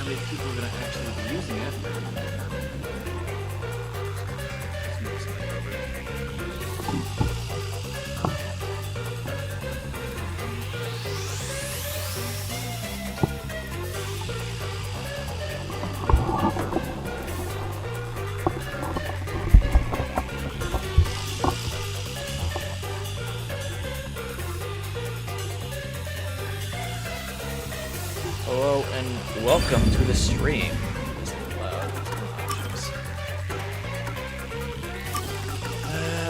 how many people are going to actually be using it. Hello and welcome to the stream. It's a little loud.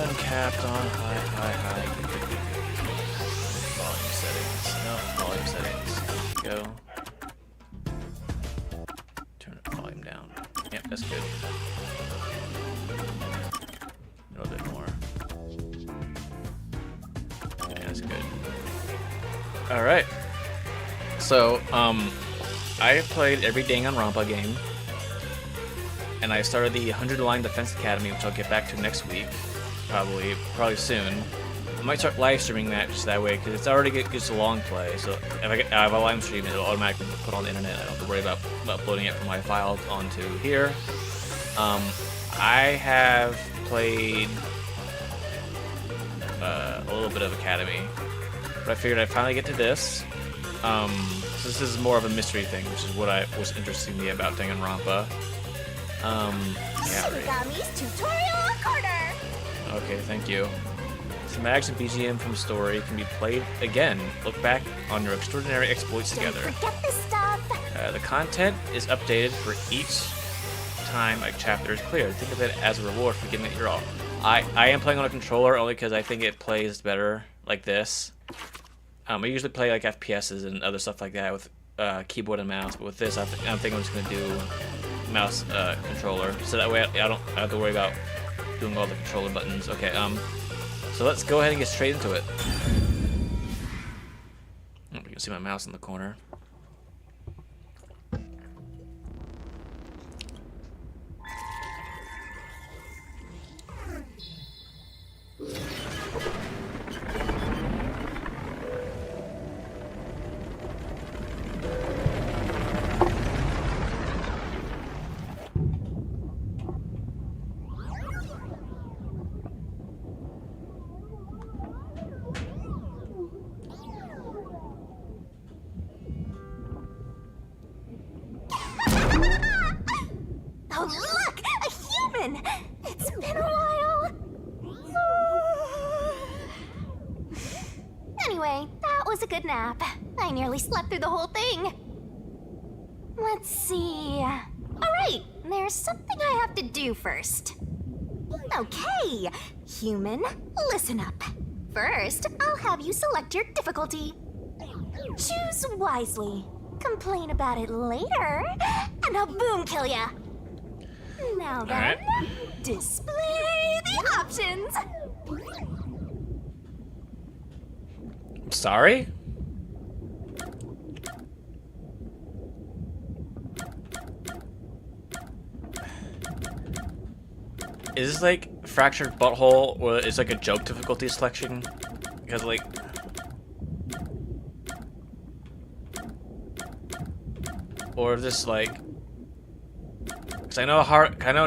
Uncapped on high. Volume settings. No, volume settings. Go. Turn the volume down. Yep, that's good. A little bit more. Yeah, that's good. Alright. So, I have played every Danganronpa game, and I started the 100 Line Defense Academy, which I'll get back to next week, probably soon. I might start live streaming that just that way, because it's already gets a long play, so if I have a live stream, it'll automatically put on the internet. I don't have to worry about uploading it from my files onto here. I have played a little bit of Academy, but I figured I'd finally get to this. So this is more of a mystery thing, which is what was interesting me about Danganronpa. Yeah, Shigami's tutorial corner. Okay, thank you. Some and BGM from story can be played again. Look back on your extraordinary exploits together. Don't forget this stuff. The content is updated for each time a chapter is cleared. Think of it as a reward for giving it your all. I am playing on a controller only because I think it plays better like this. I usually play like FPSs and other stuff like that with keyboard and mouse, but with this, I think I'm just gonna do mouse controller, so that way I don't have to worry about doing all the controller buttons. Okay, so let's go ahead and get straight into it. You can see my mouse in the corner. Oh, look! A human! It's been a while. Anyway, that was a good nap. I nearly slept through the whole thing. Let's see. Alright, there's something I have to do first. Okay, human, listen up. First, I'll have you select your difficulty. Choose wisely. Complain about it later, and I'll boom kill ya. Now then, display the options. Sorry? Is this like fractured butthole, or it's like a joke difficulty selection? Because like, or this like, because I know in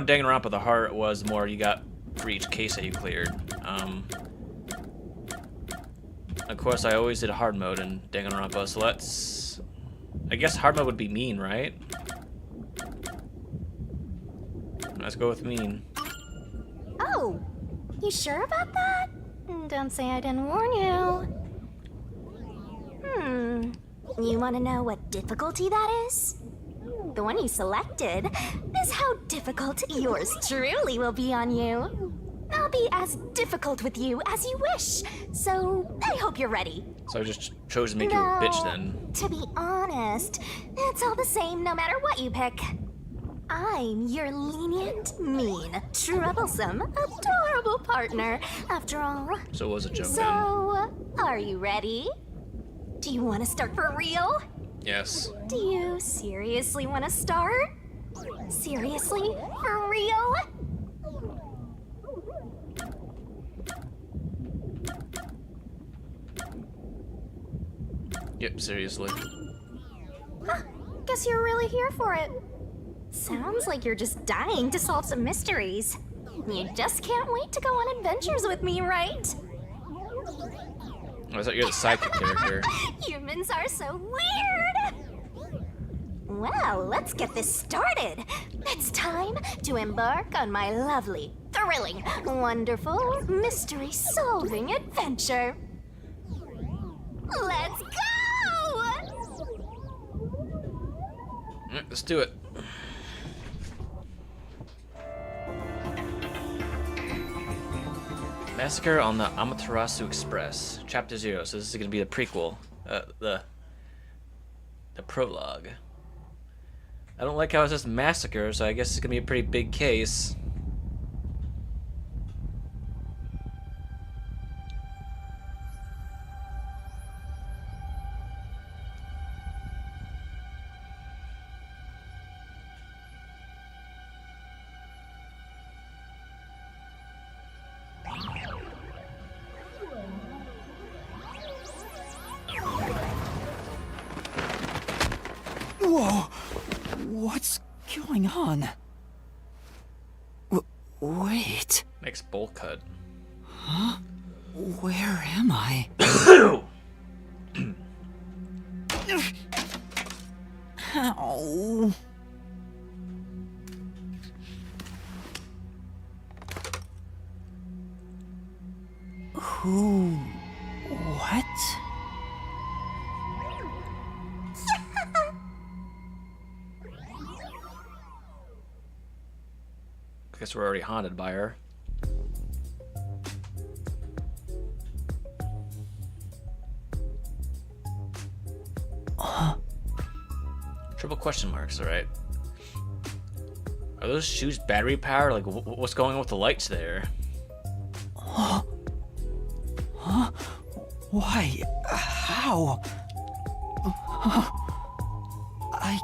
Danganronpa the heart was more you got for each case that you cleared. Of course, I always did hard mode in Danganronpa, so I guess hard mode would be mean, right? Let's go with mean. Oh, you sure about that? Don't say I didn't warn you. You want to know what difficulty that is? The one you selected is how difficult yours truly will be on you. I'll be as difficult with you as you wish, so I hope you're ready. So I just chose to make you a bitch then. To be honest, it's all the same no matter what you pick. I'm your lenient, mean, troublesome, adorable partner, after all. So it was a joke then. So, are you ready? Do you want to start for real? Yes. Do you seriously want to start? Seriously? For real? Yep, seriously. Guess you're really here for it. Sounds like you're just dying to solve some mysteries. You just can't wait to go on adventures with me, right? I thought you're the sidekick character. Humans are so weird! Well, let's get this started. It's time to embark on my lovely, thrilling, wonderful, mystery-solving adventure. Let's go! Alright, let's do it. Massacre on the Amaterasu Express, Chapter 0. So this is going to be the prequel, the prologue. I don't like how it says massacre, so I guess it's going to be a pretty big case. Whoa! What's going on? Wait. Makes bowl cut. Huh? Where am I? Ow. Who? What? I guess we're already haunted by her. Triple question marks, alright. Are those shoes battery powered? Like, what's going on with the lights there? Huh? Why? How? I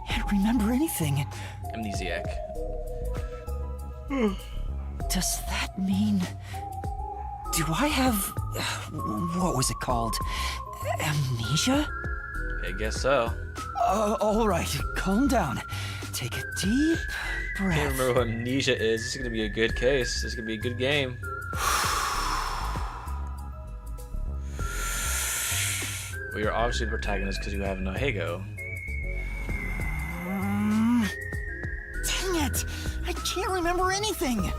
can't remember anything. Amnesiac. Does that mean... Do I have... What was it called? Amnesia? I guess so. Alright, calm down. Take a deep breath. Can't remember what amnesia is. This is gonna be a good case. This is gonna be a good game. Well, you're obviously the protagonist because you have no Hago. Dang it! I can't remember anything!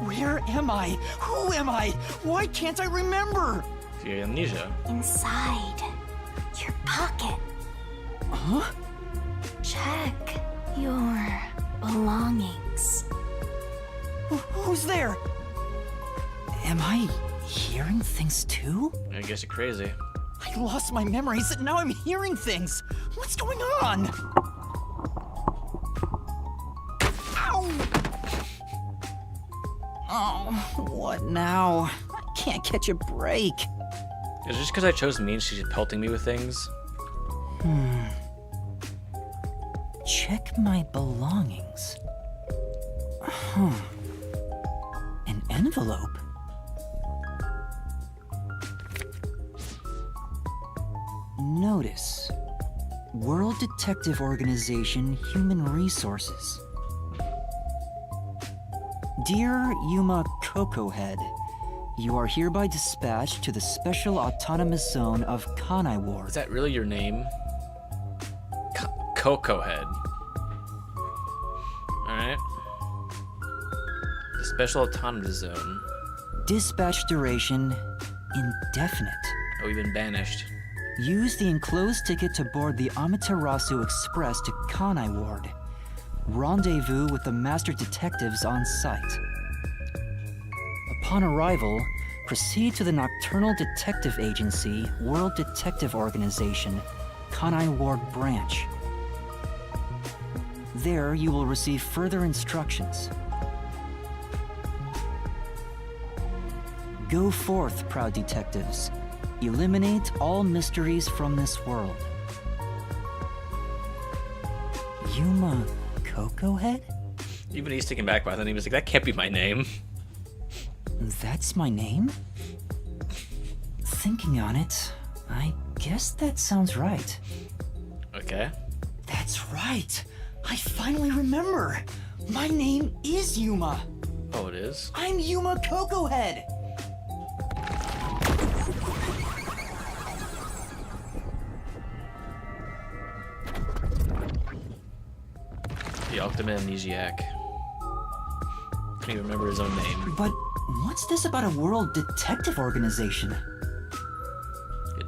Where am I? Who am I? Why can't I remember? So you have amnesia. Inside your pocket. Huh? Check your belongings. Who's there? Am I hearing things too? I guess you're crazy. I lost my memories and now I'm hearing things. What's going on? Ow! Oh, what now? I can't catch a break. Is it just because I chose mean she's pelting me with things? Check my belongings. Huh. An envelope. Notice. World Detective Organization Human Resources. Dear Yuma Cocohead, you are hereby dispatched to the Special Autonomous Zone of Kanai Ward. Is that really your name? Coco Head. Alright. The Special Autonomous Zone. Dispatch duration indefinite. Oh, we've been banished. Use the enclosed ticket to board the Amaterasu Express to Kanai Ward. Rendezvous with the master detectives on site. Upon arrival, proceed to the Nocturnal Detective Agency, World Detective Organization, Kanai Ward Branch. There, you will receive further instructions. Go forth, proud detectives. Eliminate all mysteries from this world. Yuma Cocohead? Even he's taken back by that. He was like, that can't be my name. That's my name? Thinking on it, I guess that sounds right. Okay. That's right. I finally remember. My name is Yuma. Oh, it is? I'm Yuma Cocoa Head. The ultimate amnesiac. Can't even remember his own name. But what's this about a world detective organization?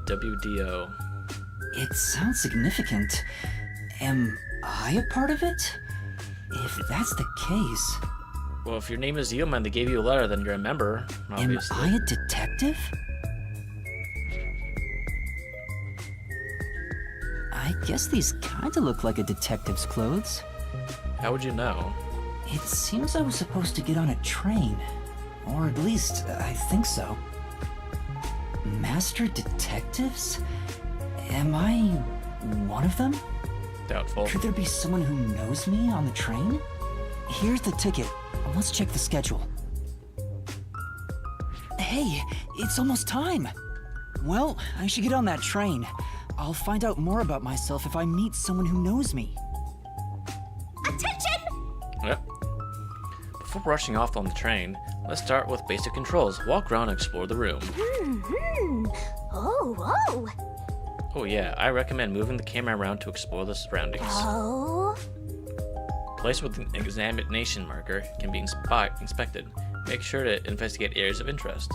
WDO. It sounds significant. Am I a part of it? If that's the case... Well, if your name is Yuma and they gave you a letter, then you're a member, obviously. Am I a detective? I guess these kinda look like a detective's clothes. How would you know? It seems I was supposed to get on a train. Or at least, I think so. Master detectives? Am I one of them? Doubtful. Could there be someone who knows me on the train? Here's the ticket. Let's check the schedule. Hey, it's almost time. Well, I should get on that train. I'll find out more about myself if I meet someone who knows me. Attention! Yep. Before rushing off on the train, let's start with basic controls. Walk around and explore the room. Oh. Oh yeah, I recommend moving the camera around to explore the surroundings. Oh. Place with an examination marker can be inspected. Make sure to investigate areas of interest.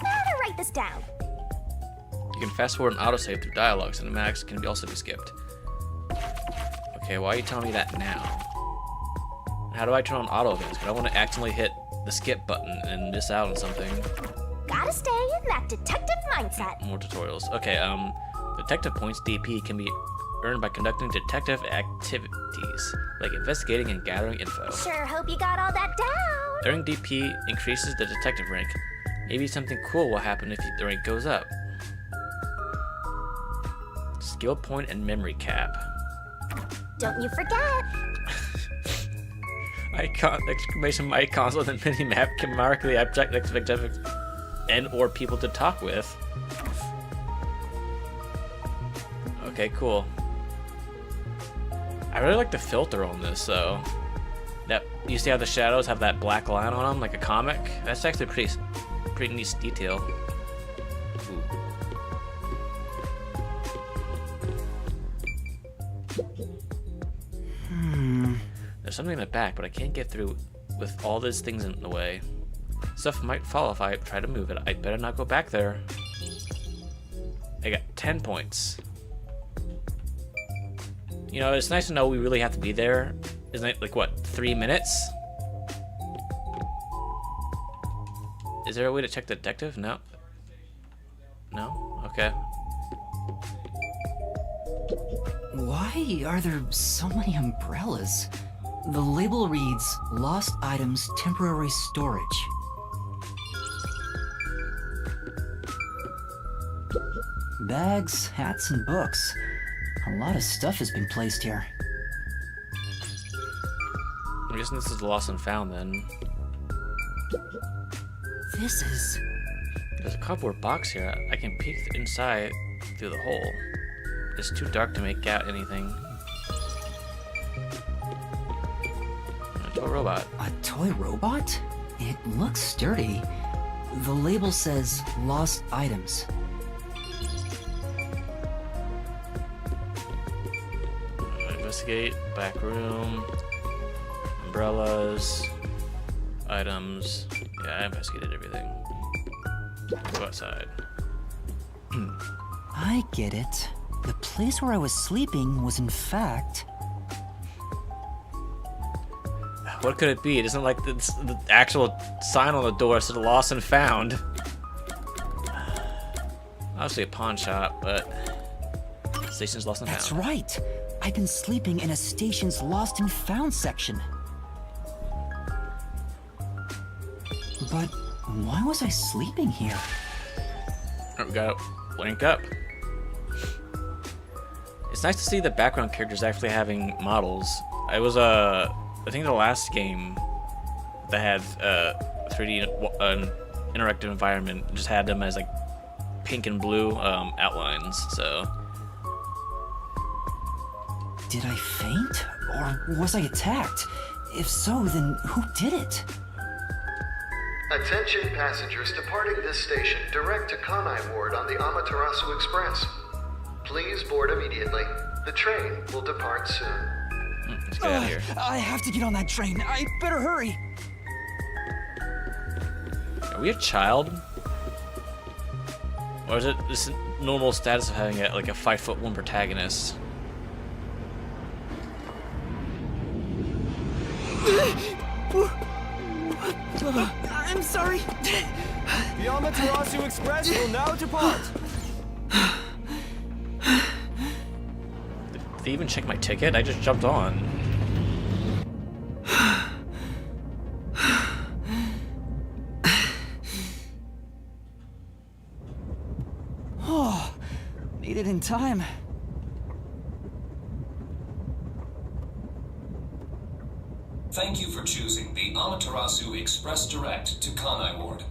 Gotta write this down. You can fast forward and autosave through dialogue, cinematics can also be skipped. Okay, why are you telling me that now? How do I turn on auto again? Because I don't want to accidentally hit the skip button and miss out on something. Gotta stay in that detective mindset. More tutorials. Okay, detective points, DP, can be earned by conducting detective activities, like investigating and gathering info. Sure hope you got all that down. Earning DP increases the detective rank. Maybe something cool will happen if the rank goes up. Skill point and memory cap. Don't you forget. Exclamation icons on the mini-map can mark the objective and or people to talk with. Okay, cool. I really like the filter on this, though. That you see how the shadows have that black line on them, like a comic. That's actually pretty neat detail. Ooh. There's something in the back, but I can't get through with all these things in the way. Stuff might fall if I try to move it. I better not go back there. I got 10 points. You know, it's nice to know we really have to be there. Isn't it like, what, 3 minutes? Is there a way to check the detective? No. No? Okay. Why are there so many umbrellas? The label reads, Lost Items Temporary Storage. Bags, hats, and books. A lot of stuff has been placed here. I'm guessing this is lost and found then. This is... There's a cardboard box here. I can peek inside through the hole. It's too dark to make out anything. A toy robot. a toy robot? It looks sturdy. The label says Lost Items. Investigate, back room, umbrellas, items. Yeah, I investigated everything. Go outside. I get it. The place where I was sleeping was in fact... What could it be? It isn't like the actual sign on the door said lost and found. Obviously a pawn shop, but station's lost and That's found. right. I've been sleeping in a station's lost and found section. But why was I sleeping here? We gotta link up. It's nice to see the background characters actually having models. I was I think the last game that had 3D interactive environment just had them as like pink and blue outlines. So Did I faint? Or was I attacked? If so, then who did it? Attention passengers departing this station direct to Kanai Ward on the Amaterasu Express. Please board immediately. The train will depart soon. Let's get out of here. I have to get on that train. I better hurry. Are we a child? Or is it this normal status of having like a 5'1" protagonist? I'm sorry. The Amaterasu Express will now depart. Did they even check my ticket? I just jumped on. Oh, made it in time. Thank you for choosing the Amaterasu Express Direct to Kanai Ward.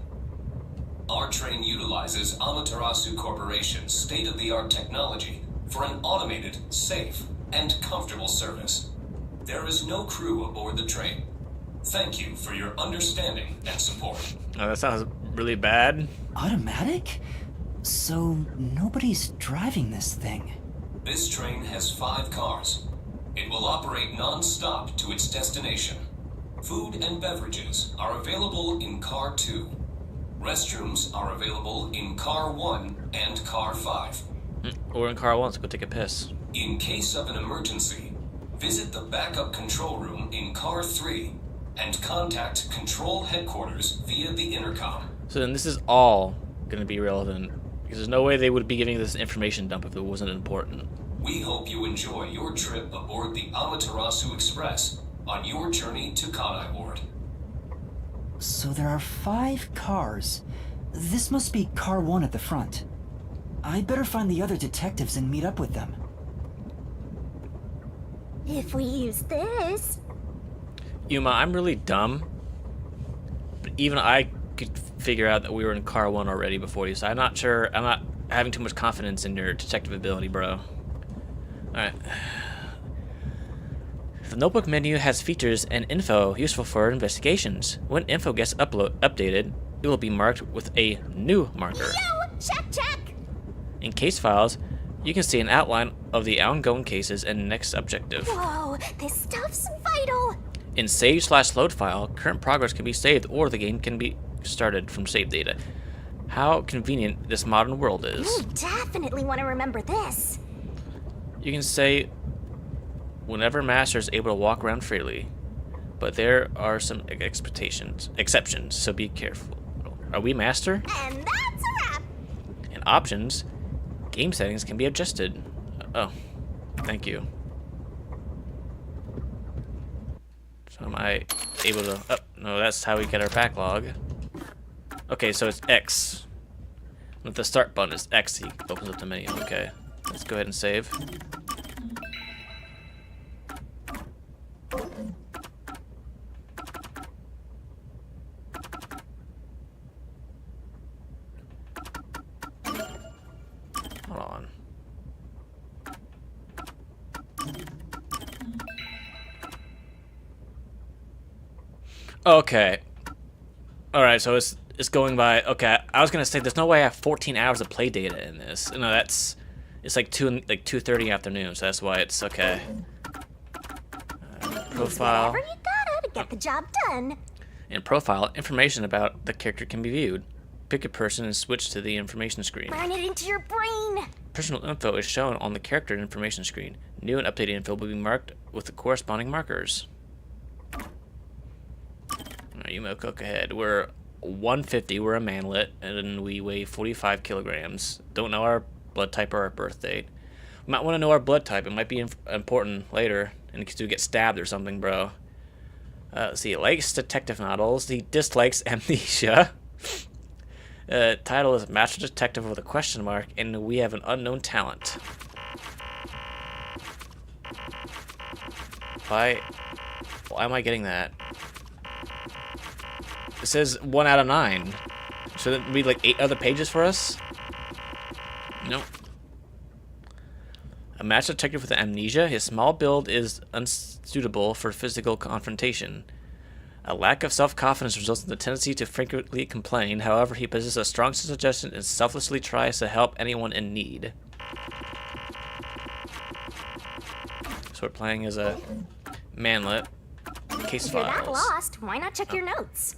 Our train utilizes Amaterasu Corporation's state-of-the-art technology for an automated, safe, and comfortable service. There is no crew aboard the train. Thank you for your understanding and support. Oh, that sounds really bad. Automatic? So nobody's driving this thing. This train has 5 cars. It will operate non-stop to its destination. Food and beverages are available in Car 2. Restrooms are available in Car 1 and Car 5. We're in car 1, let's go take a piss. In case of an emergency, visit the backup control room in Car 3 and contact Control Headquarters via the intercom. So then this is all going to be relevant, because there's no way they would be giving this information dump if it wasn't important. We hope you enjoy your trip aboard the Amaterasu Express on your journey to Kanai Ward. So there are 5 cars. This must be car 1 at the front. I better find the other detectives and meet up with them. If we use this... Yuma, I'm really dumb, but even I could figure out that we were in car 1 already before you, so I'm not sure, I'm not having too much confidence in your detective ability, bro. Alright. The notebook menu has features and info useful for investigations. When info gets updated, it will be marked with a new marker. Yo! Check, check! In case files, you can see an outline of the ongoing cases and next objective. Whoa, this stuff's vital! In save/load file, current progress can be saved or the game can be started from save data. How convenient this modern world is. You definitely want to remember this. You can say whenever Master is able to walk around freely, but there are some exceptions, so be careful. Are we Master? And that's a wrap! In options, game settings can be adjusted. Oh, thank you. So am I able to... Oh, no, that's how we get our backlog. Okay, so it's X. With the start button is X, he opens up the menu. Okay, let's go ahead and save. Hold on. Okay. Alright, so it's going by... Okay, I was gonna say there's no way I have 14 hours of play data in this. No, that's... It's like 2:30 afternoon, so that's why it's okay. Profile. Whatever you gotta to get the job done. In profile, information about the character can be viewed. Pick a person and switch to the information screen. Burn it into your brain. Personal info is shown on the character information screen. New and updated info will be marked with the corresponding markers. Alright, Yumiko, go ahead. We're 150, we're a manlet, and we weigh 45 kilograms. Don't know our blood type or our birth date. We might want to know our blood type. It might be important later, in case we get stabbed or something, bro. Let's see, likes detective novels. He dislikes Amnesia. Title is Master Detective with a question mark, and we have an unknown talent. Why am I getting that? It says 1 out of 9. Should it be like 8 other pages for us? Nope. A master detective with amnesia, his small build is unsuitable for physical confrontation. A lack of self-confidence results in the tendency to frequently complain. However, he possesses a strong sense of justice and selflessly tries to help anyone in need. So we're playing as a manlet. Case If you're that files. lost, why not check your notes?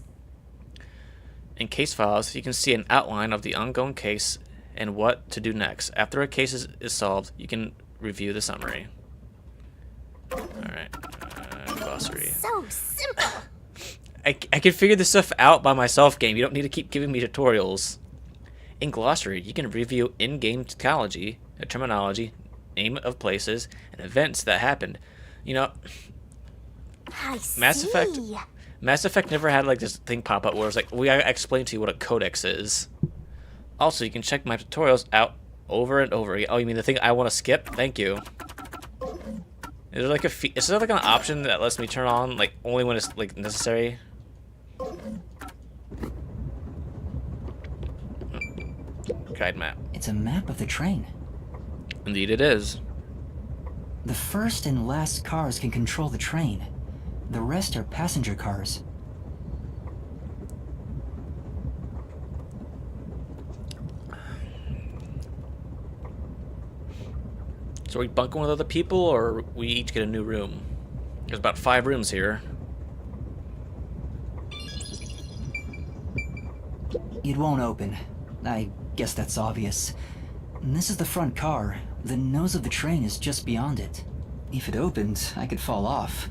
In case files, you can see an outline of the ongoing case and what to do next. After a case is solved, you can review the summary. Alright. Glossary. So simple. I can figure this stuff out by myself, game. You don't need to keep giving me tutorials. In Glossary, you can review in-game terminology, name of places, and events that happened. You know, I Mass see. Effect never had like this thing pop up where it's like, we gotta explain to you what a codex is. Also, you can check my tutorials out over and over again. Oh, you mean the thing I want to skip? Thank you. Is there like is there like an option that lets me turn on like only when it's like necessary? Guide map. It's a map of the train. Indeed it is. The first and last cars can control the train. The rest are passenger cars. So are we bunking with other people, or we each get a new room? There's about 5 rooms here. It won't open. I guess that's obvious. This is the front car. The nose of the train is just beyond it. If it opened, I could fall off.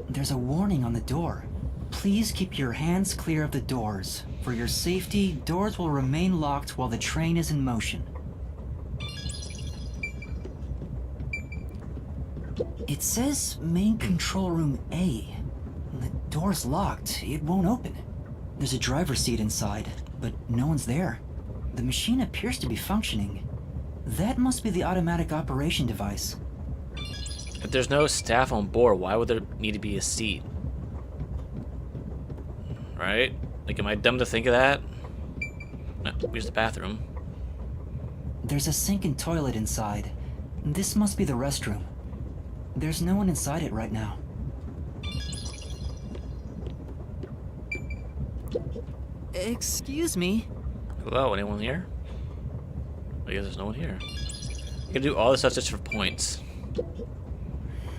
There's a warning on the door. Please keep your hands clear of the doors. For your safety, doors will remain locked while the train is in motion. It says main control room A. The door's locked. It won't open. There's a driver's seat inside, but no one's there. The machine appears to be functioning. That must be the automatic operation device. If there's no staff on board, why would there need to be a seat? Right? Like, am I dumb to think of that? No, here's the bathroom. There's a sink and toilet inside. This must be the restroom. There's no one inside it right now. Excuse me? Hello, anyone here? I guess there's no one here. You can do all this stuff just for points.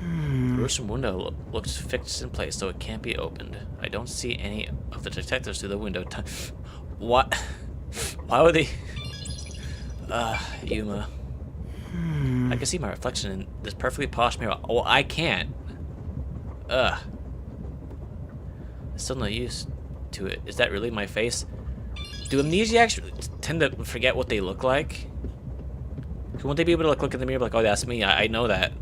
The restroom window looks fixed in place, so it can't be opened. I don't see any of the detectives through the window. What? Why would they? Yuma. I can see my reflection in this perfectly polished mirror. Oh, I can't. I'm still not used to it. Is that really my face? Do amnesiacs tend to forget what they look like? Won't they be able to look in the mirror like, oh, that's me? I know that.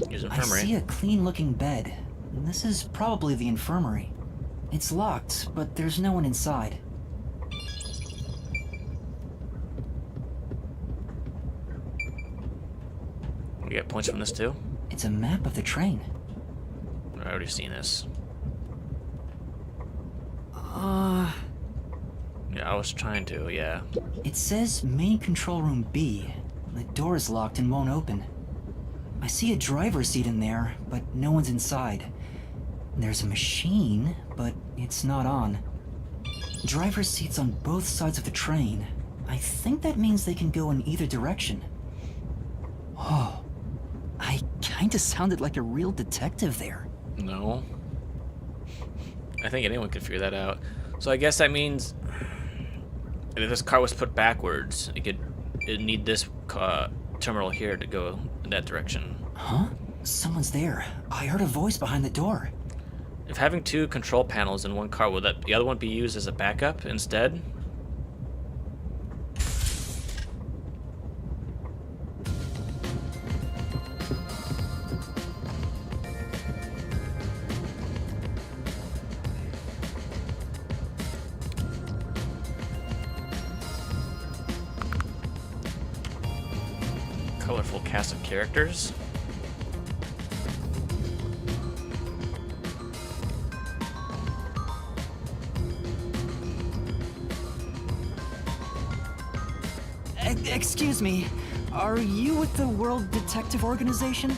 Here's an I infirmary. see a clean-looking bed. This is probably the infirmary. It's locked, but there's no one inside. We get points from this too? It's a map of the train. I've already seen this. Yeah, I was trying to, yeah. It says main control room B. The door is locked and won't open. I see a driver's seat in there, but no one's inside. There's a machine, but it's not on. Driver's seats on both sides of the train. I think that means they can go in either direction. Oh, I kinda sounded like a real detective there. No. I think anyone could figure that out. So I guess that means if this car was put backwards, it'd need this terminal here to go in that direction. Huh? Someone's there. I heard a voice behind the door. If having 2 control panels in one car, would the other one be used as a backup instead? Colorful cast of characters. Excuse me, are you with the World Detective Organization?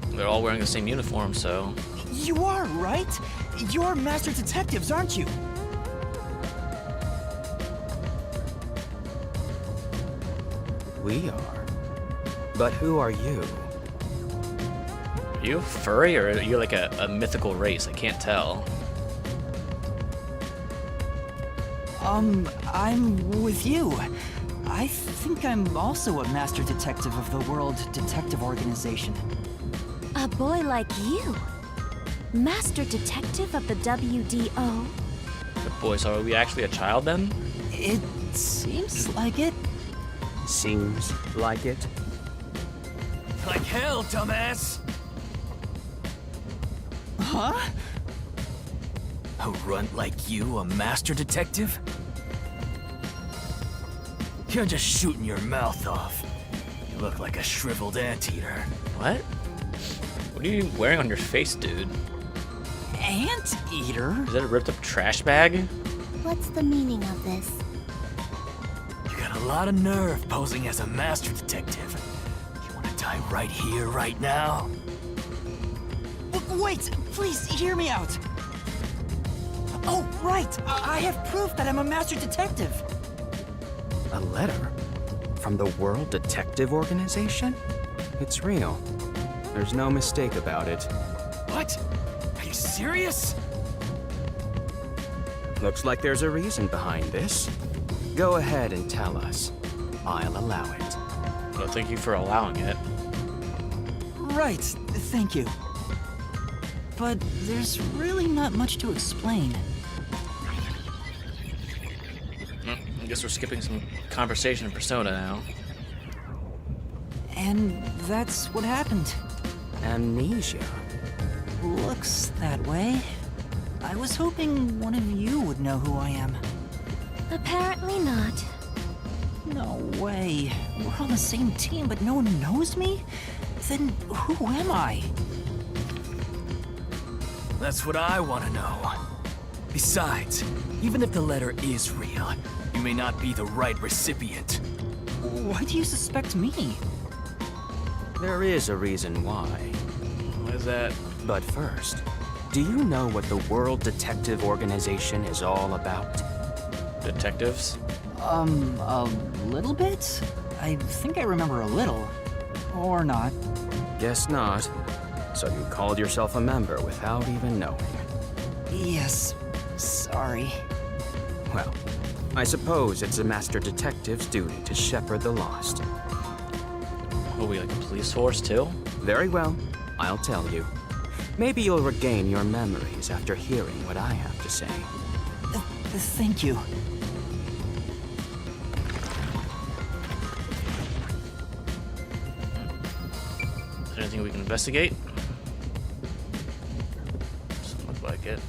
They're all wearing the same uniform, so... You are, right? You're master detectives, aren't you? We are. But who are you? Are you a furry, or are you like a mythical race? I can't tell. I'm with you. I think I'm also a master detective of the World Detective Organization. A boy like you? Master detective of the WDO? But boy, so are we actually a child then? It seems like it. Seems like it. Like hell, dumbass! Huh? A runt like you, a master detective? You're just shooting your mouth off. You look like a shriveled anteater. What? What are you wearing on your face, dude? Anteater? Is that a ripped up trash bag? What's the meaning of this? You got a lot of nerve posing as a master detective. You wanna die right here, right now? Wait, please hear me out. Oh, right. I have proof that I'm a master detective. A letter? From the World Detective Organization? It's real. There's no mistake about it. What? Are you serious? Looks like there's a reason behind this. Go ahead and tell us. I'll allow it. Well, thank you for allowing it. Right, thank you. But there's really not much to explain. I guess we're skipping some conversation in Persona now. And that's what happened. Amnesia. Looks that way. I was hoping one of you would know who I am. Apparently not. No way. We're on the same team, but no one knows me? Then who am I? That's what I want to know. Besides, even if the letter is real, you may not be the right recipient. Why do you suspect me? There is a reason why. What is that? But first, do you know what the World Detective Organization is all about? Detectives? A little bit? I think I remember a little. Or not. Guess not. So you called yourself a member without even knowing. Yes. Sorry. Well, I suppose it's a master detective's duty to shepherd the lost. Are we like a police force too? Very well, I'll tell you. Maybe you'll regain your memories after hearing what I have to say. Thank you. Is there anything we can investigate? Doesn't look like it.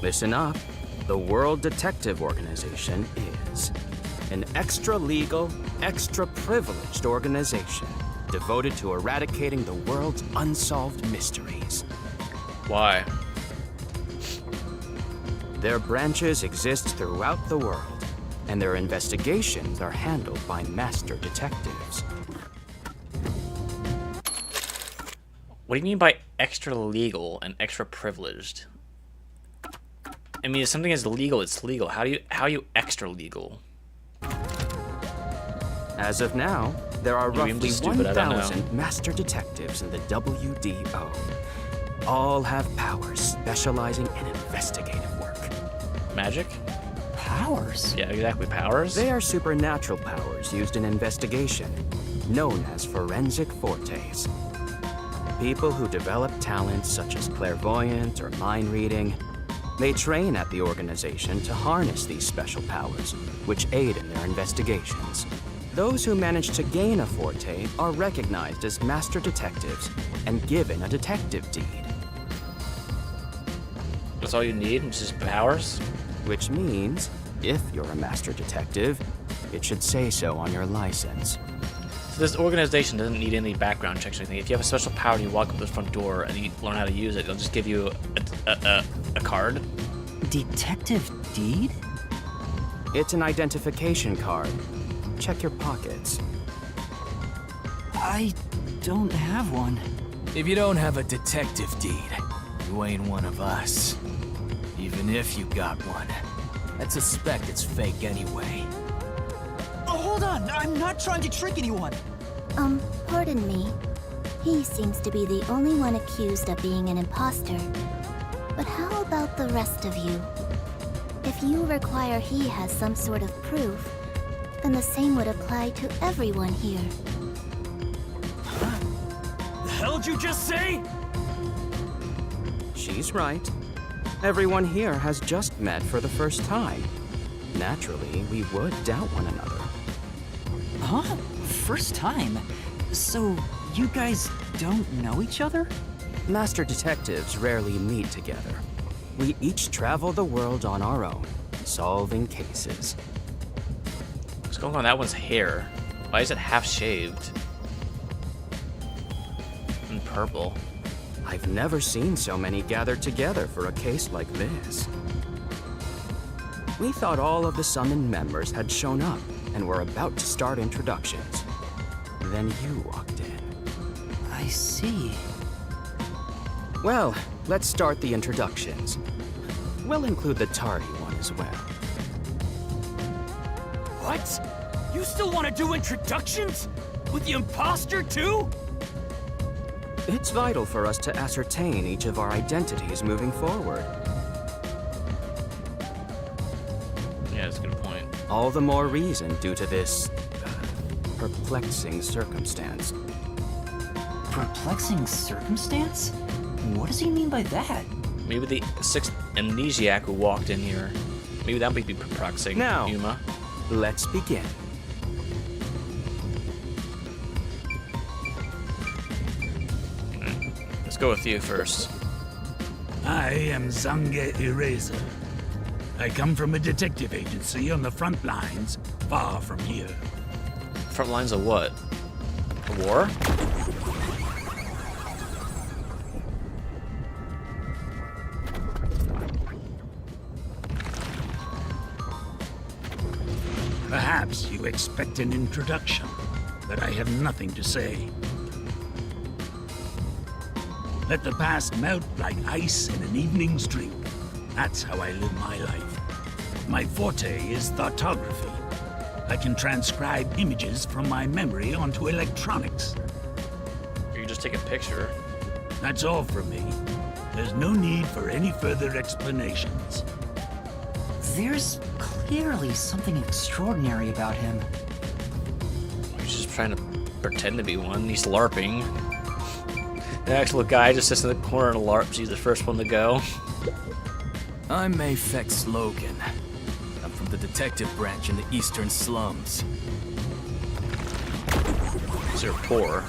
Listen up. The World Detective Organization is an extra-legal, extra-privileged organization devoted to eradicating the world's unsolved mysteries. Why? Their branches exist throughout the world, and their investigations are handled by master detectives. What do you mean by extra legal and extra privileged? I mean, if something is legal, it's legal. How are you extra legal? As of now, there are Maybe I'm roughly just stupid, I don't know. 1,000 master detectives in the WDO. All have powers specializing in investigative work. Magic? Powers? Yeah, exactly. Powers? They are supernatural powers used in investigation, known as forensic fortes. People who develop talents such as clairvoyant or mind reading, they train at the organization to harness these special powers, which aid in their investigations. Those who manage to gain a forte are recognized as master detectives and given a detective deed, That's all you need? It's just powers? which means, if you're a master detective, it should say so on your license. So this organization doesn't need any background checks or anything. If you have a special power and you walk up to the front door and you learn how to use it, they'll just give you a card? detective deed? It's an identification card. Check your pockets. I don't have one. If you don't have a detective deed, you ain't one of us. Even if you got one, I'd suspect it's fake anyway. Oh, hold on! I'm not trying to trick anyone! Pardon me. He seems to be the only one accused of being an imposter. But how about the rest of you? If you require he has some sort of proof, then the same would apply to everyone here. The hell'd you just say? She's right. Everyone here has just met for the first time. Naturally, we would doubt one another. Huh? First time? So, you guys don't know each other? Master detectives rarely meet together. We each travel the world on our own, solving cases. What's going on with that one's hair? Why is it half shaved? And purple. I've never seen so many gathered together for a case like this. We thought all of the summoned members had shown up and were about to start introductions. Then you walked in. I see. Well, let's start the introductions. We'll include the tardy one as well. What? You still want to do introductions? With the imposter too? It's vital for us to ascertain each of our identities moving forward. Yeah, that's a good point. All the more reason due to this perplexing circumstance. Perplexing circumstance? What does he mean by that? Maybe the sixth amnesiac who walked in here. Maybe that might be perplexing. Now. Yuma. Let's begin. Let's go with you first. I am Zange Eraser. I come from a detective agency on the front lines, far from here. Front lines of what? A war? Perhaps you expect an introduction, but I have nothing to say. Let the past melt like ice in an evening's drink. That's how I live my life. My forte is thoughtography. I can transcribe images from my memory onto electronics. Or you just take a picture. That's all from me. There's no need for any further explanations. There's clearly something extraordinary about him. He's just trying to pretend to be one. He's LARPing. The actual guy just sits in the corner and LARPs. He's the first one to go. I'm Mayfex Logan. I'm from the detective branch in the eastern slums. They're poor.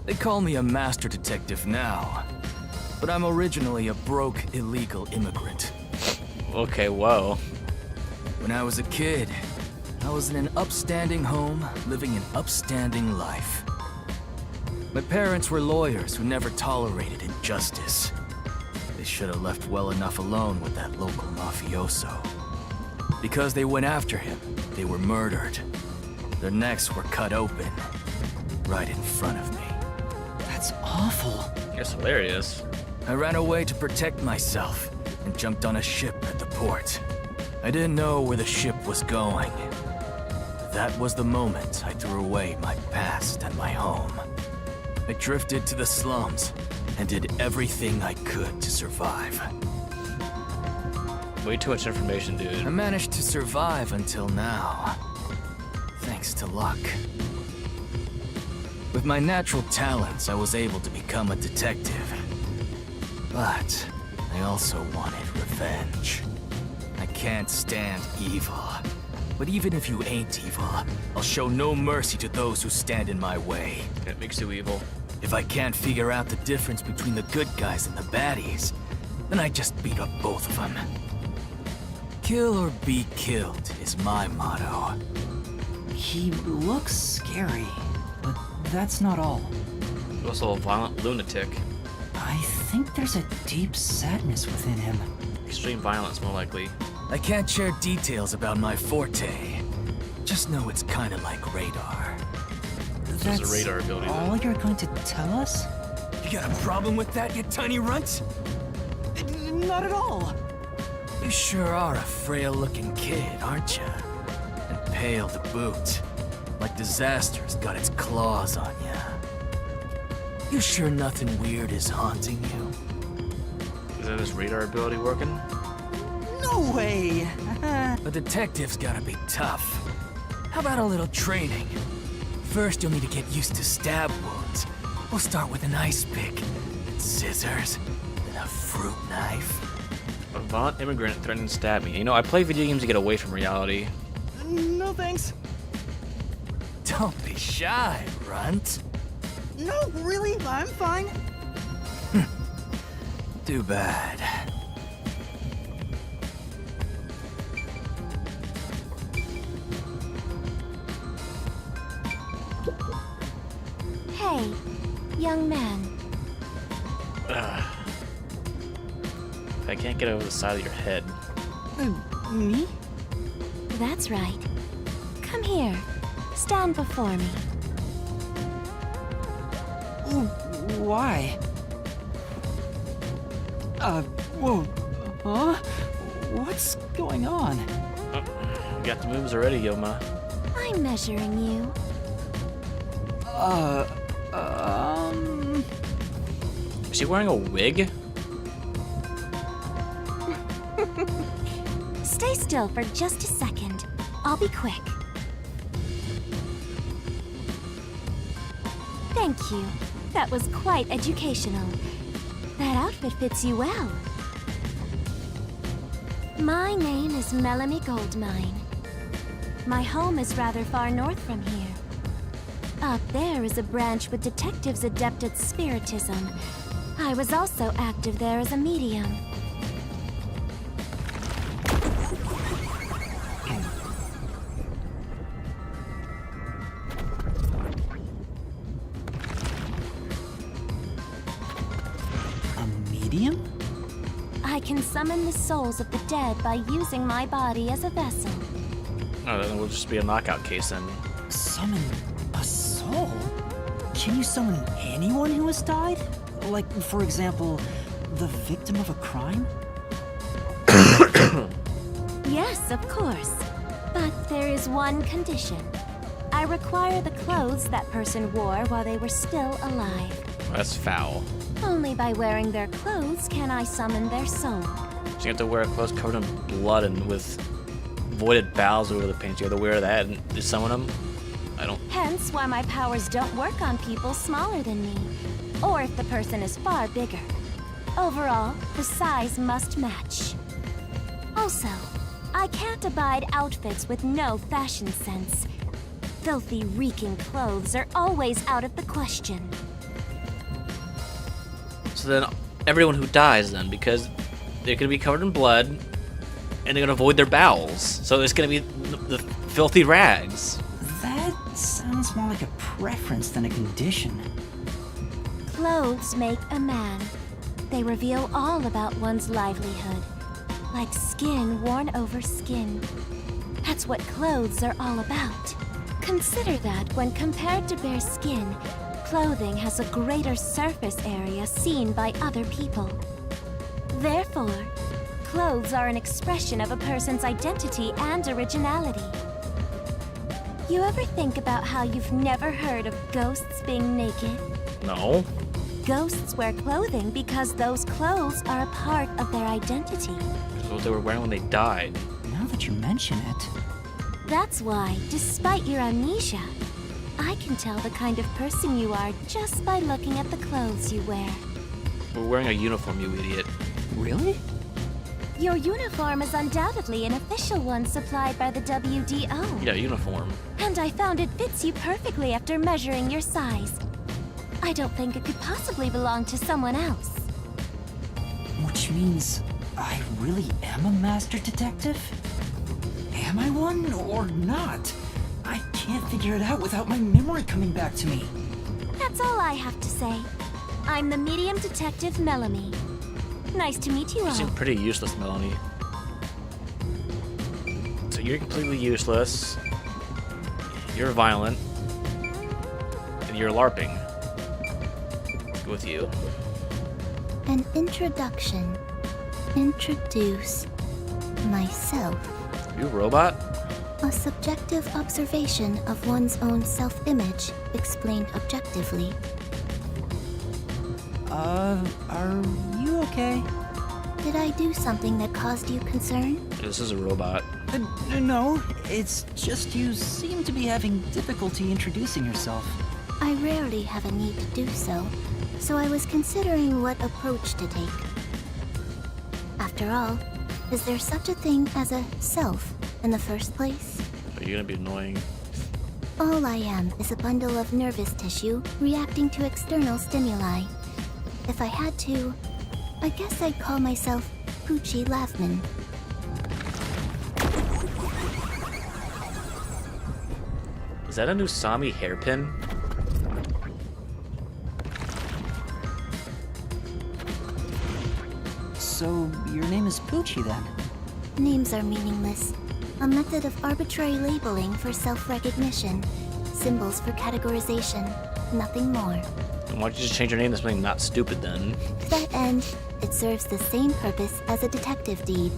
They call me a master detective now, but I'm originally a broke, illegal immigrant. Okay, whoa. When I was a kid, I was in an upstanding home, living an upstanding life. My parents were lawyers who never tolerated injustice. They should have left well enough alone with that local mafioso. Because they went after him, they were murdered. Their necks were cut open, right in front of me. That's awful. That's hilarious. I ran away to protect myself and jumped on a ship at the port. I didn't know where the ship was going. That was the moment I threw away my past and my home. I drifted to the slums and did everything I could to survive. Way too much information, I dude. managed to survive until now, thanks to luck. With my natural talents, I was able to become a detective. But I also wanted revenge. I can't stand evil. But even if you ain't evil, I'll show no mercy to those who stand in my way. It makes you evil. If I can't figure out the difference between the good guys and the baddies, then I just beat up both of them. Kill or be killed is my motto. He looks scary, but that's not all. He's also a violent lunatic. I think there's a deep sadness within him. Extreme violence, more likely. I can't share details about my forte. Just know it's kinda like radar. There's a radar ability, though. all you're going to tell us? You got a problem with that, you tiny runt? Not at all. You sure are a frail-looking kid, aren't you? And pale to boot. Like disaster's got its claws on ya. You sure nothing weird is haunting you? Is that his radar ability working? No way! A detective's gotta be tough. How about a little training? First, you'll need to get used to stab wounds. We'll start with an ice pick, then scissors, then a fruit knife. A violent immigrant threatened to stab me. You know, I play video games to get away from reality. No thanks. Don't be shy, runt. No, really, I'm fine. Too bad. Hey, young man. I can't get over the side of your head. Me? That's right. Come here. Stand before me. Why? Whoa. Huh? What's going on? You got the moves already, Yoma. I'm measuring you. Is she wearing a wig? Stay still for just a second. I'll be quick. Thank you. That was quite educational. That outfit fits you well. My name is Melanie Goldmine. My home is rather far north from here. Up there is a branch with detectives adept at spiritism. I was also active there as a medium. A medium? I can summon the souls of the dead by using my body as a vessel. Oh, then we'll just be a knockout case then. Summon a soul? Can you summon anyone who has died? Like, for example, the victim of a crime? Yes, of course. But there is one condition. I require the clothes that person wore while they were still alive. That's foul. Only by wearing their clothes can I summon their soul. So you have to wear clothes covered in blood and with voided bowels over the paint. You have to wear that and just summon them? I don't... Hence why my powers don't work on people smaller than me, or if the person is far bigger. Overall, the size must match. Also, I can't abide outfits with no fashion sense. Filthy, reeking clothes are always out of the question. So then everyone who dies then, because they're gonna be covered in blood and they're gonna void their bowels. So it's gonna be the filthy rags. That sounds more like a preference than a condition. Clothes make a man. They reveal all about one's livelihood. Like skin worn over skin. That's what clothes are all about. Consider that when compared to bare skin, clothing has a greater surface area seen by other people. Therefore, clothes are an expression of a person's identity and originality. You ever think about how you've never heard of ghosts being naked? No. Ghosts wear clothing because those clothes are a part of their identity. That's what they were wearing when they died. Now that you mention it... That's why, despite your amnesia, I can tell the kind of person you are just by looking at the clothes you wear. We're wearing a uniform, you idiot. Really? Your uniform is undoubtedly an official one supplied by the WDO. Yeah, uniform. And I found it fits you perfectly after measuring your size. I don't think it could possibly belong to someone else. Which means I really am a master detective? Am I one or not? I can't figure it out without my memory coming back to me. That's all I have to say. I'm the medium detective Melanie. Nice to meet you You all. seem pretty useless, Melanie. So you're completely useless. You're violent. And you're LARPing. Let's go with you. An introduction. Introduce myself. You a robot? A subjective observation of one's own self-image, explained objectively. Are you okay? Did I do something that caused you concern? This is a robot. No, it's just you seem to be having difficulty introducing yourself. I rarely have a need to do so, so I was considering what approach to take. After all, is there such a thing as a self in the first place? Are you gonna be annoying? All I am is a bundle of nervous tissue reacting to external stimuli. If I had to, I guess I'd call myself Poochie Laughman. Is that a new Sami hairpin? So, your name is Poochie then? Names are meaningless. A method of arbitrary labeling for self-recognition. Symbols for categorization. Nothing more. Then why don't you just change your name to something not stupid then? To that end, it serves the same purpose as a detective deed.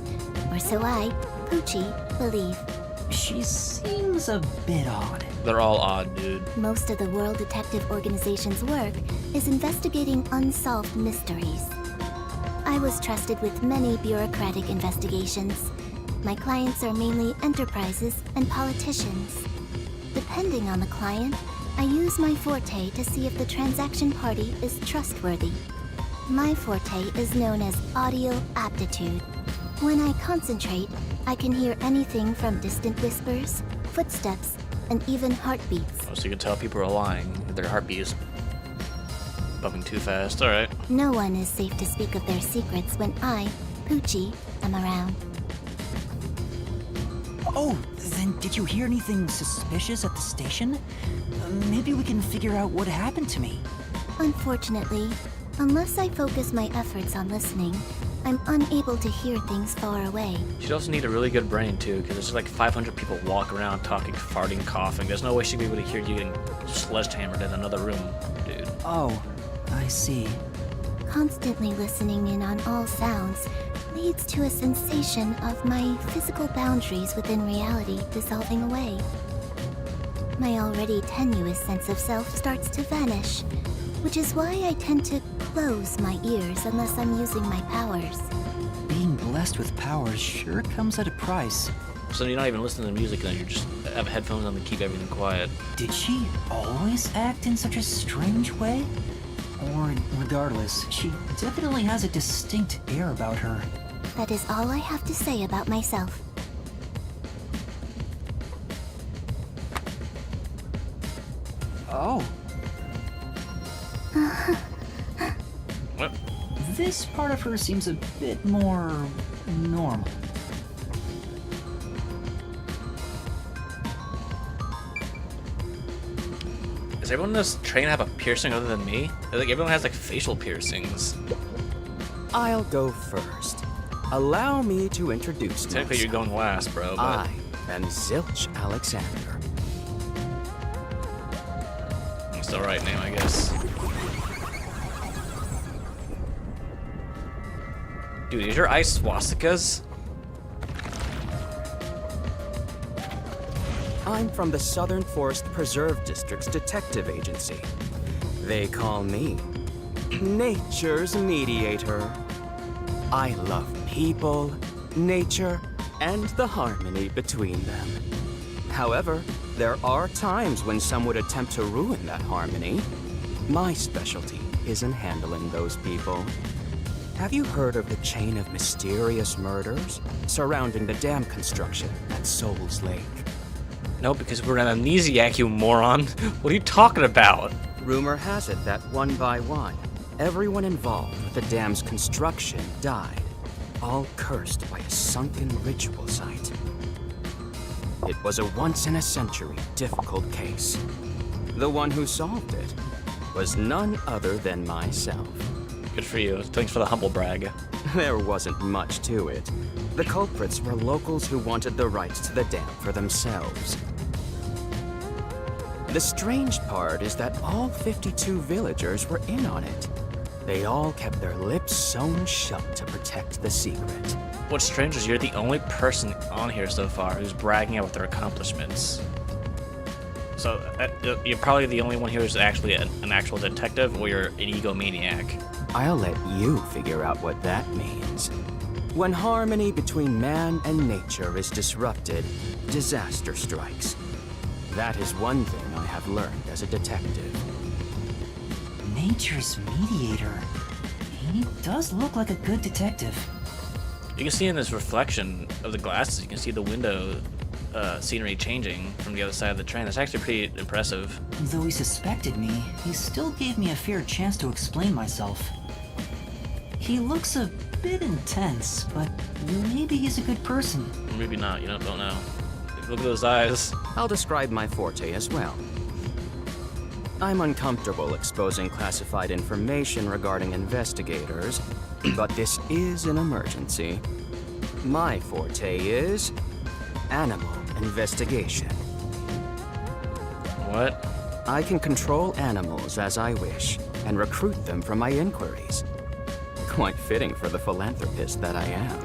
Or so I, Poochie, believe. She seems a bit odd. They're all odd, dude. Most of the World Detective Organization's work is investigating unsolved mysteries. I was trusted with many bureaucratic investigations. My clients are mainly enterprises and politicians. Depending on the client, I use my forte to see if the transaction party is trustworthy. My forte is known as audio aptitude. When I concentrate, I can hear anything from distant whispers, footsteps, and even heartbeats. Oh, so you can tell people are lying. Their heartbeat is bumping too fast. Alright. No one is safe to speak of their secrets when I, Poochie, am around. Oh, then did you hear anything suspicious at the station? Maybe we can figure out what happened to me. Unfortunately, unless I focus my efforts on listening, I'm unable to hear things far away. She'd also need a really good brain, too, because there's like 500 people walk around talking, farting, coughing. There's no way she'd be able to hear you getting sledgehammered in another room, dude. Oh, I see. Constantly listening in on all sounds leads to a sensation of my physical boundaries within reality dissolving away. My already tenuous sense of self starts to vanish, which is why I tend to close my ears unless I'm using my powers. Being blessed with powers sure comes at a price. So you're not even listening to music, then you just have headphones on to keep everything quiet. Did she always act in such a strange way? Or, regardless, she definitely has a distinct air about her. That is all I have to say about myself. Oh. What? This part of her seems a bit more normal. Does everyone in this train have a piercing other than me? Like everyone has like facial piercings. I'll go first. Allow me to introduce Technically, you're myself. going last, bro. But I am Zilch Alexander. it's the right name, I guess. Dude, is your eyes swastikas? I'm from the Southern Forest Preserve District's detective agency. They call me Nature's Mediator. I love people, nature, and the harmony between them. However, there are times when some would attempt to ruin that harmony. My specialty is in handling those people. Have you heard of the chain of mysterious murders surrounding the dam construction at Souls Lake? No, because we're an amnesiac, you moron. What are you talking about? Rumor has it that one by one, everyone involved with the dam's construction died, all cursed by a sunken ritual site. It was a once-in-a-century difficult case. The one who solved it was none other than myself. Good for you. Thanks for the humble brag. There wasn't much to it. The culprits were locals who wanted the rights to the dam for themselves. The strange part is that all 52 villagers were in on it. They all kept their lips sewn shut to protect the secret. What's strange is you're the only person on here so far who's bragging about their accomplishments. So you're probably the only one here who's actually an actual detective, or you're an egomaniac. I'll let you figure out what that means. When harmony between man and nature is disrupted, disaster strikes. That is one thing I have learned as a detective. Nature's mediator. He does look like a good detective. You can see in this reflection of the glasses, you can see the window scenery changing from the other side of the train. That's actually pretty impressive. Though he suspected me, he still gave me a fair chance to explain myself. He looks a bit intense, but maybe he's a good person. Or maybe not, you don't know. Look at those eyes. I'll describe my forte as well. I'm uncomfortable exposing classified information regarding investigators, but this is an emergency. My forte is animal investigation. What? I can control animals as I wish and recruit them for my inquiries. Quite fitting for the philanthropist that I am.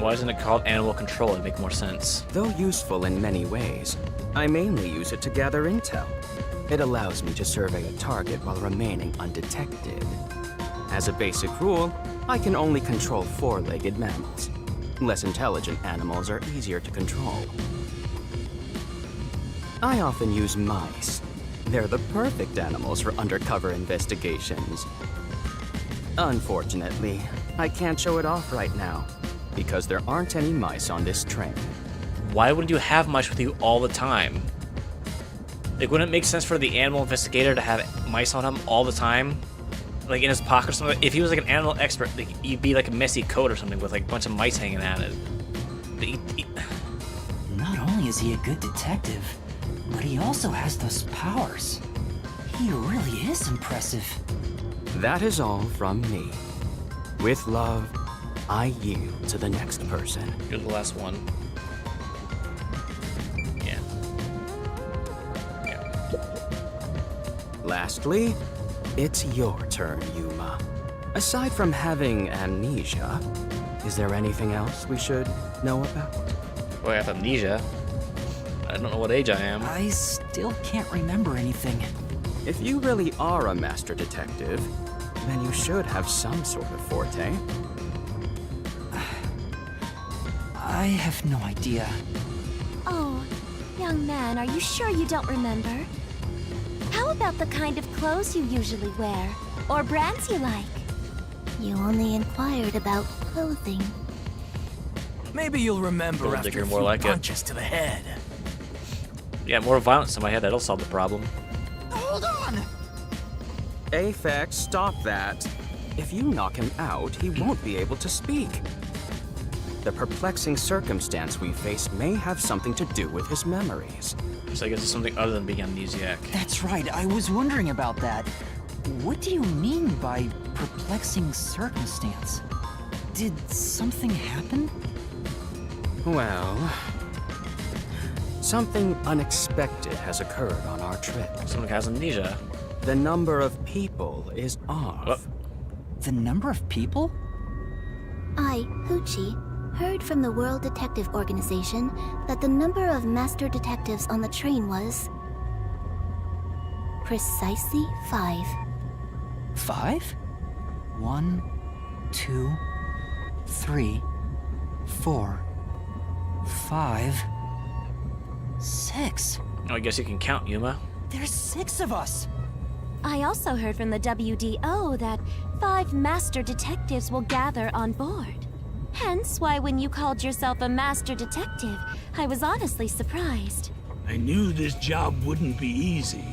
Why isn't it called animal control? It'd make more sense. Though useful in many ways, I mainly use it to gather intel. It allows me to survey a target while remaining undetected. As a basic rule, I can only control four-legged mammals. Less intelligent animals are easier to control. I often use mice. They're the perfect animals for undercover investigations. Unfortunately, I can't show it off right now, because there aren't any mice on this train. Why wouldn't you have mice with you all the time? Like, wouldn't it make sense for the animal investigator to have mice on him all the time? Like, in his pocket or something? If he was like an animal expert, like, he'd be like a messy coat or something with like a bunch of mice hanging at it. Not only is he a good detective, but he also has those powers. He really is impressive. That is all from me. With love, I yield to the next person. You're the last one. Yeah. Lastly, it's your turn, Yuma. Aside from having amnesia, is there anything else we should know about? Boy, I have amnesia. I don't know what age I am. I still can't remember anything. If you really are a master detective, then you should have some sort of forte. I have no idea. Oh, young man, are you sure you don't remember? How about the kind of clothes you usually wear? Or brands you like? You only inquired about clothing. Maybe you'll remember Gold after digger, a more few like it. punches to the head. Yeah, more violence in my head, that'll solve the problem. Hold on! Aphex, stop that. If you knock him out, he won't be able to speak. The perplexing circumstance we face may have something to do with his memories. So I guess it's something other than being amnesiac. That's right, I was wondering about that. What do you mean by perplexing circumstance? Did something happen? Well, something unexpected has occurred on our trip. Someone has amnesia. The number of people is off. What? The number of people? I, Hoochie, heard from the World Detective Organization that the number of master detectives on the train was precisely 5. 5? 1, 2, 3, 4, 5, 6. Oh, I guess you can count, Yuma. There's 6 of us. I also heard from the WDO that 5 master detectives will gather on board. Hence why when you called yourself a master detective, I was honestly surprised. I knew this job wouldn't be easy,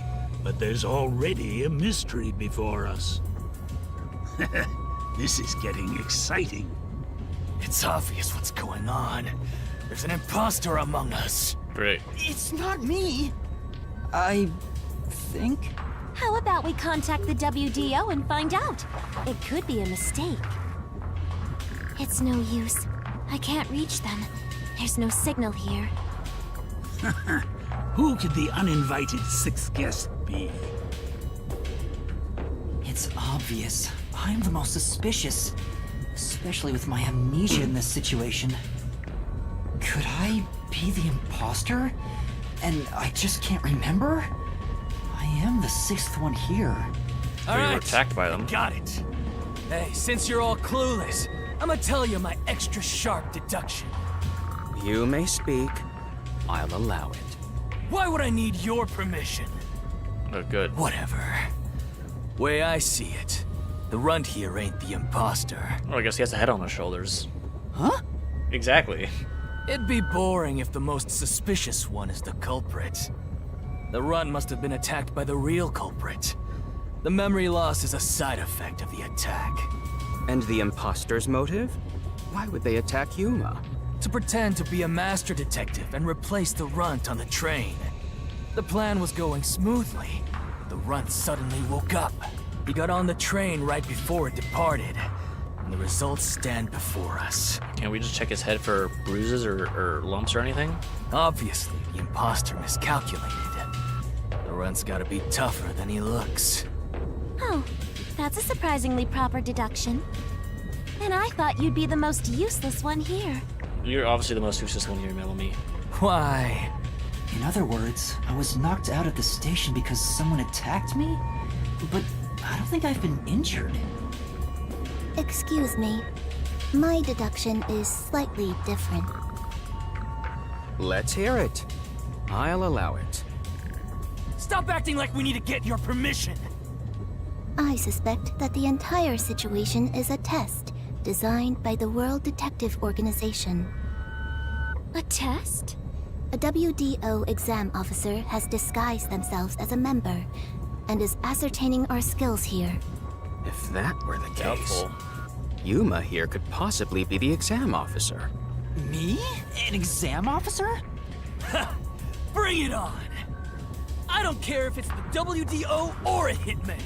but there's already a mystery before us. This is getting exciting. It's obvious what's going on. There's an imposter among us. Great. It's not me. I think. How about we contact the WDO and find out? It could be a mistake. It's no use. I can't reach them. There's no signal here. Who could the uninvited sixth guest be? It's obvious. I'm the most suspicious. Especially with my amnesia in this situation. Could I be the imposter? And I just can't remember? I am the sixth one here. We were attacked by them. Got it. Hey, since you're all clueless, I'm gonna tell you my extra sharp deduction. You may speak. I'll allow it. Why would I need your permission? Oh, good. Whatever. Way I see it, the runt here ain't the imposter. Well, I guess he has a head on his shoulders. Huh? Exactly. It'd be boring if the most suspicious one is the culprit. The runt must have been attacked by the real culprit. The memory loss is a side effect of the attack. And the imposter's motive? Why would they attack Yuma? To pretend to be a master detective and replace the runt on the train. The plan was going smoothly. The runt suddenly woke up. He got on the train right before it departed. And the results stand before us. Can we just check his head for bruises or lumps or anything? Obviously, the imposter miscalculated. The runt's gotta be tougher than he looks. Oh, that's a surprisingly proper deduction. And I thought you'd be the most useless one here. You're obviously the most useless one here, Melanie. Why? In other words, I was knocked out at the station because someone attacked me? But I don't think I've been injured. Excuse me. My deduction is slightly different. Let's hear it. I'll allow it. Stop acting like we need to get your permission! I suspect that the entire situation is a test designed by the World Detective Organization. A test? A WDO exam officer has disguised themselves as a member and is ascertaining our skills here. If that were the case, Doubtful. Yuma here could possibly be the exam officer. Me? An exam officer? Bring it on! I don't care if it's the WDO or a hitman.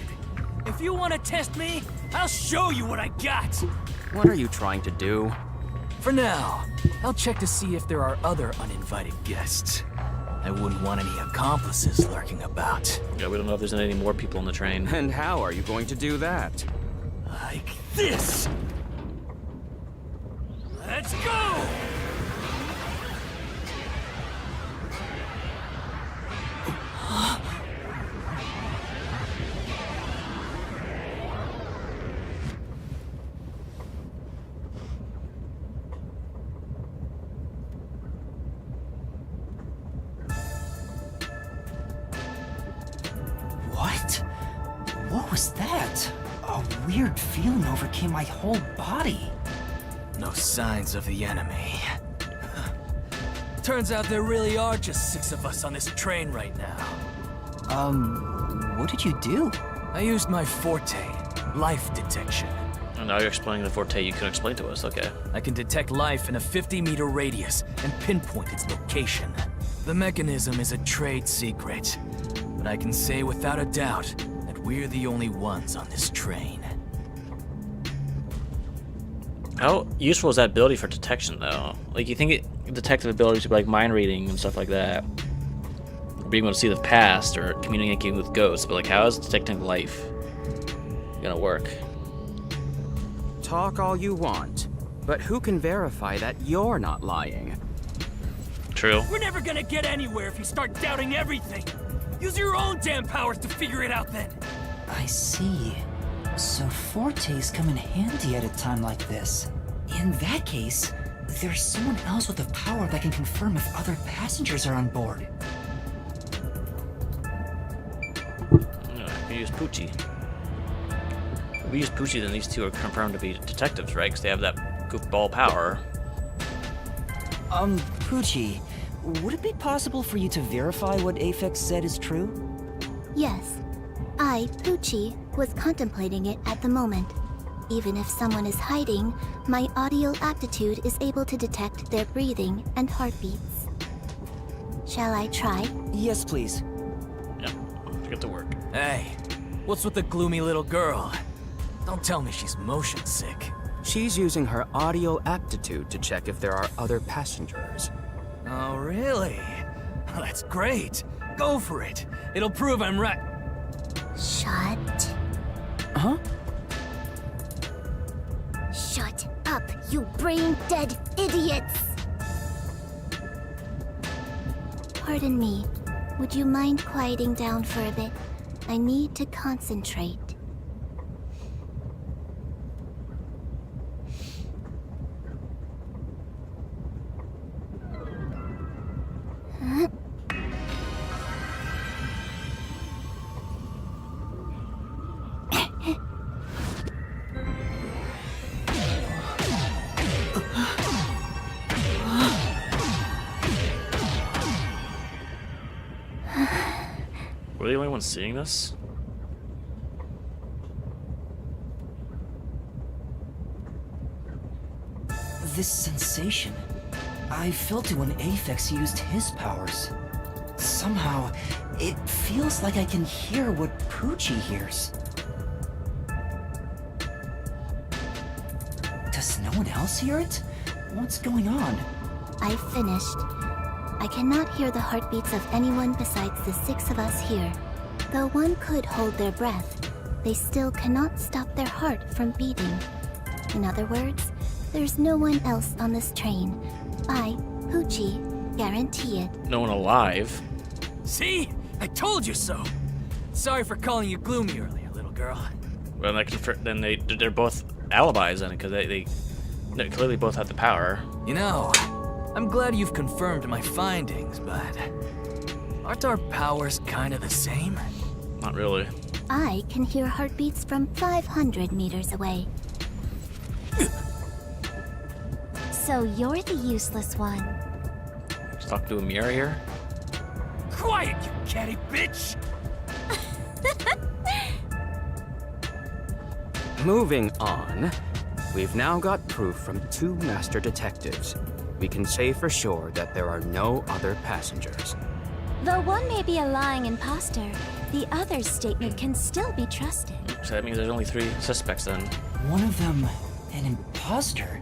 If you want to test me, I'll show you what I got! What are you trying to do? For now, I'll check to see if there are other uninvited guests. I wouldn't want any accomplices lurking about. Yeah, we don't know if there's any more people on the train. And how are you going to do that? Like this! Let's go! What? What was that? A weird feeling overcame my whole body. No signs of the enemy. Turns out there really are just 6 of us on this train right now. What did you do? I used my forte, life detection. And now you're explaining the forte you couldn't explain to us. Okay. I can detect life in a 50-meter radius and pinpoint its location. The mechanism is a trade secret, but I can say without a doubt that we're the only ones on this train. How useful is that ability for detection, though? Like, you think detective abilities would be like mind reading and stuff like that, or being able to see the past or communicating with ghosts, but like, how is detecting life gonna work? Talk all you want, but who can verify that you're not lying? True. We're never gonna get anywhere if you start doubting everything. Use your own damn powers to figure it out then. I see. So fortes come in handy at a time like this. In that case, there's someone else with a power that can confirm if other passengers are on board. We use Poochie. If we use Poochie, then these two are confirmed to be detectives, right? Because they have that goofball power. Poochie, would it be possible for you to verify what Aphex said is true? Yes. I, Poochie, was contemplating it at the moment. Even if someone is hiding, my audio aptitude is able to detect their breathing and heartbeats. Shall I try? Yes, please. Yeah, get to work. Hey, what's with the gloomy little girl? Don't tell me she's motion sick. She's using her audio aptitude to check if there are other passengers. Oh, really? That's great. Go for it. It'll prove I'm right. Shut. Huh? Shut up, you brain-dead idiots! Pardon me. Would you mind quieting down for a bit? I need to concentrate. Were they the only ones seeing this? This sensation. I felt it when Aphex used his powers. Somehow, it feels like I can hear what Poochie hears. Does no one else hear it? What's going on? I finished. I cannot hear the heartbeats of anyone besides the 6 of us here. Though one could hold their breath, they still cannot stop their heart from beating. In other words, there's no one else on this train. I, Poochie, guarantee it. No one alive. See? I told you so. Sorry for calling you gloomy earlier, little girl. Well, then they're both alibis then, because they clearly both have the power. You know, I'm glad you've confirmed my findings, but aren't our powers kind of the same? Not really. I can hear heartbeats from 500 meters away. So you're the useless one. Just talk to a mirror here. Quiet, you catty bitch! Moving on, we've now got proof from 2 master detectives. We can say for sure that there are no other passengers. Though one may be a lying imposter, the other's statement can still be trusted. So that means there's only 3 suspects then. One of them, an imposter?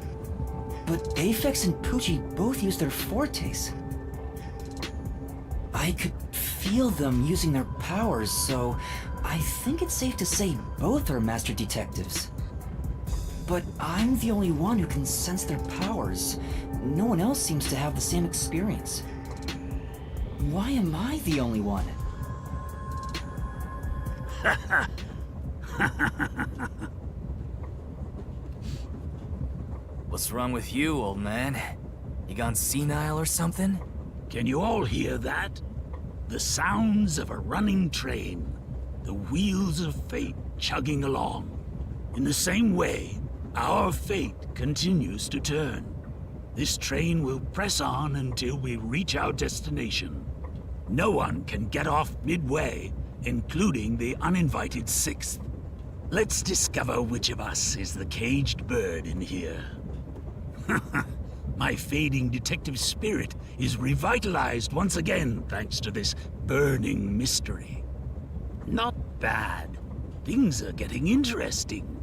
But Aphex and Poochie both use their fortes. I could feel them using their powers, so I think it's safe to say both are master detectives. But I'm the only one who can sense their powers. No one else seems to have the same experience. Why am I the only one? What's wrong with you, old man? You gone senile or something? Can you all hear that? The sounds of a running train. The wheels of fate chugging along. In the same way, our fate continues to turn. This train will press on until we reach our destination. No one can get off midway, including the uninvited 6th. Let's discover which of us is the caged bird in here. My fading detective spirit is revitalized once again thanks to this burning mystery. Not bad. Things are getting interesting.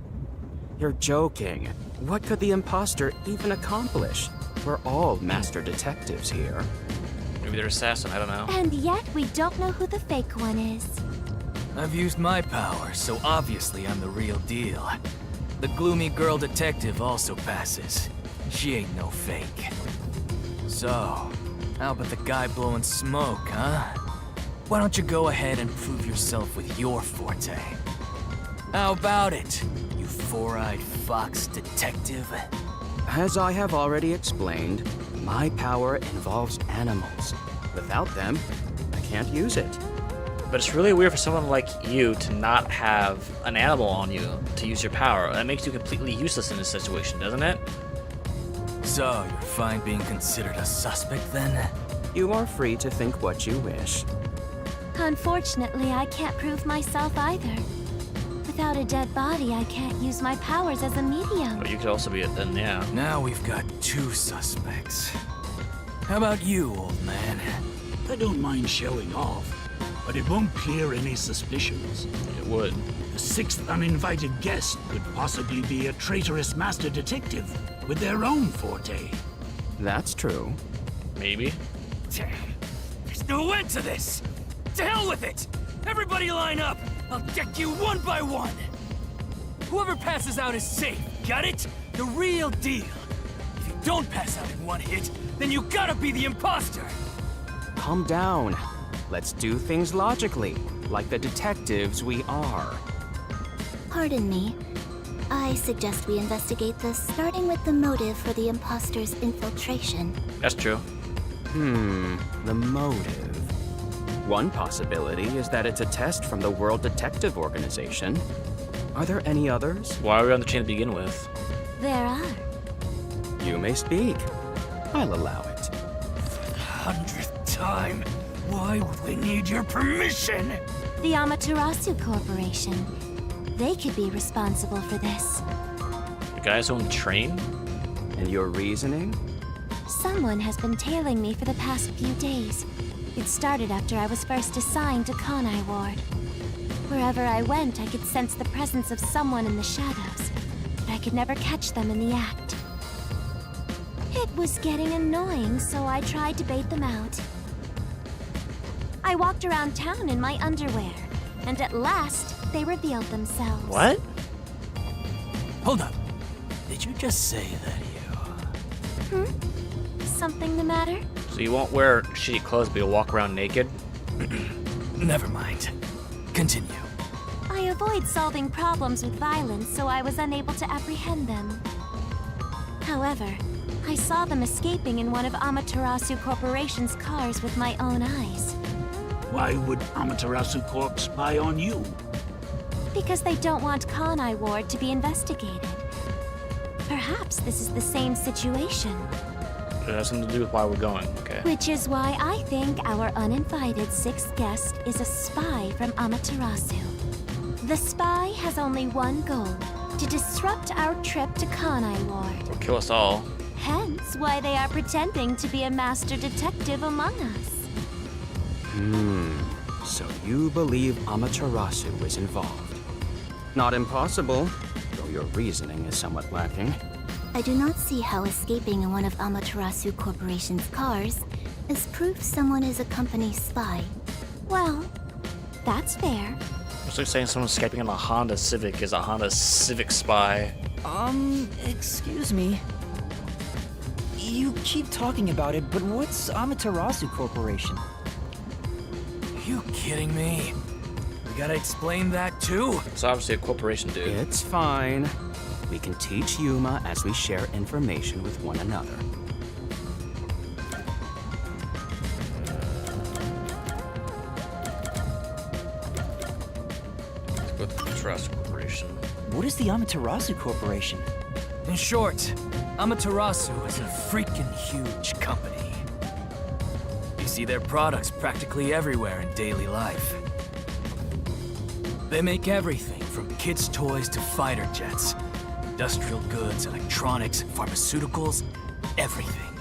You're joking. What could the imposter even accomplish? We're all master detectives here. Maybe they're assassin, I don't know. And yet we don't know who the fake one is. I've used my powers, so obviously I'm the real deal. The gloomy girl detective also passes. She ain't no fake. So, how about the guy blowing smoke, huh? Why don't you go ahead and prove yourself with your forte? How about it, you four-eyed fox detective? As I have already explained, my power involves animals. Without them, I can't use it. But it's really weird for someone like you to not have an animal on you to use your power. That makes you completely useless in this situation, doesn't it? So, you're fine being considered a suspect then? You are free to think what you wish. Unfortunately, I can't prove myself either. Without a dead body, I can't use my powers as a medium. But you could also be a then, yeah. Now we've got 2 suspects. How about you, old man? I don't mind showing off, but it won't clear any suspicions. It would. The sixth uninvited guest could possibly be a traitorous master detective with their own forte. That's true. Maybe. There's no end to this! To hell with it! Everybody line up! I'll deck you one by one! Whoever passes out is safe, got it? The real deal. If you don't pass out in one hit, then you gotta be the imposter! Calm down. Let's do things logically, like the detectives we are. Pardon me. I suggest we investigate this, starting with the motive for the imposter's infiltration. That's true. The motive. One possibility is that it's a test from the World Detective Organization. Are there any others? Why are we on the chain to begin with? There are. You may speak. I'll allow it. 100th time, why would we need your permission? The Amaterasu Corporation. They could be responsible for this. The guys own the train? And your reasoning? Someone has been tailing me for the past few days. It started after I was first assigned to Kanai Ward. Wherever I went, I could sense the presence of someone in the shadows, but I could never catch them in the act. It was getting annoying, so I tried to bait them out. I walked around town in my underwear, and at last, they revealed themselves. What? Hold up. Did you just say that you... Something the matter? So you won't wear shitty clothes, but you'll walk around naked? Never mind. Continue. I avoid solving problems with violence, so I was unable to apprehend them. However, I saw them escaping in one of Amaterasu Corporation's cars with my own eyes. Why would Amaterasu Corp spy on you? Because they don't want Kanai Ward to be investigated. Perhaps this is the same situation. It has something to do with why we're going, okay. Which is why I think our uninvited sixth guest is a spy from Amaterasu. The spy has only one goal, to disrupt our trip to Kanai Ward. Or kill us all. Hence why they are pretending to be a master detective among us. So you believe Amaterasu is involved. Not impossible, though your reasoning is somewhat lacking. I do not see how escaping in one of Amaterasu Corporation's cars is proof someone is a company spy. Well, that's fair. It's like saying someone escaping in a Honda Civic is a Honda Civic spy. Excuse me. You keep talking about it, but what's Amaterasu Corporation? You kidding me? We gotta explain that too? It's obviously a corporation, dude. It's fine. We can teach Yuma as we share information with one another. With the Trust Corporation. What is the Amaterasu Corporation? In short, Amaterasu is a freaking huge company. You see their products practically everywhere in daily life. They make everything from kids' toys to fighter jets, industrial goods, electronics, pharmaceuticals, everything.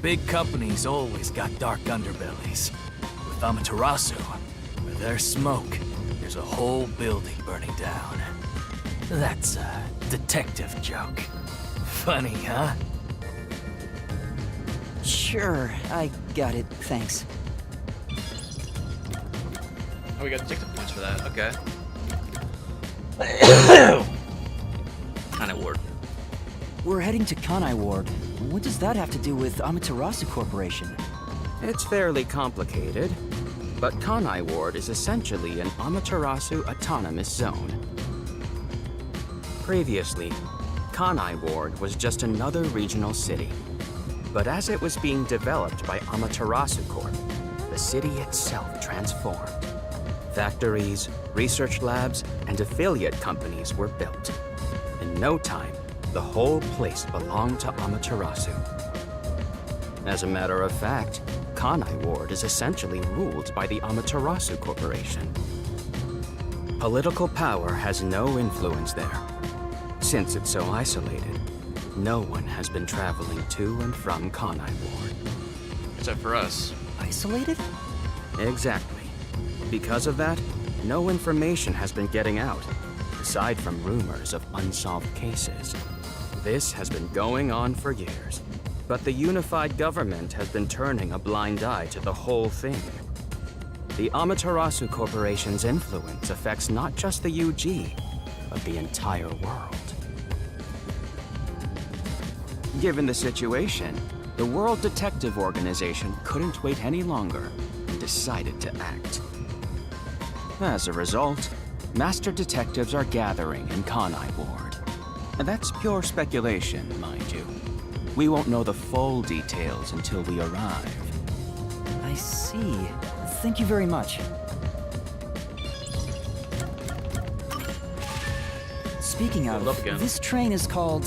Big companies always got dark underbellies. With Amaterasu, where there's smoke, there's a whole building burning down. That's a detective joke. Funny, huh? Sure, I got it, thanks. Oh, we got detective points for that, okay. Kanai Ward. We're heading to Kanai Ward. What does that have to do with Amaterasu Corporation? It's fairly complicated, but Kanai Ward is essentially an Amaterasu autonomous zone. Previously, Kanai Ward was just another regional city. But as it was being developed by Amaterasu Corp, the city itself transformed. Factories, research labs, and affiliate companies were built. In no time, the whole place belonged to Amaterasu. As a matter of fact, Kanai Ward is essentially ruled by the Amaterasu Corporation. Political power has no influence there. Since it's so isolated, no one has been traveling to and from Kanai Ward. Except for us. Isolated? Exactly. Because of that, no information has been getting out, aside from rumors of unsolved cases. This has been going on for years, but the unified government has been turning a blind eye to the whole thing. The Amaterasu Corporation's influence affects not just the UG, but the entire world. Given the situation, the World Detective Organization couldn't wait any longer and decided to act. As a result, master detectives are gathering in Kanai Ward. And that's pure speculation, mind you. We won't know the full details until we arrive. I see. Thank you very much. Speaking of, Love again. this train is called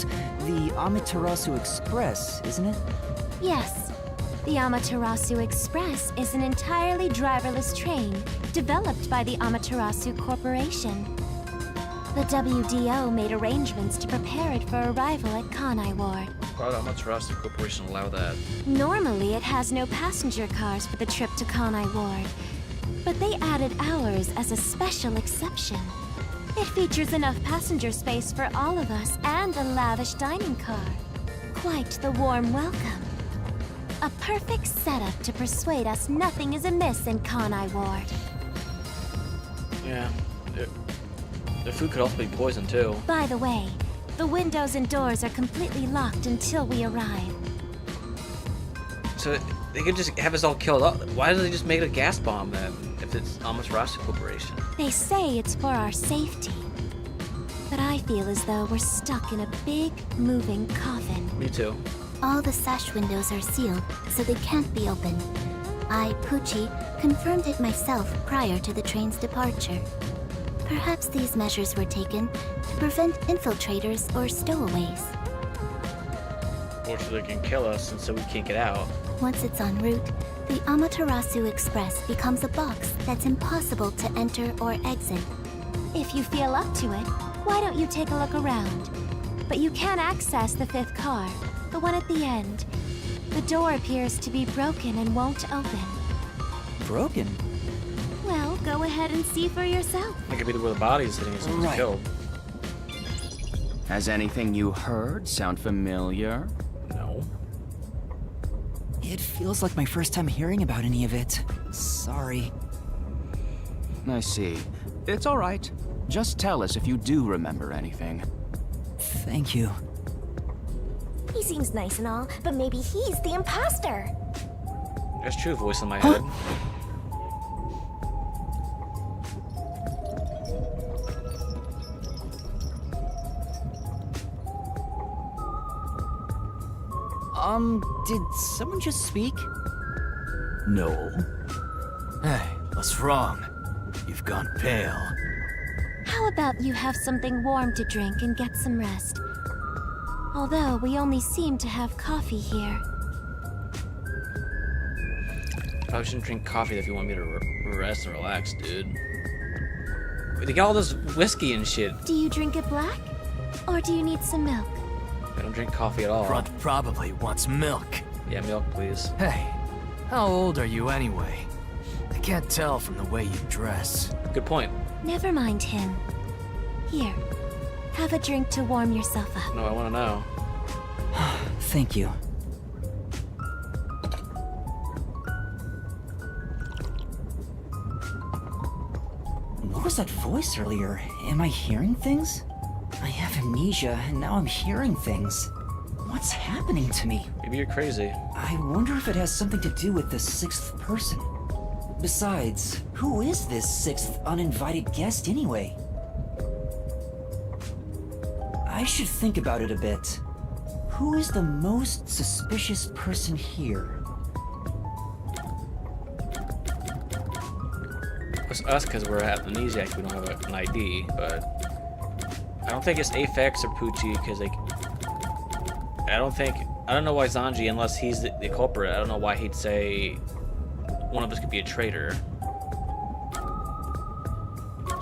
the Amaterasu Express, isn't it? Yes. The Amaterasu Express is an entirely driverless train developed by the Amaterasu Corporation. The WDO made arrangements to prepare it for arrival at Kanai Ward. Why would Amaterasu Corporation allow that? Normally, it has no passenger cars for the trip to Kanai Ward, but they added ours as a special exception. It features enough passenger space for all of us and a lavish dining car. Quite the warm welcome. A perfect setup to persuade us nothing is amiss in Kanai Ward. Yeah. The food could also be poisoned too. By the way, the windows and doors are completely locked until we arrive. So they could just have us all killed up. Why do they just make it a gas bomb then, if it's Amaterasu Corporation? They say it's for our safety. But I feel as though we're stuck in a big, moving coffin. Me too. All the sash windows are sealed, so they can't be opened. I, Poochie, confirmed it myself prior to the train's departure. Perhaps these measures were taken to prevent infiltrators or stowaways. Or so they can kill us, and so we can't get out. Once it's en route, the Amaterasu Express becomes a box that's impossible to enter or exit. If you feel up to it, why don't you take a look around? But you can access the fifth car, the one at the end. The door appears to be broken and won't open. Broken? Well, go ahead and see for yourself. That could be where the body's sitting and someone's Right. killed. Has anything you heard sound familiar? No. It feels like my first time hearing about any of it. Sorry. I see. It's all right. Just tell us if you do remember anything. Thank you. He seems nice and all, but maybe he's the imposter. That's true, voice in my head. Did someone just speak? No. Hey, what's wrong? You've gone pale. How about you have something warm to drink and get some rest? Although we only seem to have coffee here. Probably shouldn't drink coffee if you want me to rest and relax, dude. They got all this whiskey and shit. Do you drink it black? Or do you need some milk? I don't drink coffee at all. Front probably wants milk. Yeah, milk, please. Hey, how old are you anyway? I can't tell from the way you dress. Good point. Never mind him. Here, have a drink to warm yourself up. No, I want to know. Thank you. What was that voice earlier? Am I hearing things? I have amnesia, and now I'm hearing things. What's happening to me? Maybe you're crazy. I wonder if it has something to do with the sixth person. Besides, who is this sixth uninvited guest anyway? I should think about it a bit. Who is the most suspicious person here? It's us because we're amnesiac. We don't have an ID, but I don't think it's Aphex or Poochie because like I don't know why Zanji, unless he's the culprit. I don't know why he'd say one of us could be a traitor.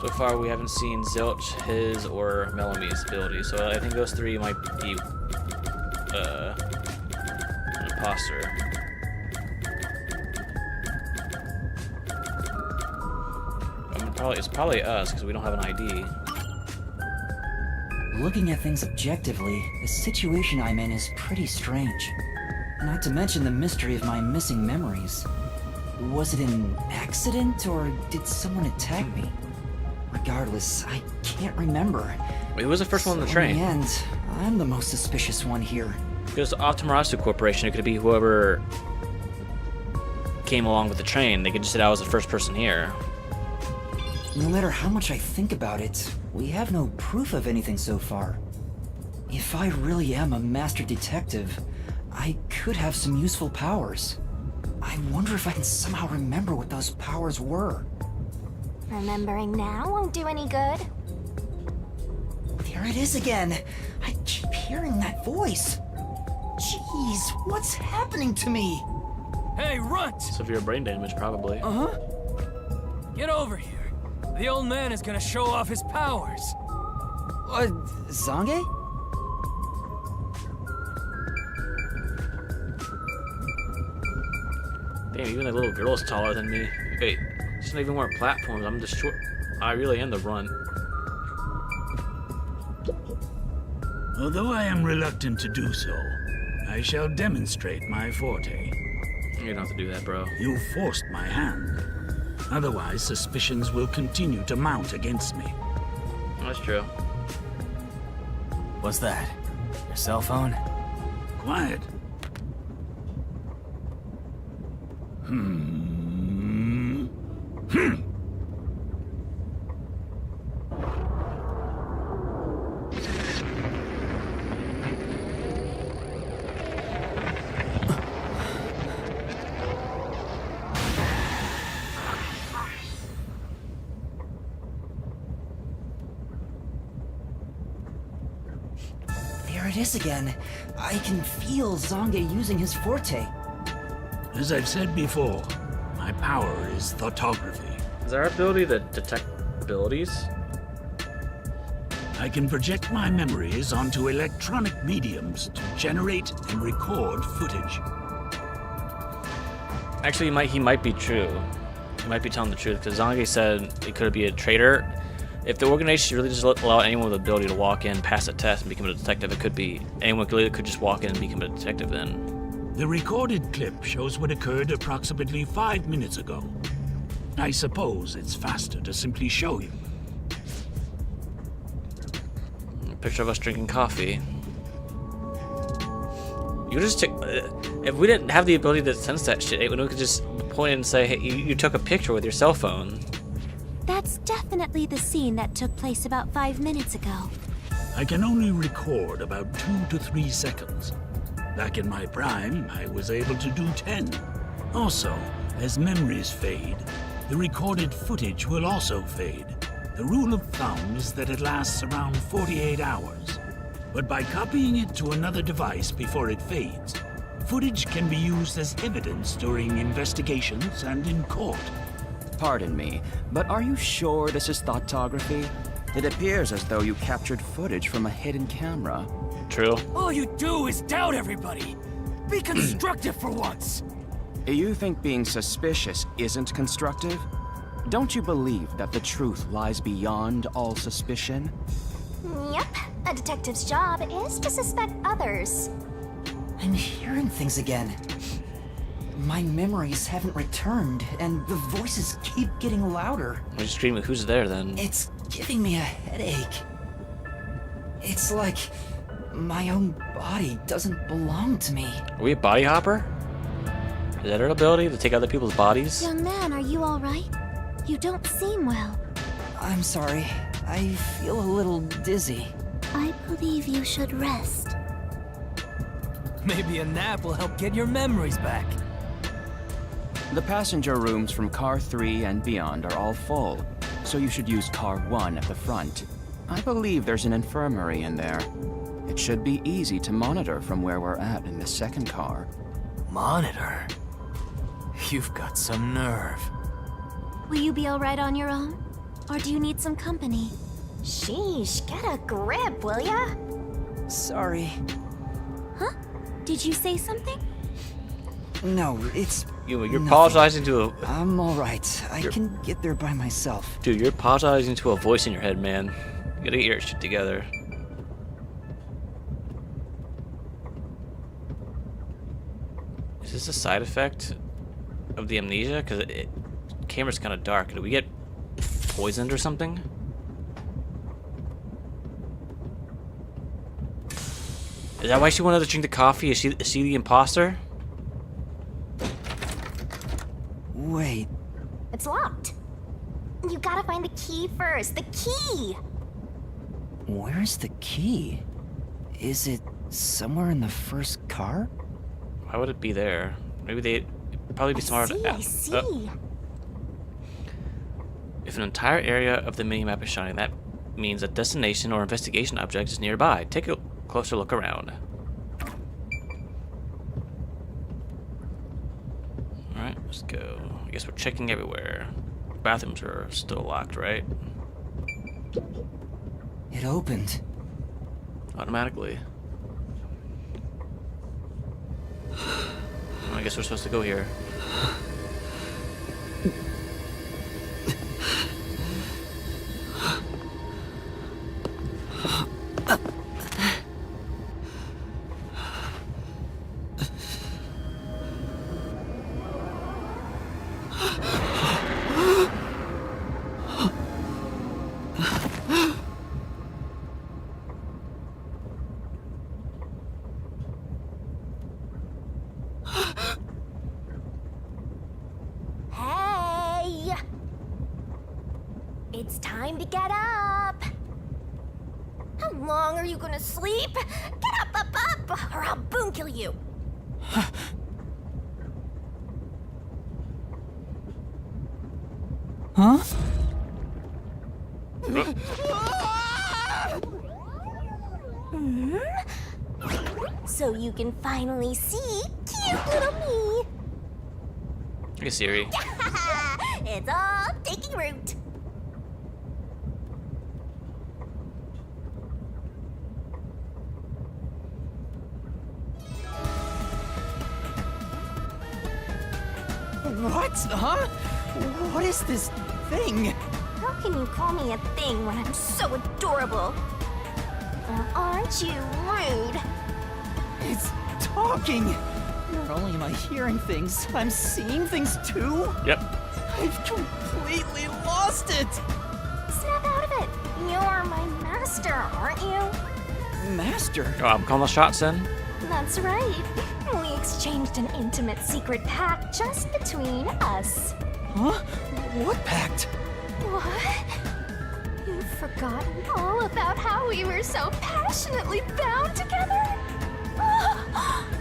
So far, we haven't seen Zilch, his, or Melamie's ability, so I think those three might be an imposter. It's probably us because we don't have an ID. Looking at things objectively, the situation I'm in is pretty strange. Not to mention the mystery of my missing memories. Was it an accident, or did someone attack me? Regardless, I can't remember. Wait, who was the first one on the So train? in the end, I'm the most suspicious one here. Because Amaterasu Corporation, it could be whoever came along with the train. They could just say I was the first person here. No matter how much I think about it, we have no proof of anything so far. If I really am a master detective, I could have some useful powers. I wonder if I can somehow remember what those powers were. Remembering now won't do any good. There it is again. I keep hearing that voice. Jeez, what's happening to me? Hey, Runt! Severe brain damage, probably. Uh-huh. Get over here. The old man is gonna show off his powers. Zange? Damn, even the little girl is taller than me. Wait, there's not even more platforms. I'm just short. I really am the runt. Although I am reluctant to do so, I shall demonstrate my forte. You don't have to do that, bro. You forced my hand. Otherwise, suspicions will continue to mount against me. That's true. What's that? Your cell phone? Quiet. There it is again. I can feel Zange using his forte. As I've said before, my power is thoughtography. Is our ability to detect abilities? I can project my memories onto electronic mediums to generate and record footage. Actually, he might be true. He might be telling the truth because Zange said it could be a traitor. If the organization really just allow anyone with the ability to walk in, pass a test, and become a detective, it could be anyone could just walk in and become a detective then. The recorded clip shows what occurred approximately 5 minutes ago. I suppose it's faster to simply show you. A picture of us drinking coffee. You just take. If we didn't have the ability to sense that shit, we could just point and say, "Hey, you took a picture with your cell phone." That's definitely the scene that took place about 5 minutes ago. I can only record about 2 to 3 seconds. Back in my prime, I was able to do 10. Also, as memories fade, the recorded footage will also fade. The rule of thumb is that it lasts around 48 hours. But by copying it to another device before it fades, footage can be used as evidence during investigations and in court. Pardon me, but are you sure this is thoughtography? It appears as though you captured footage from a hidden camera. True. All you do is doubt everybody. Be constructive for once. You think being suspicious isn't constructive? Don't you believe that the truth lies beyond all suspicion? Yep, a detective's job is to suspect others. I'm hearing things again. My memories haven't returned, and the voices keep getting louder. We're just screaming, who's there then? It's giving me a headache. It's like my own body doesn't belong to me. Are we a body hopper? Is that our ability to take other people's bodies? Young man, are you all right? You don't seem well. I'm sorry. I feel a little dizzy. I believe you should rest. Maybe a nap will help get your memories back. The passenger rooms from Car 3 and beyond are all full, so you should use Car 1 at the front. I believe there's an infirmary in there. It should be easy to monitor from where we're at in the second car. Monitor? You've got some nerve. Will you be all right on your own? Or do you need some company? Sheesh, get a grip, will ya? Sorry. Huh? Did you say something? No, it's You're Nothing. apologizing to a... I'm alright. I can get there by myself. Dude, you're apologizing to a voice in your head, man. You gotta get your shit together. Is this a side effect of the amnesia? Because the camera's kind of dark. Did we get poisoned or something? Is that why she wanted to drink the coffee? Is she the imposter? Wait. It's locked. You gotta find the key first. The key! Where's the key? Is it somewhere in the first car? Why would it be there? Maybe they'd probably be smart. I see. If an entire area of the minimap is shining, that means a destination or investigation object is nearby. Take a closer look around. Alright, let's go. I guess we're checking everywhere. Bathrooms are still locked, right? It opened. Automatically. I guess we're supposed to go here. Hey! It's time to get up! How long are you gonna sleep? Get up, or I'll boom kill you! Huh? So you can finally see cute little me! Hey Siri. It's all taking root. What? Huh? What is this thing? How can you call me a thing when I'm so adorable? Aren't you rude? It's talking. Not only am I hearing things, I'm seeing things too. Yep. I've completely lost it. Snap out of it. You're my master, aren't you? Master? Oh, I'm calling the shots then. That's right. We exchanged an intimate secret pact just between us. Huh? What pact? What? You've forgotten all about how we were so passionately bound together?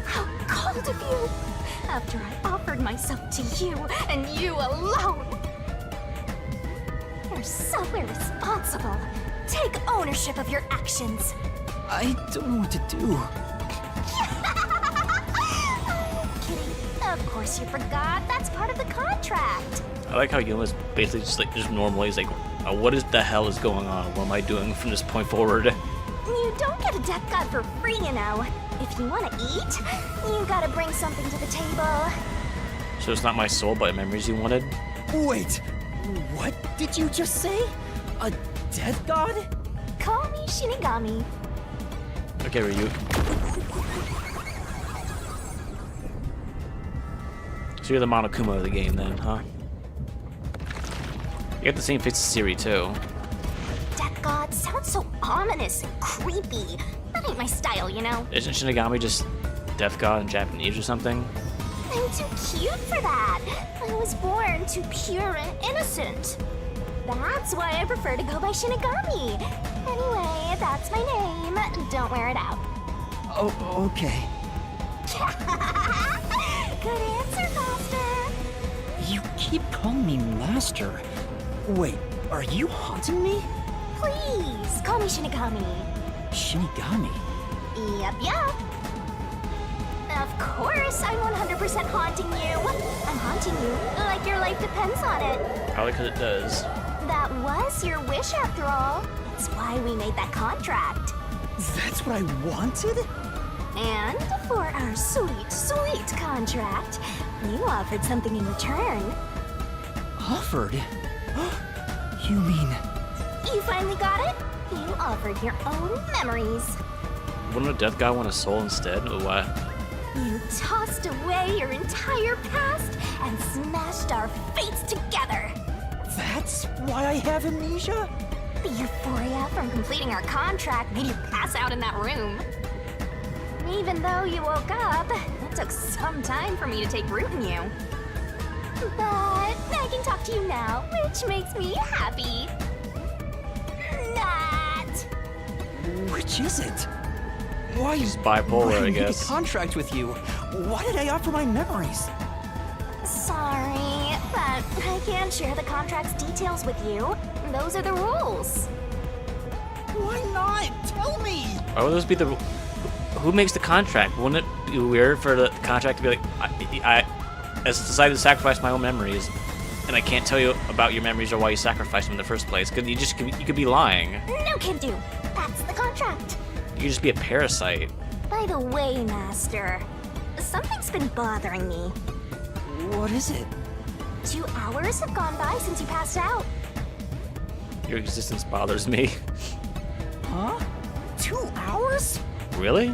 How cold of you! After I offered myself to you, and you alone! You're so irresponsible. Take ownership of your actions. I don't know what to do. Kidding. Of course you forgot. That's part of the contract. I like how Yuma's basically just normal. He's like, what is the hell is going on? What am I doing from this point forward? You don't get a death god for free, you know. If you want to eat, you gotta bring something to the table. So it's not my soul, but memories you wanted? Wait, what did you just say? A death god? Call me Shinigami. Okay, Ryu. So you're the Monokuma of the game then, huh? You got the same face as Siri too. Death god sounds so ominous and creepy. That ain't my style, you know. Isn't Shinigami just Death God in Japanese or something? I'm too cute for that. I was born too pure and innocent. That's why I prefer to go by Shinigami. Anyway, that's my name. Don't wear it out. Oh, okay. Good answer, Master. You keep calling me master. Wait, are you haunting me? Please, call me Shinigami. Shinigami? Yep. Of course, I'm 100% haunting you. I'm haunting you like your life depends on it. Probably because it does. That was your wish after all. That's why we made that contract. That's what I wanted? And for our sweet, sweet contract, you offered something in return. Offered? You mean... You finally got it? You offered your own memories. Wouldn't a dead guy want a soul instead, or what? You tossed away your entire past and smashed our fates together. That's why I have amnesia? The euphoria from completing our contract made you pass out in that room. Even though you woke up, it took some time for me to take root in you. But I can talk to you now, which makes me happy. Not. Which is it? Why? He's bipolar, why I make guess. a contract with you? Why did I offer my memories? Sorry, but I can't share the contract's details with you. Those are the rules. Why not? Tell me! Why would those be the... Who makes the contract? Wouldn't it be weird for the contract to be like, I decided to sacrifice my own memories, and I can't tell you about your memories or why you sacrificed them in the first place? Because you could be lying. No can do. That's the contract. You could just be a parasite. By the way, Master, something's been bothering me. What is it? 2 hours have gone by since you passed out. Your existence bothers me. Huh? 2 hours? Really?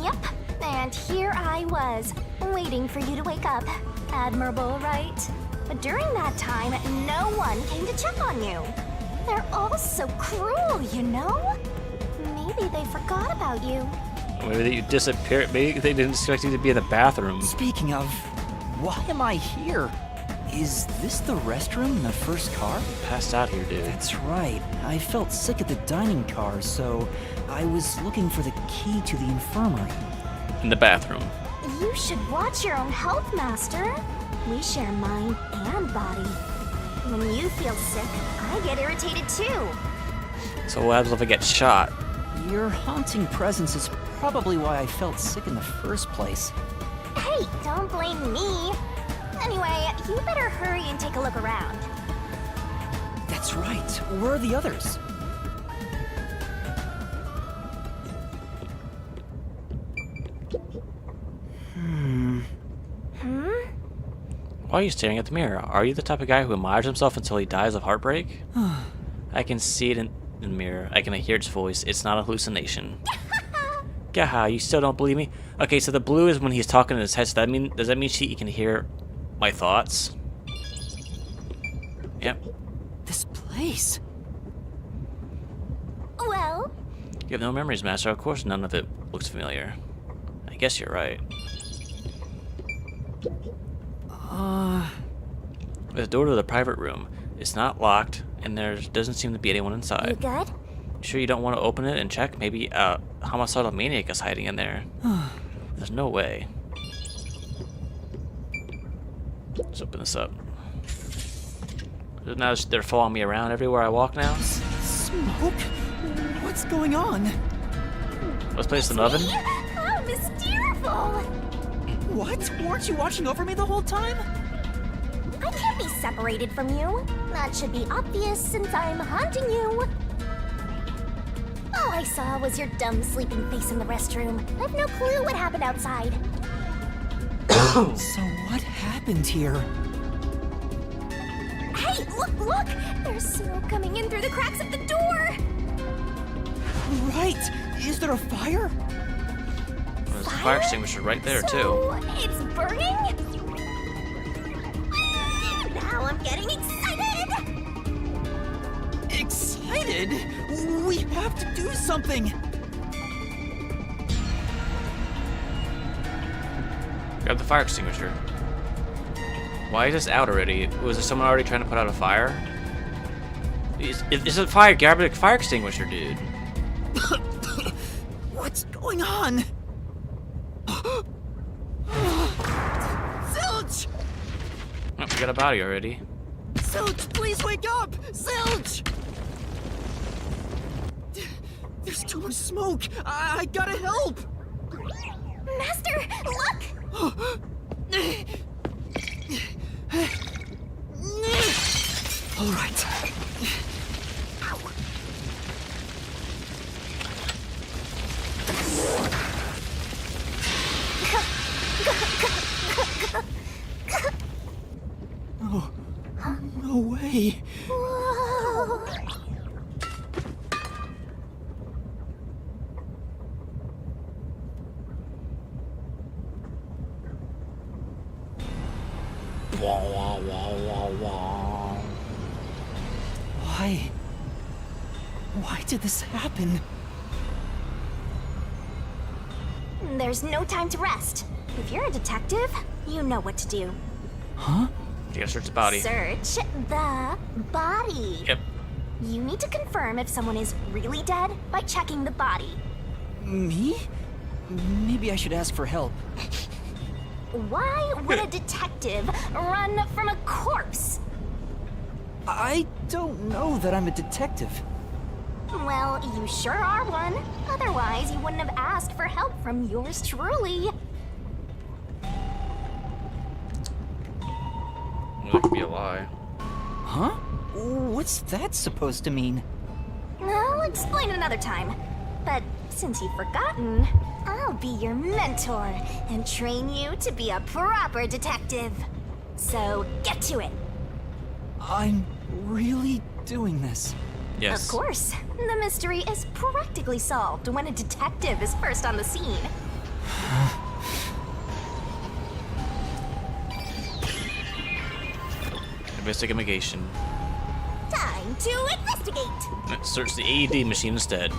Yep. And here I was, waiting for you to wake up. Admirable, right? But during that time, no one came to check on you. They're all so cruel, you know? Maybe they forgot about you. Maybe you disappeared. Maybe they didn't expect you to be in the bathroom. Speaking of, why am I here? Is this the restroom in the first car? Passed out here, dude. That's right. I felt sick at the dining car, so I was looking for the key to the infirmary. In the bathroom. You should watch your own health, Master. We share mind and body. When you feel sick, I get irritated too. So what happens if I get shot? Your haunting presence is probably why I felt sick in the first place. Hey, don't blame me. Anyway, you better hurry and take a look around. That's right. Where are the others? Why are you staring at the mirror? Are you the type of guy who admires himself until he dies of heartbreak? I can see it in the mirror. I can hear its voice. It's not a hallucination. Gaha, you still don't believe me? Okay, so the blue is when he's talking in his head. So does that mean she can hear my thoughts? Yep. This place. Well, You have no memories, Master. Of course none of it looks familiar. I guess you're right. There's a door to the private room. It's not locked, and there doesn't seem to be anyone you inside. good? Sure you don't want to open it and check? Maybe a homicidal maniac is hiding in there. There's no way. Let's open this up. Now they're following me around everywhere I walk now. Smoke? What's going on? Let's place an oven. How mysteriful! What? Weren't you watching over me the whole time? I can't be separated from you. That should be obvious since I'm haunting you. All I saw was your dumb sleeping face in the restroom. I've no clue what happened outside. So what happened here? Hey, look! There's smoke coming in through the cracks of the door! Right! Is there a fire? There's a fire extinguisher right there, too. So, it's burning? Now I'm getting excited! Excited? We have to do something! Grab the fire extinguisher. Why is this out already? Was there someone already trying to put out a fire? It's a fire. Grab a fire extinguisher, dude. What's going on? Zilch! Oh, we got a body already. Zilch, please wake up! Zilch! There's too much smoke! I gotta help! Master, look! All right. Ow. Wah, wah, wah, wah, wah. Why? Why did this happen? There's no time to rest. If you're a detective, you know what to do. Huh? You gotta search the body. Search the body. Yep. You need to confirm if someone is really dead by checking the body. Me? Maybe I should ask for help. Why would a detective run from a corpse? I don't know that I'm a detective. Well, you sure are one. Otherwise, you wouldn't have asked for help from yours truly. Well, that could be a lie. Huh? What's that supposed to mean? I'll explain another time. But since you've forgotten, I'll be your mentor and train you to be a proper detective. So get to it. I'm really doing this. Yes. Of course. The mystery is practically solved when a detective is first on the scene. Investigation. Time to investigate. Let's search the AED machine instead.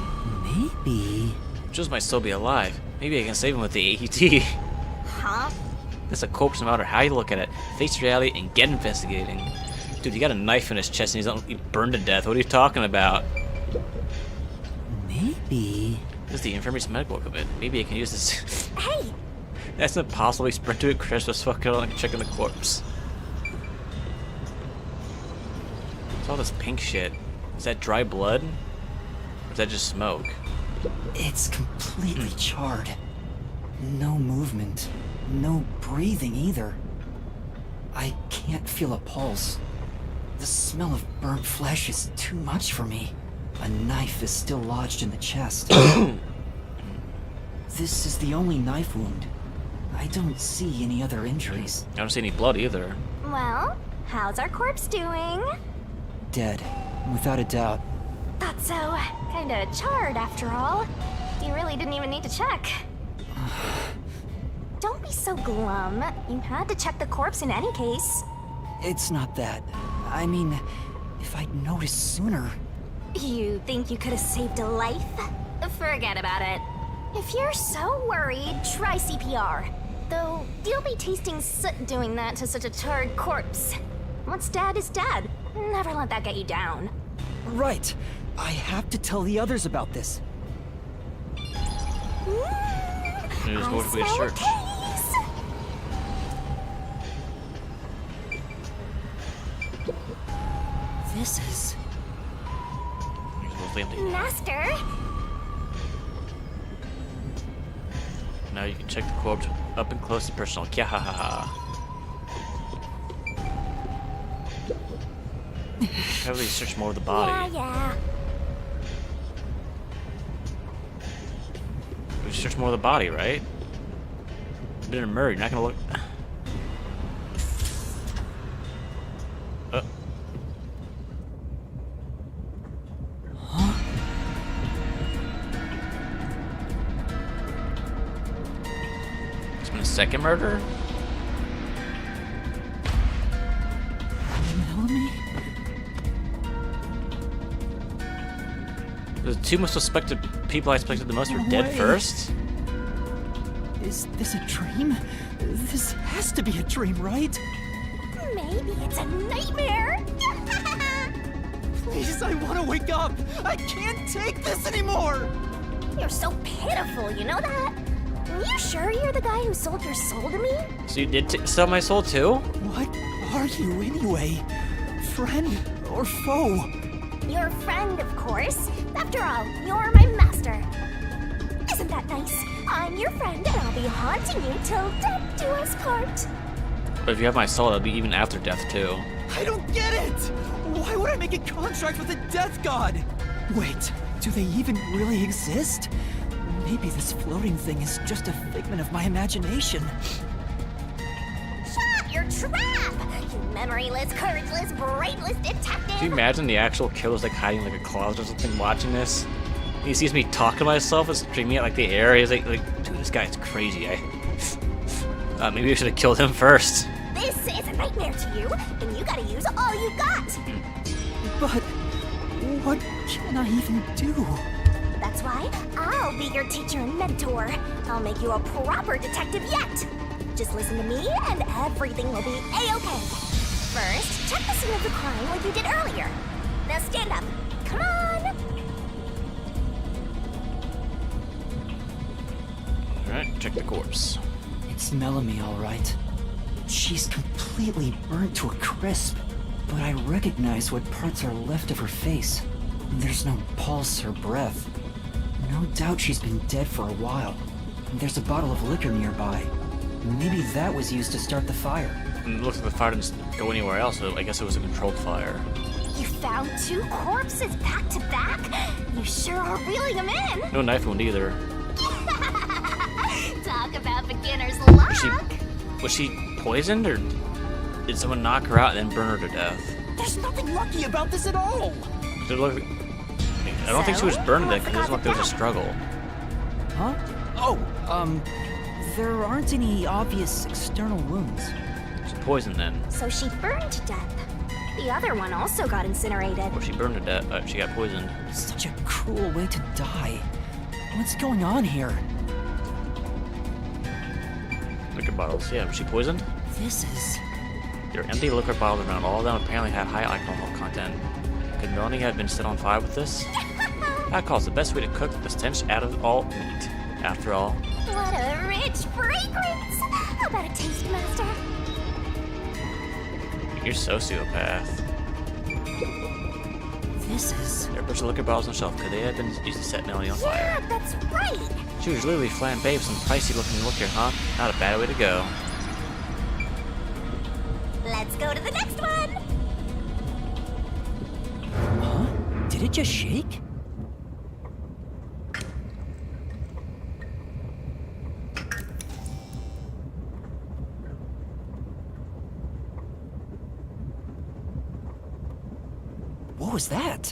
Maybe. Just might still be alive. Maybe I can save him with the AED. Huh? That's a corpse no matter how you look at it. Face reality and get investigating. Dude, he got a knife in his chest and he's burned to death. What are you talking about? Maybe. This is the infirmary's medical equipment. Maybe I can use this. Hey! That's impossible. He sprint to it, crash was fucking like checking the corpse. What's all this pink shit? Is that dry blood? Or is that just smoke? It's completely charred. No movement. No breathing either. I can't feel a pulse. The smell of burnt flesh is too much for me. A knife is still lodged in the chest. This is the only knife wound. I don't see any other injuries. I don't see any blood either. Well, how's our corpse doing? Dead, without a doubt. Thought so. Kinda charred after all. You really didn't even need to check. Don't be so glum. You had to check the corpse in any case. It's not that. I mean, if I'd noticed sooner. You think you could have saved a life? Forget about it. If you're so worried, try CPR. Though, you'll be tasting soot doing that to such a charred corpse. What's dead is dead. Never let that get you down. Right. I have to tell the others about this. Maybe it's I going to be a smell search. case. This is... It's mostly empty. Master, Now you can check the corpse up and close and personal. Kyahaha. Probably search more of the body. yeah. We search more of the body, right? Been in a murder. You're not gonna look. It's been a second murder. Melanie? The two most suspected people I suspected the most were No dead way. first. Is this a dream? This has to be a dream, right? Maybe it's a nightmare. Please, I want to wake up! I can't take this anymore! You're so pitiful, you know that? You sure you're the guy who sold your soul to me? So you did sell my soul too? What are you anyway? Friend or foe? Your friend, of course. After all, you're my master. Isn't that nice? I'm your friend and I'll be haunting you till death do us part. But if you have my soul, that'll be even after death too. I don't get it! Why would I make a contract with a death god? Wait, do they even really exist? Maybe this floating thing is just a figment of my imagination. Shut your trap! You memoryless, courageless, brainless detective! Can you imagine the actual killer's like hiding in like a closet or something watching this? And he sees me talking to myself and screaming at like the air. He's like, dude, this guy's crazy. Maybe I should have killed him first. this is a nightmare to you, then you gotta use all you got. But what can I even do? That's why I'll be your teacher and mentor. I'll make you a proper detective yet. Just listen to me and everything will be a-okay. First, check the scene of the crime like you did earlier. Now stand up. Come on. Alright, check the corpse. It's Melanie, all right. She's completely burnt to a crisp, but I recognize what parts are left of her face. There's no pulse or breath. No doubt she's been dead for a while. There's a bottle of liquor nearby. Maybe that was used to start the fire. And it looks like the fire didn't go anywhere else, so I guess it was a controlled fire. You found 2 corpses back to back? You sure are reeling them in. No knife wound either. Talk about beginner's luck. Was she poisoned, or did someone knock her out and then burn her to death? There's nothing lucky about this at all! Did it look, I don't think she was burned to death because it looked like there was a struggle. Huh? Oh, there aren't any obvious external wounds. She poisoned then. So she burned to death. The other one also got incinerated. Or she burned to death. She got poisoned. Such a cruel way to die. What's going on here? Liquor bottles. Yeah, was she poisoned? This is... There were empty liquor bottles around. All of them apparently had high alcohol content. Could Melanie have been set on fire with this? Alcohol's the best way to cook the stench out of all meat. After all. What a rich fragrance! How about a taste, Master? You're a sociopath. This is... There are a bunch of liquor bottles on the shelf. Could they have been used to set Melanie on fire? Yeah, that's right! She was literally flambé with some pricey looking liquor, huh? Not a bad way to go. Let's go to the next one! Huh? Did it just shake? What was that?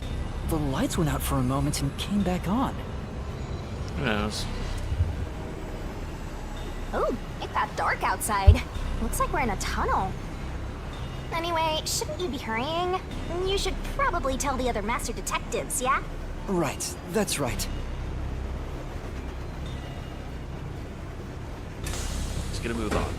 The lights went out for a moment and came back on. Who knows? Ooh, it got dark outside. Looks like we're in a tunnel. Anyway, shouldn't you be hurrying? You should probably tell the other master detectives, yeah? Right, that's right. Let's get a move on.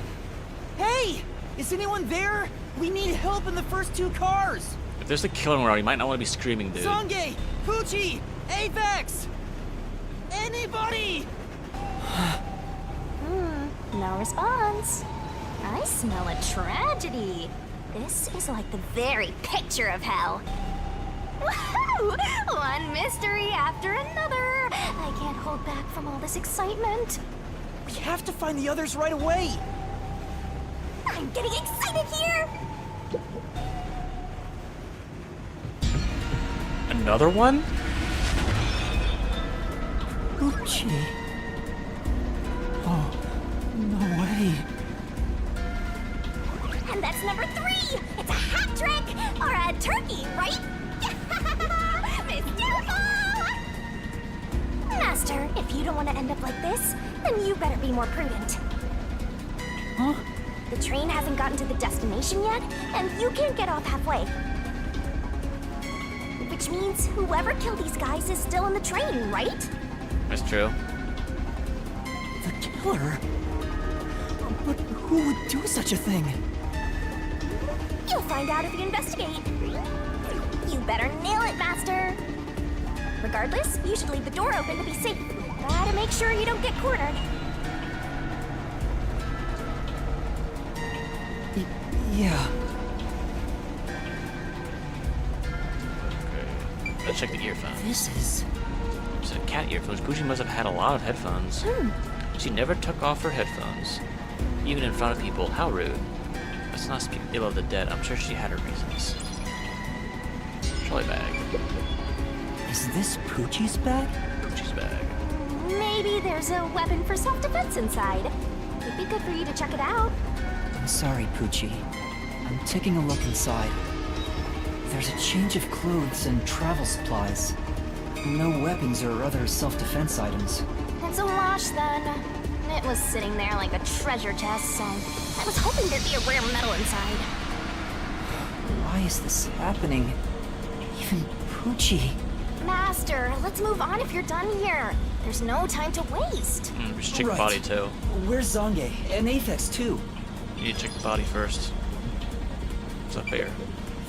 Hey! Is anyone there? We need help in the first 2 cars! If there's a killer around, you might not want to be screaming, dude. Sange! Pucci! Avex! Anybody! No response. I smell a tragedy. This is like the very picture of hell. Woohoo! One mystery after another. I can't hold back from all this excitement. We have to find the others right away! I'm getting excited here! Another one? Pucci. Oh, no way. And that's number 3! It's a hat trick! Or a turkey, right? Miss Doubtful! Master, if you don't want to end up like this, then you better be more prudent. Huh? The train hasn't gotten to the destination yet, and you can't get off halfway. Which means whoever killed these guys is still in the train, right? That's true. The killer? But who would do such a thing? You'll find out if you investigate. You better nail it, Master. Regardless, you should leave the door open to be safe. Gotta make sure you don't get cornered. Yeah. Okay. Let's check the earphones. This is... It's a cat earphones. Pucci must have had a lot of headphones. She never took off her headphones. Even in front of people. How rude. Let's not speak ill of the dead. I'm sure she had her reasons. Trolley bag. Is this Pucci's bag? Pucci's bag. Maybe there's a weapon for self-defense inside. It'd be good for you to check it out. I'm sorry, Pucci. I'm taking a look inside. There's a change of clothes and travel supplies. No weapons or other self-defense items. It's a wash then. It was sitting there like a treasure chest, so I was hoping there'd be a rare metal inside. Why is this happening? Even Poochie. Master, let's move on if you're done here. There's no time to waste. We should check Right. the body too. Where's Zange? And Aphex too. You need to check the body first. What's up here?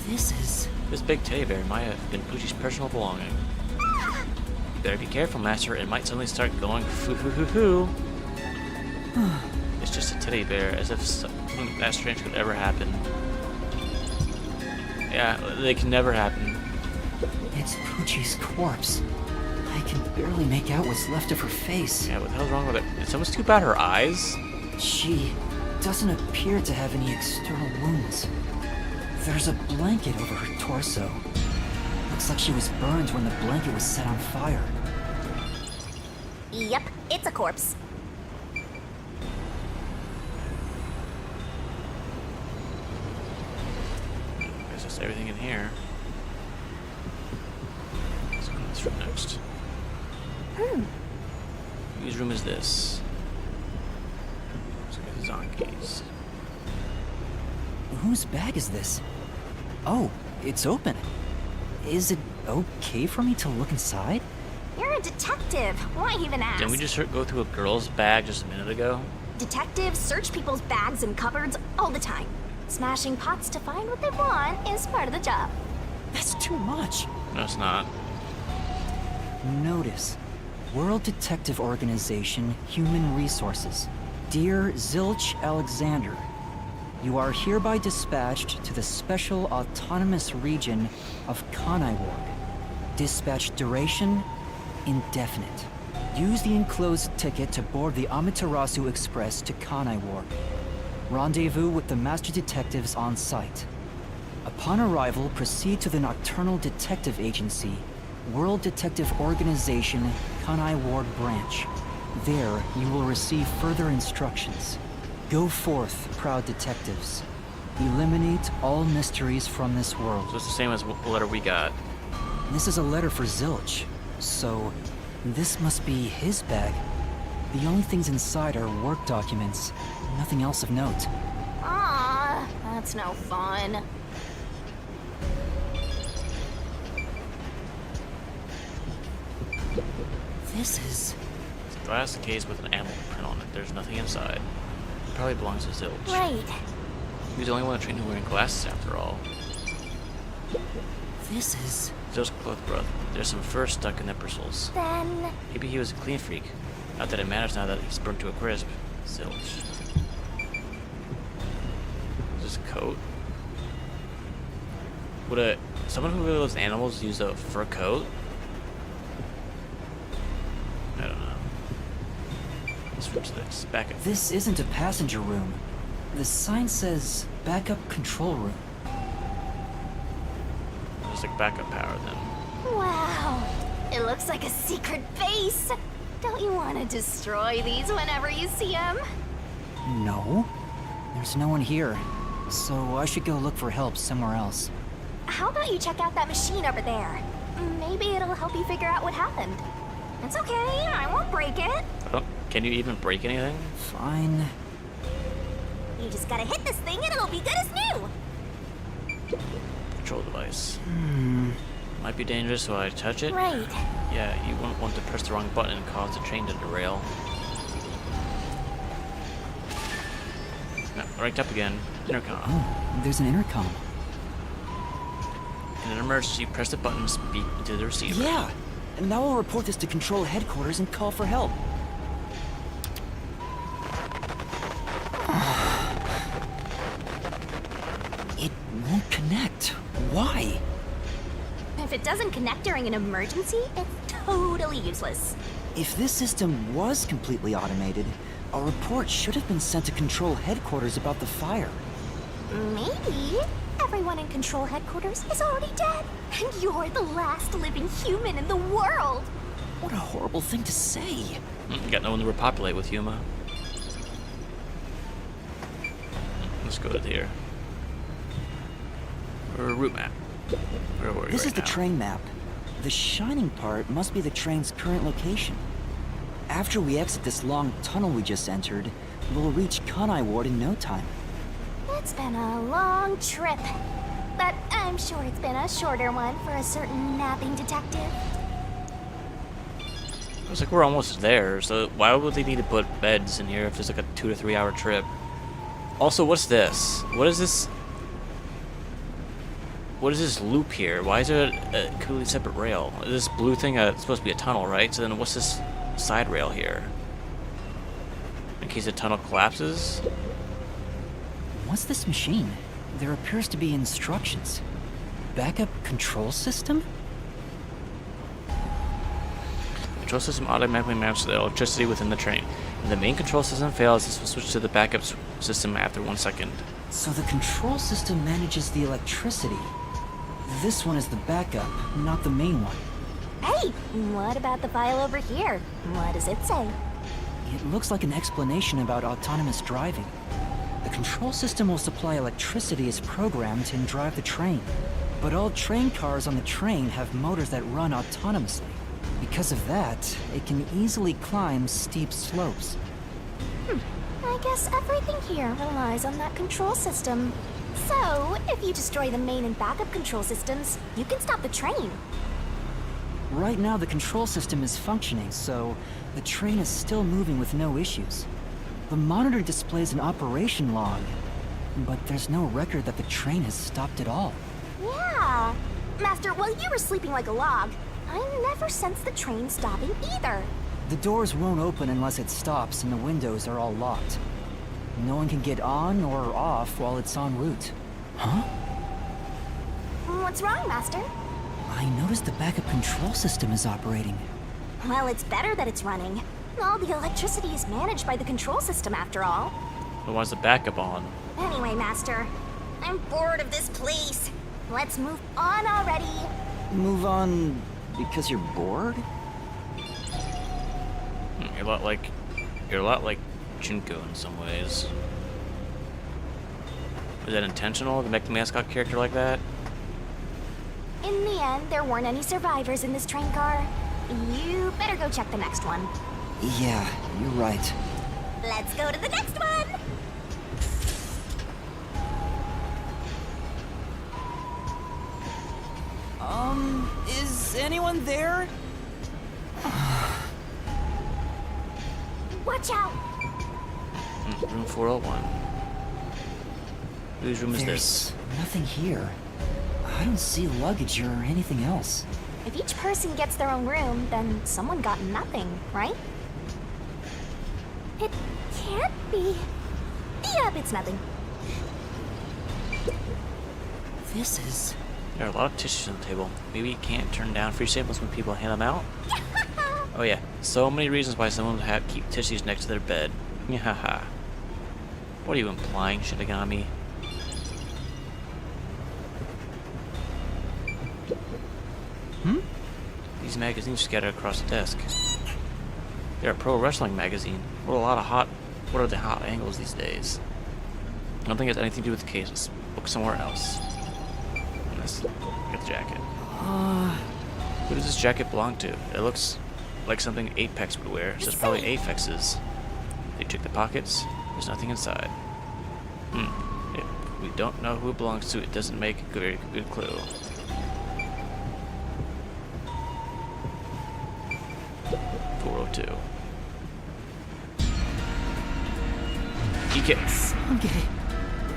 This is... This big teddy bear might have been Poochie's personal belonging. You better be careful, Master. It might suddenly start going foo-hoo-hoo-hoo. It's just a teddy bear, as if something that strange could ever happen. Yeah, they can never happen. It's Poochie's corpse. I can barely make out what's left of her face. Yeah, what the hell's wrong with it? It's almost too bad her eyes. She doesn't appear to have any external wounds. There's a blanket over her torso. Looks like she was burned when the blanket was set on fire. Yep, it's a corpse. Guess that's everything in here. Let's go to this room next. Whose room is this? Let's go to Zange's. Whose bag is this? Oh, it's open. Is it okay for me to look inside? You're a detective. Why even ask? Didn't we just go through a girl's bag just a minute ago? Detectives search people's bags and cupboards all the time. Smashing pots to find what they want is part of the job. That's too much. No, it's not. Notice. World Detective Organization, Human Resources. Dear Zilch Alexander, you are hereby dispatched to the Special Autonomous Region of Kanai Ward. Dispatch duration, indefinite. Use the enclosed ticket to board the Amaterasu Express to Kanai Ward. Rendezvous with the Master Detectives on site. Upon arrival, proceed to the Nocturnal Detective Agency, World Detective Organization, Kanai Ward Branch. There, you will receive further instructions. Go forth, proud detectives. Eliminate all mysteries from this world. So it's the same as the letter we got. This is a letter for Zilch, so this must be his bag. The only things inside are work documents, nothing else of note. Ah, that's no fun. This is... It's a glass case with an animal print on it. There's nothing inside. It probably belongs to Zilch. Right. He was the only one trained who wearing glasses after all. This is... Zilch's clothes breath. There's some fur stuck in the bristles. Then Maybe he was a clean freak. Not that it matters now that he's burnt to a crisp. Zilch. Is this a coat? Would someone who really loves animals use a fur coat? I don't know. This room's this. Back up. This isn't a passenger room. The sign says backup control room. Just like backup power then. wow, it looks like a secret base. Don't you want to destroy these whenever you see them? No. There's no one here, so I should go look for help somewhere else. How about you check out that machine over there? Maybe it'll help you figure out what happened. It's okay, I won't break it. Oh, can you even break anything? Fine. You just gotta hit this thing and it'll be good as new. Control device. Might be dangerous, so I touch it. Right. Yeah, you won't want to press the wrong button and cause the train to derail. No, ranked up again. Intercom. Oh, there's an intercom. In an emergency, press the button to speak to the receiver. Yeah! And now I'll report this to Control Headquarters and call for help. It won't connect. Why? If it doesn't connect during an emergency, it's totally useless. If this system was completely automated, a report should have been sent to Control Headquarters about the fire. Maybe everyone in Control Headquarters is already dead, and you're the last living human in the world. What a horrible thing to say. You got no one to repopulate with, Yuma. Let's go to here. Or route map. Where were we This right is the now? train map. The shining part must be the train's current location. After we exit this long tunnel we just entered, we'll reach Kanai Ward in no time. It's been a long trip, but I'm sure it's been a shorter one for a certain napping detective. Looks like we're almost there, so why would they need to put beds in here if it's like a 2 to 3 hour trip? Also, what's this? What is this? What is this loop here? Why is there a completely separate rail? This blue thing, it's supposed to be a tunnel, right? So then what's this side rail here? In case the tunnel collapses? What's this machine? There appears to be instructions. Backup control system? Control system automatically maps the electricity within the train. If the main control system fails, this will switch to the backup system after 1 second. So the control system manages the electricity. This one is the backup, not the main one. Hey, what about the file over here? What does it say? It looks like an explanation about autonomous driving. The control system will supply electricity as programmed and drive the train. But all train cars on the train have motors that run autonomously. Because of that, it can easily climb steep slopes. I guess everything here relies on that control system. So, if you destroy the main and backup control systems, you can stop the train. Right now the control system is functioning, so the train is still moving with no issues. The monitor displays an operation log, but there's no record that the train has stopped at all. Yeah. Master, while you were sleeping like a log, I never sensed the train stopping either. The doors won't open unless it stops and the windows are all locked. No one can get on or off while it's en route. Huh? What's wrong, Master? I noticed the backup control system is operating. Well, it's better that it's running. All the electricity is managed by the control system after all. But why's the backup on? Anyway, Master, I'm bored of this place. Let's move on already. Move on because you're bored? You're a lot like Junko in some ways. Was that intentional to make the mascot character like that? In the end, there weren't any survivors in this train car. You better go check the next one. Yeah, you're right. Let's go to the next one! Is anyone there? Watch out! Room 401. Whose room is There's this? nothing here. I don't see luggage or anything else. If each person gets their own room, then someone got nothing, right? It can't be. Yep, it's nothing. This is... There are a lot of tissues on the table. Maybe you can't turn down free samples when people hand them out? Oh yeah, so many reasons why someone would have keep tissues next to their bed. Yahaha. What are you implying, Shinigami? These magazines scattered across the desk. They're a pro wrestling magazine. What are the hot angles these days? I don't think it has anything to do with the cases. Look somewhere else. Let's get the jacket. Who does this jacket belong to? It looks like something Apex would wear, so it's probably Apex's. They check the pockets. There's nothing inside. If we don't know who it belongs to, it doesn't make a very good clue.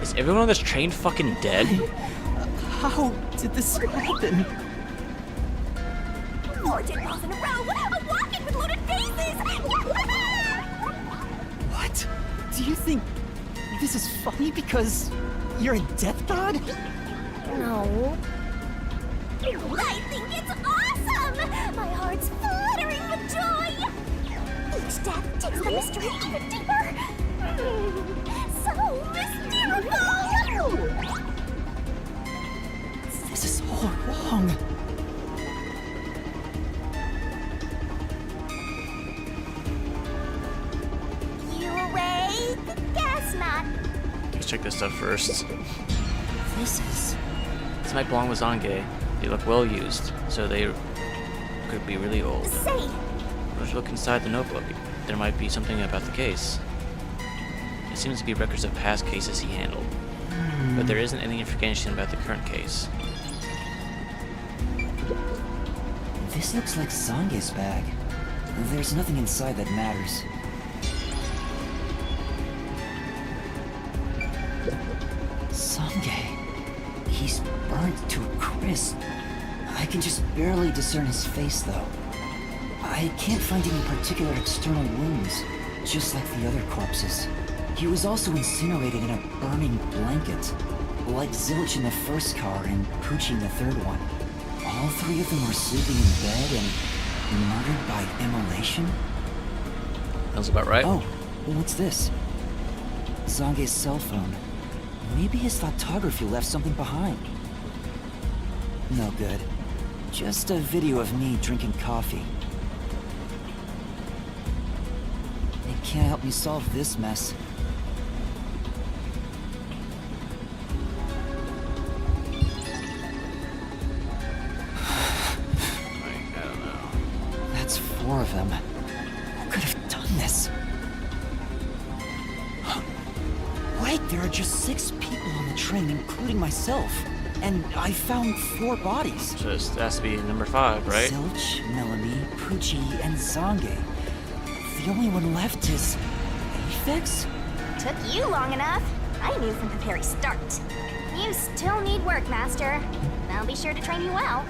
Is everyone on this train fucking dead? How did this happen? 14 miles in a row! I'm walking with loaded faces! What? Do you think this is funny because you're a death god? No. I think it's awesome! My heart's fluttering with joy! Each death takes the mystery even deeper! So mystical! This is all wrong. You awake? Guess not. Let's check this stuff first. This might belong with Zange. They look well used, so they could be really old. Say, Let's look inside the notebook. there might be something about the case. It seems to be records of past cases he handled, but there isn't any information about the current case. This looks like Zange's bag. There's nothing inside that matters. Zange. He's burnt to a crisp. I can just barely discern his face, though. I can't find any particular external wounds, just like the other corpses. He was also incinerated in a burning blanket, like Zilch in the first car and Poochie in the third one. All three of them were sleeping in bed and murdered by immolation? Sounds about right. Oh, what's this? Zange's cell phone. Maybe his photography left something behind. No good. Just a video of me drinking coffee. It can't help me solve this mess. I don't know. That's 4 of them. Who could have done this? Wait, there are just 6 people on the train, including myself. And I found 4 bodies. Just has to be number 5, right? Zilch, Melanie, Poochie, and Zange. The only one left is... Aphex? Took you long enough. I knew from the very start. You still need work, Master. I'll be sure to train you well.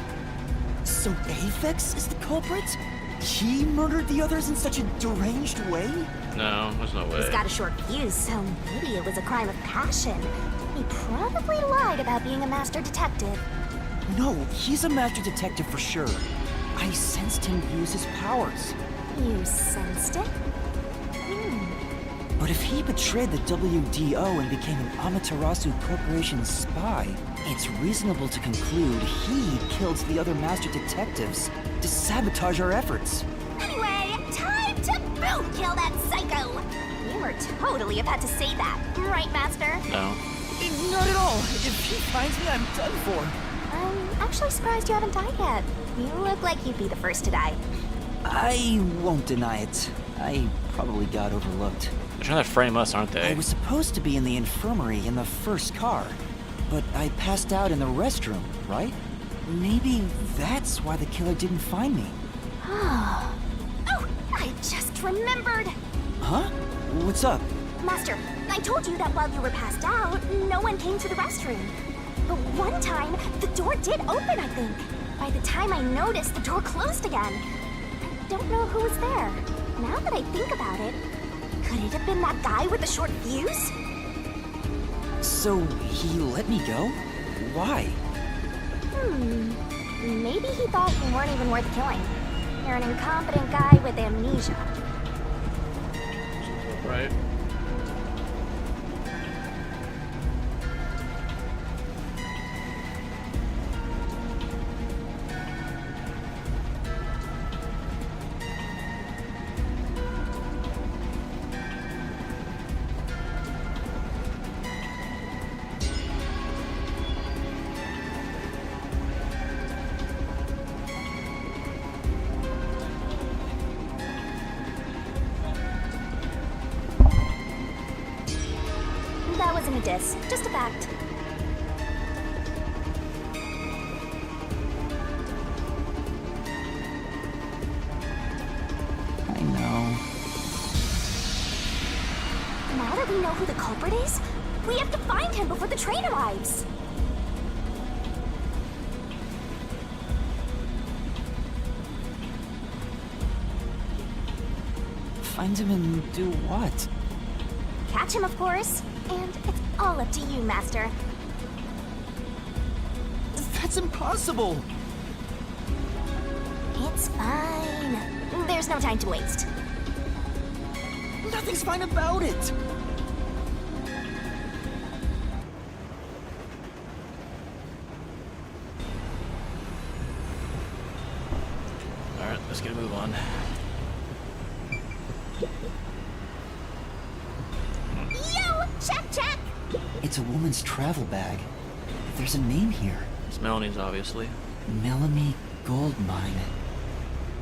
So Aphex is the culprit? He murdered the others in such a deranged way? No, there's no way. He's got a short fuse, so maybe it was a crime of passion. He probably lied about being a master detective. No, he's a master detective for sure. I sensed him use his powers. You sensed it? But if he betrayed the WDO and became an Amaterasu Corporation spy, it's reasonable to conclude he killed the other master detectives to sabotage our efforts. Anyway, time to boot kill that psycho! You were totally about to say that, right, Master? No. Not at all. If he finds me, I'm done for. I'm actually surprised you haven't died yet. You look like you'd be the first to die. I won't deny it. I probably got overlooked. They're trying to frame us, aren't they? I was supposed to be in the infirmary in the first car, but I passed out in the restroom, right? Maybe that's why the killer didn't find me. Oh, I just remembered! Huh? What's up? Master, I told you that while you were passed out, no one came to the restroom. But one time, the door did open, I think. By the time I noticed, the door closed again. I don't know who was there. Now that I think about it, could it have been that guy with the short fuse? So he let me go? Why? Maybe he thought you weren't even worth killing. You're an incompetent guy with amnesia. Right. That wasn't a diss, just a fact. I know. Now that we know who the culprit is, we have to find him before the train arrives. Find him and do what? Catch him, of course. And it's all up to you, Master. That's impossible! It's fine. There's no time to waste. Nothing's fine about it! Alright, let's get a move on. Yo! Check, check! It's a woman's travel bag. There's a name here. It's Melanie's, obviously. Melanie Goldmine.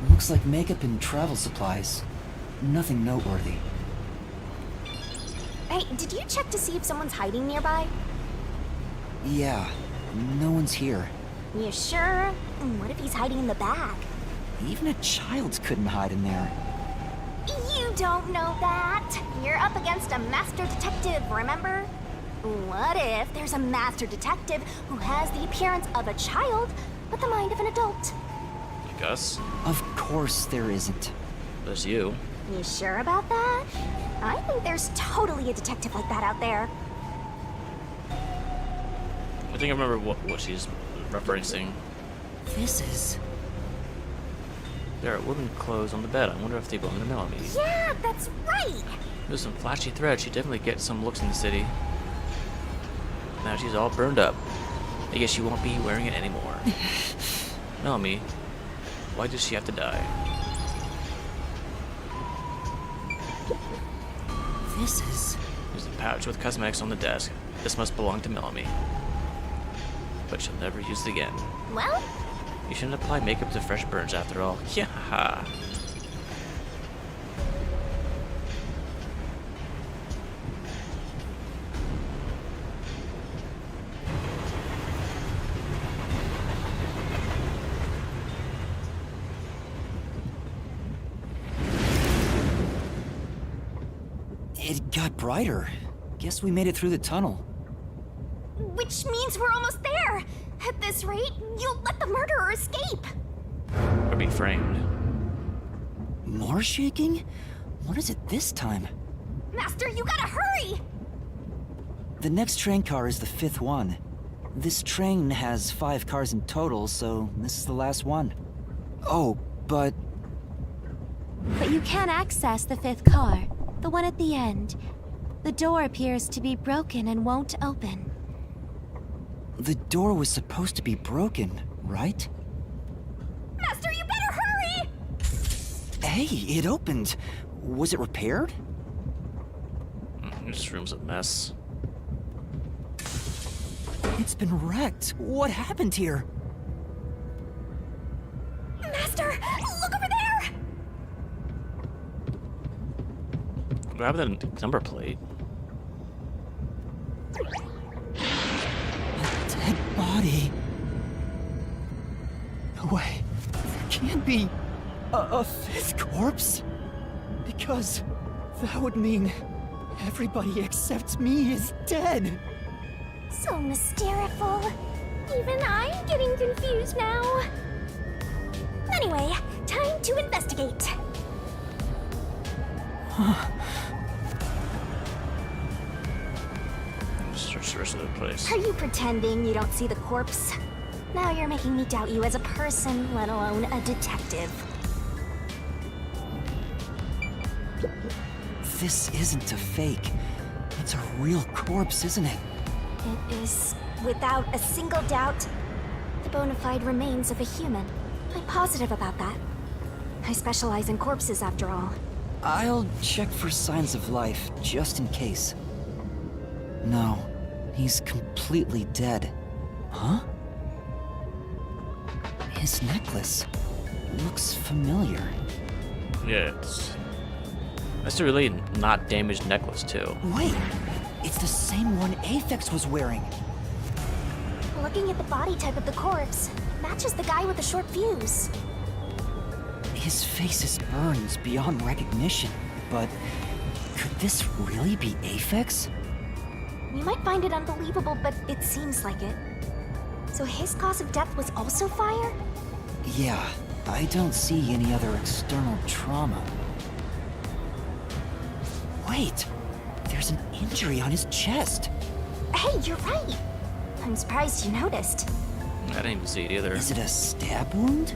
Looks like makeup and travel supplies. nothing noteworthy. Hey, did you check to see if someone's hiding nearby? Yeah, no one's here. You sure? What if he's hiding in the bag? Even a child couldn't hide in there. You don't know that. You're up against a master detective, remember? What if there's a master detective who has the appearance of a child, but the mind of an adult? I guess. Of course there isn't. There's you. You sure about that? I think there's totally a detective like that out there. I think I remember what she's referencing. This is... There are women clothes on the bed. I wonder if they belong to Melanie. Yeah, that's right! There's some flashy threads. She definitely gets some looks in the city. Now she's all burned up. I guess she won't be wearing it anymore. Melanie, why does she have to die? This is... There's a pouch with cosmetics on the desk. This must belong to Melanie. But she'll never use it again. Well, You shouldn't apply makeup to fresh burns after all. Yeah. It got brighter. Guess we made it through the tunnel. which means we're almost there. At this rate, you'll let the murderer escape. Or be framed. More shaking? What is it this time? Master, you gotta hurry! The next train car is the 5th one. This train has 5 cars in total, so this is the last one. Oh, but... But you can't access the 5th car, the one at the end. The door appears to be broken and won't open. the door was supposed to be broken, right? Master, you better hurry! Hey, it opened. Was it repaired? This room's a mess. It's been wrecked. What happened here? Master, look over there! Grab the number plate. A dead body. No way. There can't be a 5th corpse. Because that would mean everybody except me is dead. So mysteriful. Even I'm getting confused now. Anyway, time to investigate. Search the rest of the place. Are you pretending you don't see the corpse? Now you're making me doubt you as a person, let alone a detective. This isn't a fake. It's a real corpse, isn't it? It is, without a single doubt, the bona fide remains of a human. I'm positive about that. I specialize in corpses, after all. I'll check for signs of life, just in case. No, he's completely dead. Huh? His necklace looks familiar. Yeah, that's a really not damaged necklace too. Wait, it's the same one Aphex was wearing. Looking at the body type of the corpse, matches the guy with the short fuse. His face is burned beyond recognition, but could this really be Aphex? You might find it unbelievable, but it seems like it. So his cause of death was also fire? Yeah, I don't see any other external trauma. Wait, there's an injury on his chest. Hey, you're right. I'm surprised you noticed. I didn't even see it either. Is it a stab wound?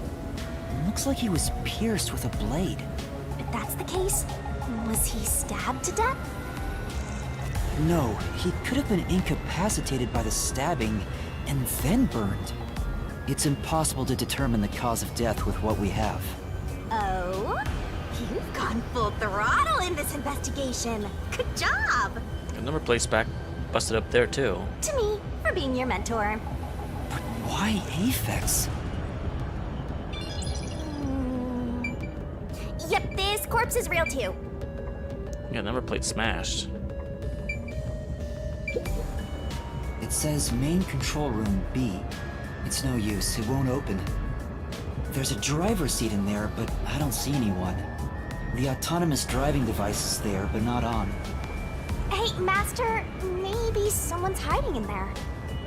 Looks like he was pierced with a blade. If that's the case, was he stabbed to death? No, he could have been incapacitated by the stabbing and then burned. It's impossible to determine the cause of death with what we have. Oh? You've gone full throttle in this investigation. Good job! The number plate's back busted up there too. To me, for being your mentor. But why Aphex? Yep, this corpse corpse is real too. Yeah, number plate smashed. It says main control room B. It's no use, it won't open. There's a driver's seat in there, but I don't see anyone. The autonomous driving device is there, but not on. Hey, Master, maybe someone's hiding in there.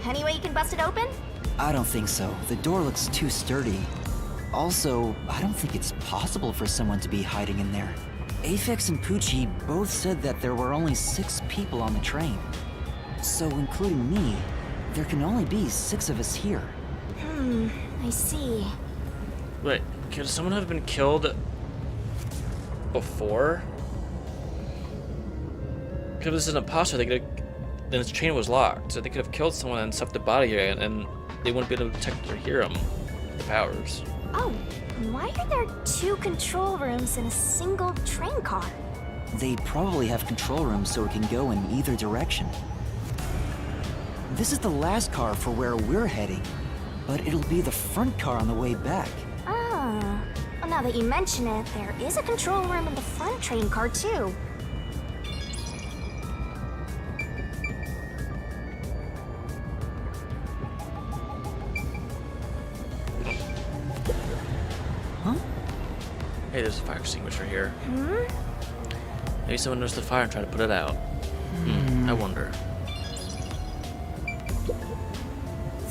Any way you can bust it open? I don't think so. The door looks too sturdy. Also, I don't think it's possible for someone to be hiding in there. Aphex and Poochie both said that there were only 6 people on the train. So, including me, there can only be 6 of us here. I see. Wait, could someone have been killed before? Because this is an imposter, they could have, then this train was locked, so they could have killed someone and stuffed the body here, and they wouldn't be able to detect or hear them. The powers. Oh, why are there 2 control rooms in a single train car? They probably have control rooms so it can go in either direction. This is the last car for where we're heading, but it'll be the front car on the way back. Ah, well, now that you mention it, there is a control room in the front train car too. Huh? Hey, there's a fire extinguisher here. Maybe someone noticed the fire and tried to put it out. I wonder.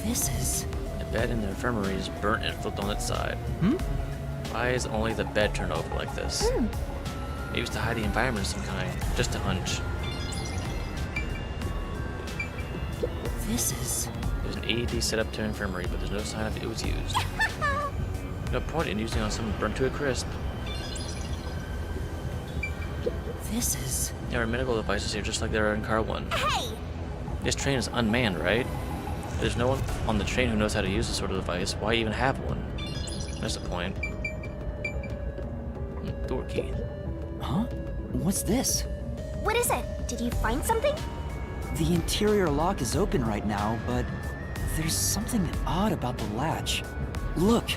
This is... The bed in the infirmary is burnt and flipped on its side. Why is only the bed turned over like this? Maybe it's to hide the environment of some kind. Just a hunch. This is... There's an AED set up to infirmary, but there's no sign of it was used. No point in using it on someone burnt to a crisp. This is... There are medical devices here just like there are in car 1. Hey! This train is unmanned, right? There's no one on the train who knows how to use this sort of device. Why even have one? That's the point. Door key. Huh? What's this? What is it? Did you find something? The interior lock is open right now, but there's something odd about the latch. Look!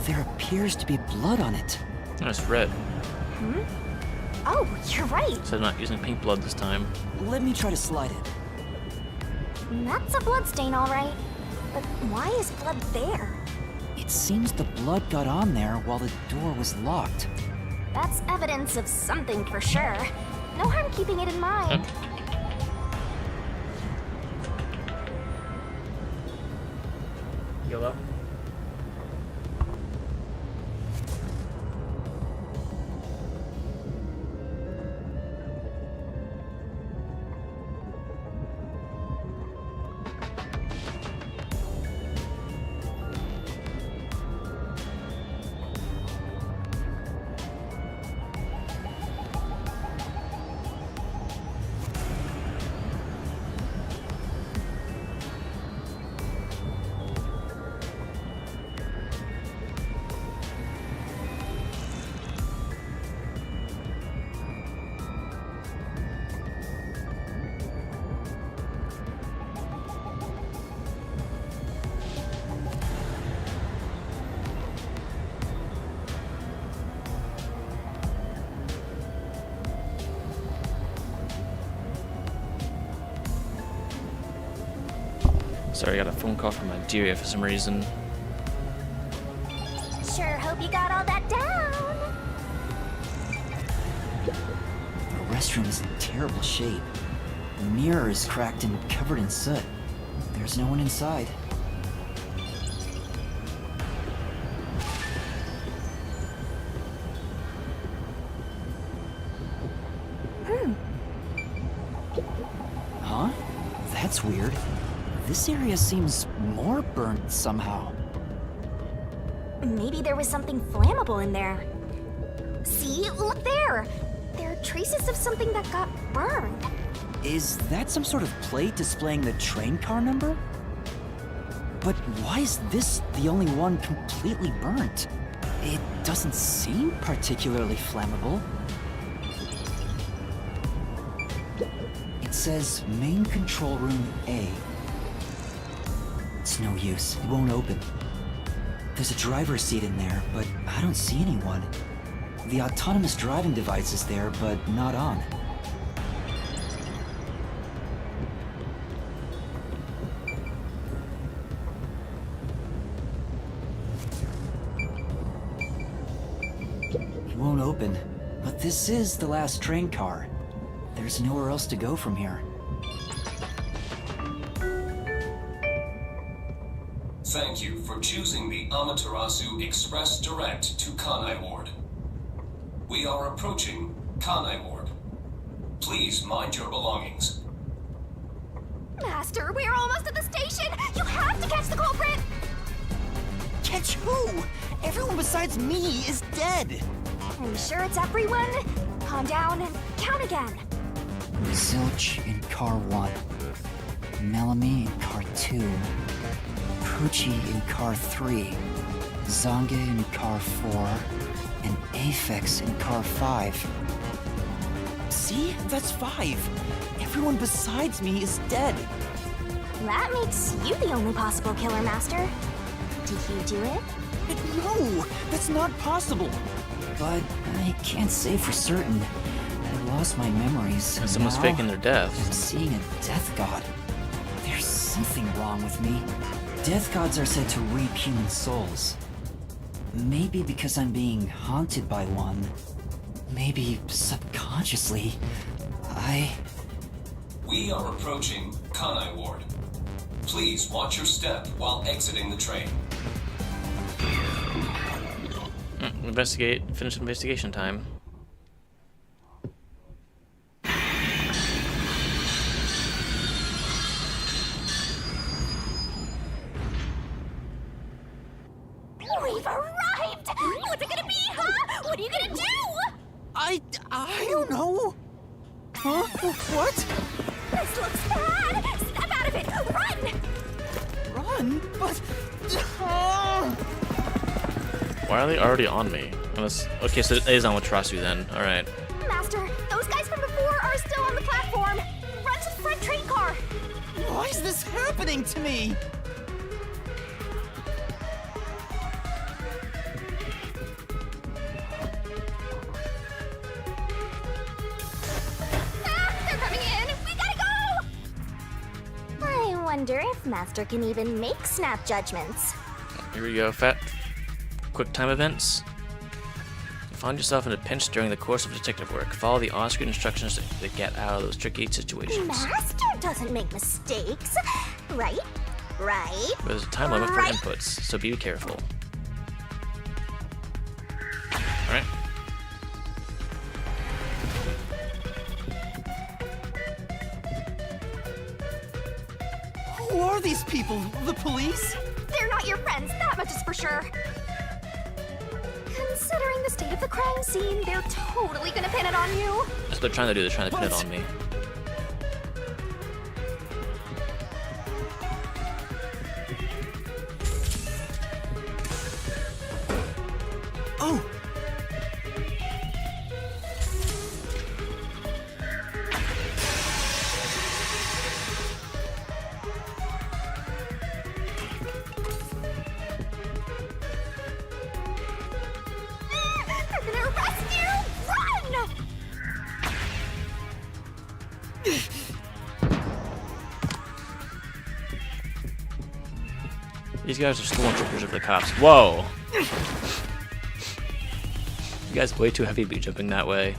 There appears to be blood on it. Oh, it's red. Oh, you're right. So they're not using pink blood this time. Let me try to slide it. That's a blood stain, all right. But why is blood there? It seems the blood got on there while the door was locked. That's evidence of something for sure. No harm keeping it in mind. Yellow. Sorry, I got a phone call from Nigeria for some reason. Sure hope you got all that down. The restroom is in terrible shape. The mirror is cracked and covered in soot. There's no one inside. Huh? That's weird. This area seems more burnt somehow. Maybe there was something flammable in there. See? Look there! There are traces of something that got burned. Is that some sort of plate displaying the train car number? But why is this the only one completely burnt? It doesn't seem particularly flammable. It says main control room A. It's no use, it won't open. There's a driver's seat in there, but I don't see anyone. The autonomous driving device is there, but not on. It won't open, but this is the last train car. There's nowhere else to go from here. Thank you for choosing the Amaterasu Express Direct to Kanai Ward. We are approaching Kanai Ward. Please mind your belongings. Master, we're almost at the station! You have to catch the culprit! Catch who? Everyone besides me is dead! Are you sure it's everyone? Calm down and count again. Zilch in car 1. Melanie in car 2. Poochie in car 3. Zange in car 4. And Aphex in car 5. See? That's 5. Everyone besides me is dead. That makes you the only possible killer, Master. Did you do it? No! That's not possible! But I can't say for certain. I lost my memories. And Someone's now faking their death. I'm seeing a death god. There's something wrong with me. Death gods are said to reap human souls. Maybe because I'm being haunted by one. Maybe subconsciously. We are approaching Kanai Ward. Please watch your step while exiting the train. Finish investigation time. We've arrived! What's it gonna be, huh? What are you gonna do? I don't know. Huh? What? This looks bad! Step out of it! Run! Run? But... Why are they already on me? Okay, so it is on Amaterasu then. Alright. Master, those guys from before are still on the platform. Run to the front train car. Why is this happening to me? They're coming in! We gotta go! I wonder if Master can even make snap judgments. Here we go. Quick time events. Find yourself in a pinch during the course of detective work. Follow the on-screen instructions to get out of those tricky situations. Master doesn't make mistakes. Right? Right? But there's a time limit for Right. inputs, so be careful. Alright. Who are these people? The police? They're not your friends, that much is for sure. Considering the state of the crime scene, they're totally gonna pin it on you. That's what they're trying to do. They're trying to pin it on me. Oh! They're gonna arrest you! Run! These guys are stormtroopers of the cops. Whoa! You guys way too heavy to be jumping that way.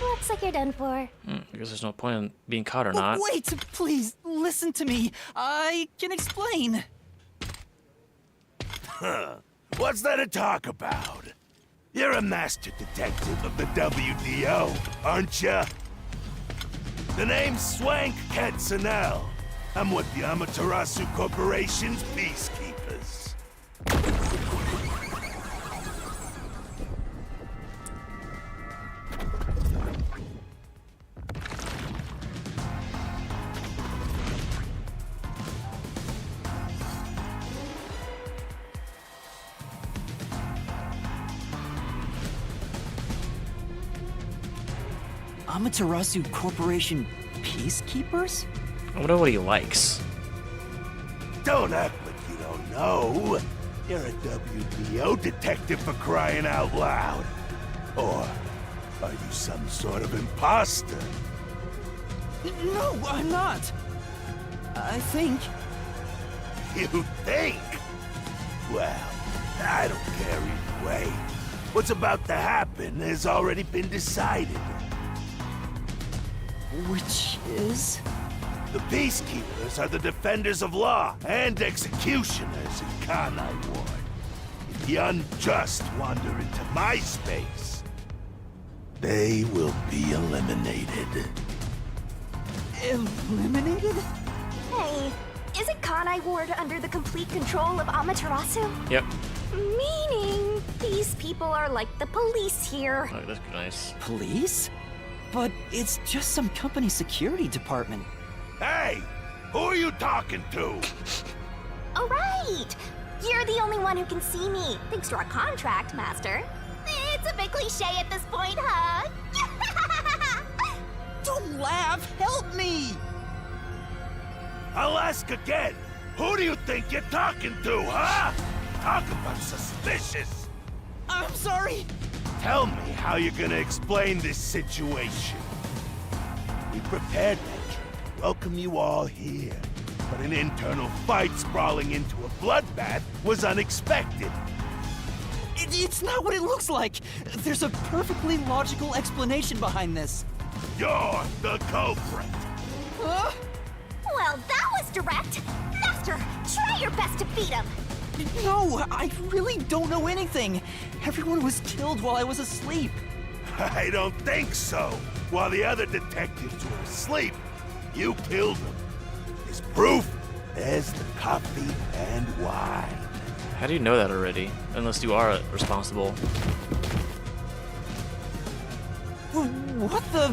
Looks like you're done for. I guess there's no point in being caught or Oh, not. wait! Please, listen to me. I can explain. What's there to talk about? You're a master detective of the WDO, aren't ya? The name's Swank Katzenel. I'm with the Amaterasu Corporation's peacekeepers. Amaterasu Corporation peacekeepers? I wonder what he likes. Don't act like you don't know. You're a WDO detective for crying out loud. Or are you some sort of imposter? No, I'm not. I think. You think? Well, I don't care either way. What's about to happen has already been decided. Which is? The Peacekeepers are the defenders of law and executioners in Kanai Ward. If the unjust wander into my space, they will be eliminated. Eliminated? Hey, isn't Kanai Ward under the complete control of Amaterasu? Yep. Meaning, these people are like the police here. Oh, that's nice. Police? But it's just some company security department. Hey! Who are you talking to? Oh, right! You're the only one who can see me, thanks to our contract, Master. It's a bit cliche at this point, huh? Don't laugh! Help me! I'll ask again. Who do you think you're talking to, huh? Talk about suspicious. I'm sorry! Tell me how you're gonna explain this situation. We prepared that trip to welcome you all here, but an internal fight sprawling into a bloodbath was unexpected. It's not what it looks like! There's a perfectly logical explanation behind this. You're the culprit. Huh? Well, that was direct. Master, try your best to beat him. No, I really don't know anything. Everyone was killed while I was asleep. I don't think so. While the other detectives were asleep, you killed them. As proof, there's the coffee and wine. How do you know that already? Unless you are responsible. What the?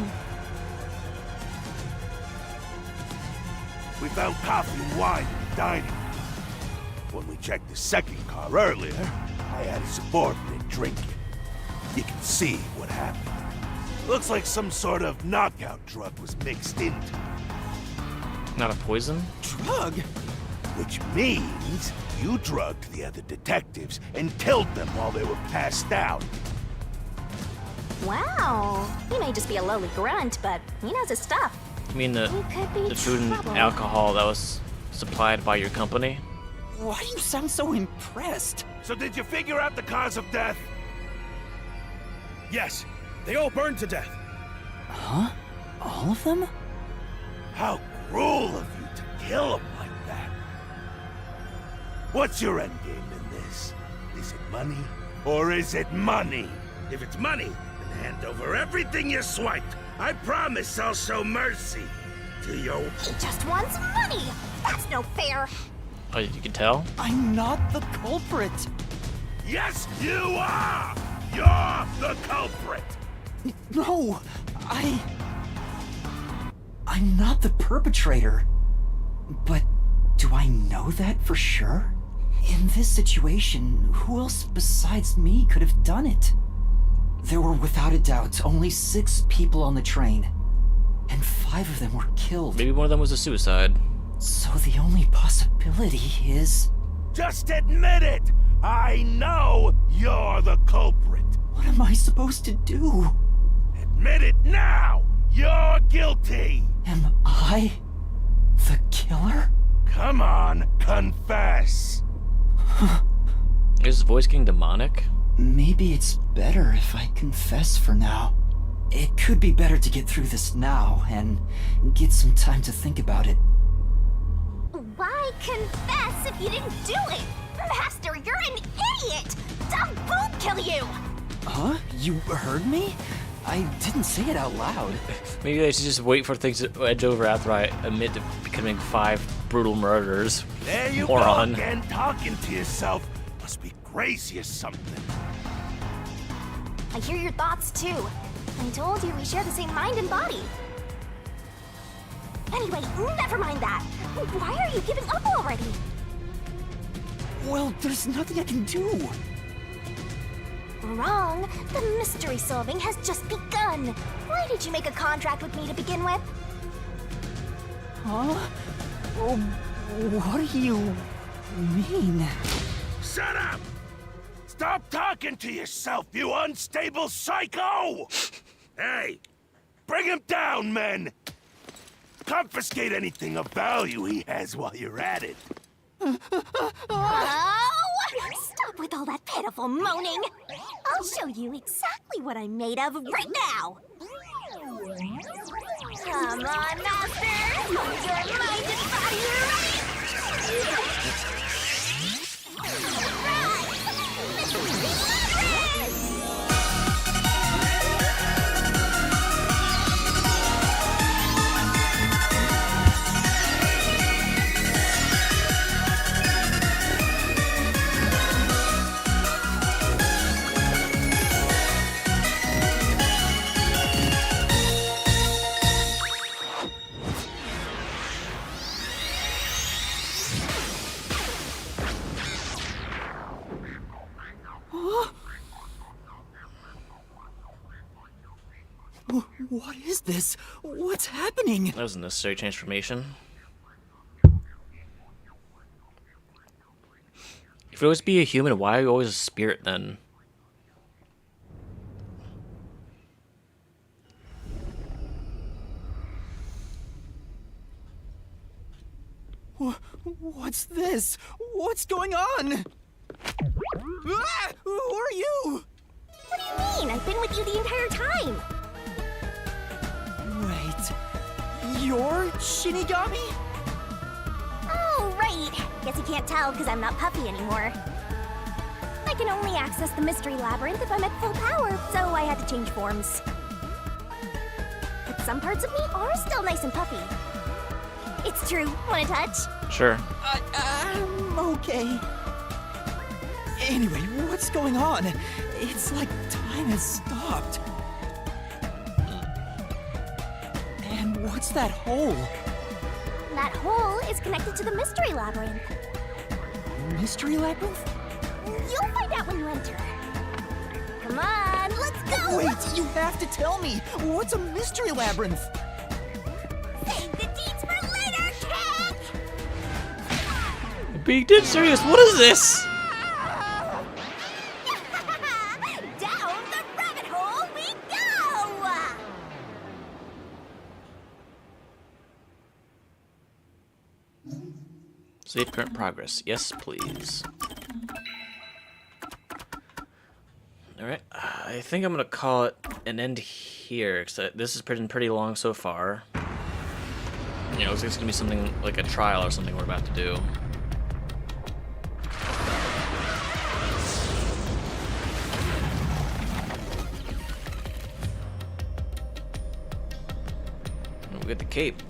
We found coffee and wine in the dining room. When we checked the second car earlier, I had a subordinate drink it. You can see what happened. Looks like some sort of knockout drug was mixed into it. Not a poison? Drug? Which means you drugged the other detectives and killed them while they were passed out. Wow. He may just be a lowly grunt, but he knows his stuff. You mean the He could be food and trouble. alcohol that was supplied by your company? Why do you sound so impressed? So did you figure out the cause of death? Yes, they all burned to death. Huh? All of them? How cruel of you to kill them like that. What's your endgame in this? Is it money or is it money? If it's money, then hand over everything you swiped. I promise I'll show mercy to you. He just wants money. That's no fair. Oh, you can tell? I'm not the culprit. Yes, you are! You're the culprit! No, I'm not the perpetrator. But do I know that for sure? In this situation, who else besides me could have done it? There were without a doubt only 6 people on the train, and 5 of them were killed. Maybe one of them was a suicide. So the only possibility is... Just admit it! I know you're the culprit! What am I supposed to do? Admit it now! You're guilty! Am I the killer? Come on, confess! Is his voice getting demonic? Maybe it's better if I confess for now. It could be better to get through this now and get some time to think about it. Why confess if you didn't do it? Master, you're an idiot! Dumb boob kill you! Huh? You heard me? I didn't say it out loud. Maybe I should just wait for things to edge over after I admit to becoming 5 brutal murders. There you Moron. go again, talking to yourself. Must be crazy or something. I hear your thoughts too. I told you we share the same mind and body. Anyway, never mind that. Why are you giving up already? Well, there's nothing I can do. Wrong. The mystery solving has just begun. Why did you make a contract with me to begin with? Huh? Oh, what do you mean? Shut up! Stop talking to yourself, you unstable psycho! Hey, bring him down, men! Confiscate anything of value he has while you're at it. Oh! Stop with all that pitiful moaning! I'll show you exactly what I'm made of right now! Come on, Master! Your mind and body are ready! What is this? What's happening? That was a necessary transformation. If you always be a human, why are you always a spirit then? What's this? What's going on? Ah! Who are you? What do you mean? I've been with you the entire time! Wait, you're Shinigami? Oh, right. Guess you can't tell because I'm not Puffy anymore. I can only access the Mystery Labyrinth if I'm at full power, so I had to change forms. But some parts of me are still nice and puffy. It's true. Want a touch? Sure. I'm okay. Anyway, what's going on? It's like time has stopped. And what's that hole? That hole is connected to the Mystery Labyrinth. Mystery Labyrinth? You'll find out when you enter. Come on, let's go! Wait, you have to tell me! What's a Mystery Labyrinth? Save the deeds for later, kid! Being dead serious, what is this? Down the rabbit hole we go! Save current progress. Yes, please. Alright, I think I'm gonna call it an end here, because this has been pretty long so far. You know, it's gonna be something like a trial or something we're about to do. We get the cape.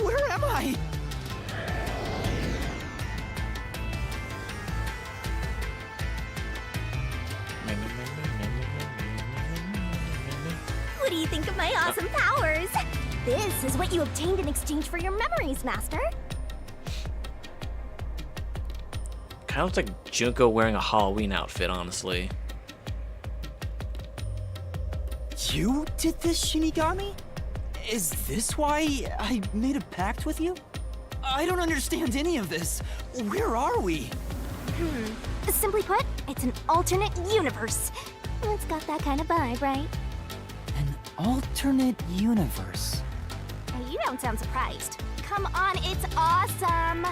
Where am I? What do you think of my awesome powers? This is what you obtained in exchange for your memories, Master. Kind of looks like Junko wearing a Halloween outfit, honestly. You did this, Shinigami? Is this why I made a pact with you? I don't understand any of this. Where are we? Simply put, it's an alternate universe. It's got that kind of vibe, right? An alternate universe. You don't sound surprised. Come on, it's awesome!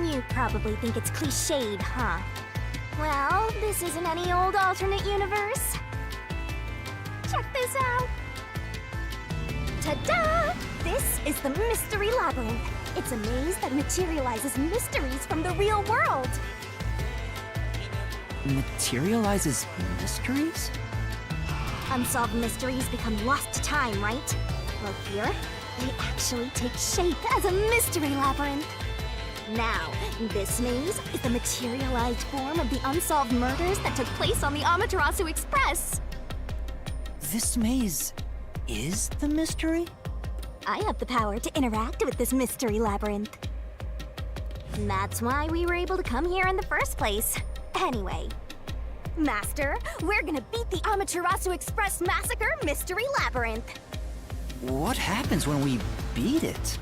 You probably think it's cliched, huh? Well, this isn't any old alternate universe. Check this out! Ta-da! This is the Mystery Labyrinth. It's a maze that materializes mysteries from the real world. Materializes mysteries? Unsolved mysteries become lost to time, right? Well, here, they actually take shape as a mystery labyrinth. Now, this maze is the materialized form of the unsolved murders that took place on the Amaterasu Express. This maze is the mystery? I have the power to interact with this mystery labyrinth. That's why we were able to come here in the first place. Anyway, Master, we're gonna beat the Amaterasu Express Massacre Mystery Labyrinth. What happens when we beat it?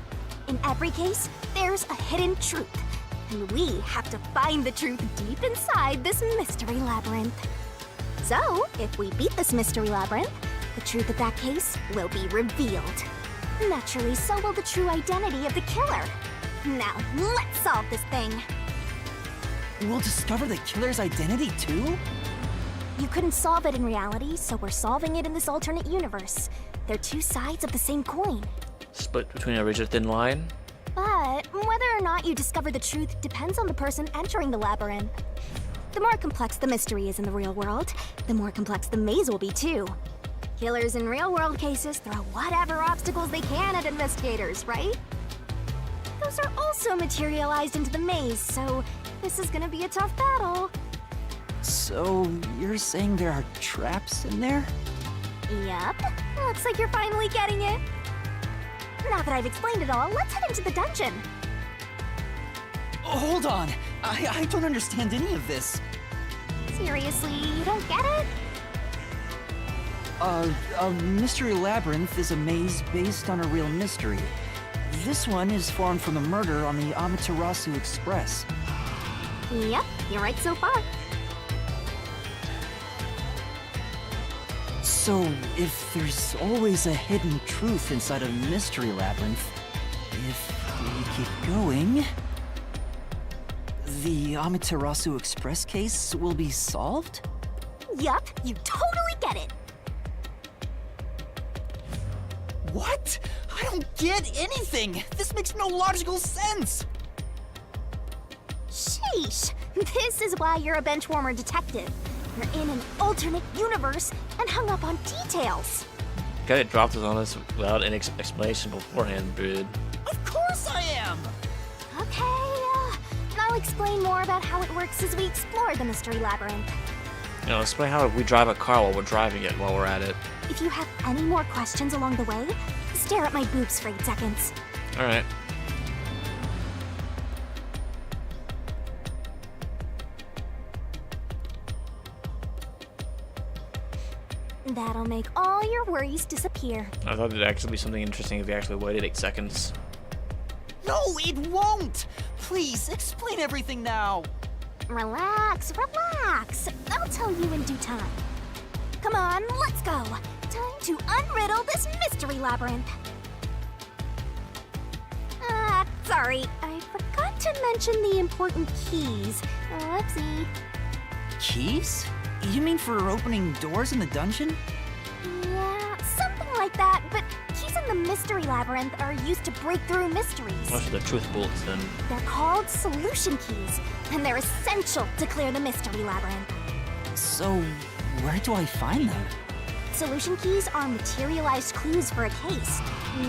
In every case, there's a hidden truth, and we have to find the truth deep inside this mystery labyrinth. So, if we beat this mystery labyrinth, the truth of that case will be revealed. Naturally, so will the true identity of the killer. Now, let's solve this thing. We'll discover the killer's identity too? You couldn't solve it in reality, so we're solving it in this alternate universe. They're two sides of the same coin. Split between a razor thin line. But whether or not you discover the truth depends on the person entering the labyrinth. The more complex the mystery is in the real world, the more complex the maze will be too. Killers in real-world cases throw whatever obstacles they can at investigators, right? Those are also materialized into the maze, so this is gonna be a tough battle. So, you're saying there are traps in there? Yup. Looks like you're finally getting it. Now that I've explained it all, let's head into the dungeon. Hold on! I don't understand any of this. Seriously, you don't get it? A mystery labyrinth is a maze based on a real mystery. This one is formed from a murder on the Amaterasu Express. Yep, you're right so far. So, if there's always a hidden truth inside a mystery labyrinth, if we keep going, the Amaterasu Express case will be solved? Yup, you totally get it. What? I don't get anything! This makes no logical sense! Sheesh, this is why you're a benchwarmer detective. You're in an alternate universe and hung up on details. Got it dropped on us without any explanation beforehand, dude. Of course I am! Okay, I'll explain more about how it works as we explore the mystery labyrinth. You know, explain how we drive a car while we're driving it while we're at it. If you have any more questions along the way, stare at my boobs for 8 seconds. Alright. That'll make all your worries disappear. I thought it'd actually be something interesting if we actually waited 8 seconds. No, it won't! Please, explain everything now! Relax, relax. I'll tell you in due time. Come on, let's go. Time to unriddle this mystery labyrinth. Sorry, I forgot to mention the important keys. Whoopsie. Keys? You mean for opening doors in the dungeon? Yeah, something like that, but keys in the mystery labyrinth are used to break through mysteries. Most of the truth bullets then. They're called solution keys, and they're essential to clear the mystery labyrinth. So, where do I find them? Solution keys are materialized clues for a case.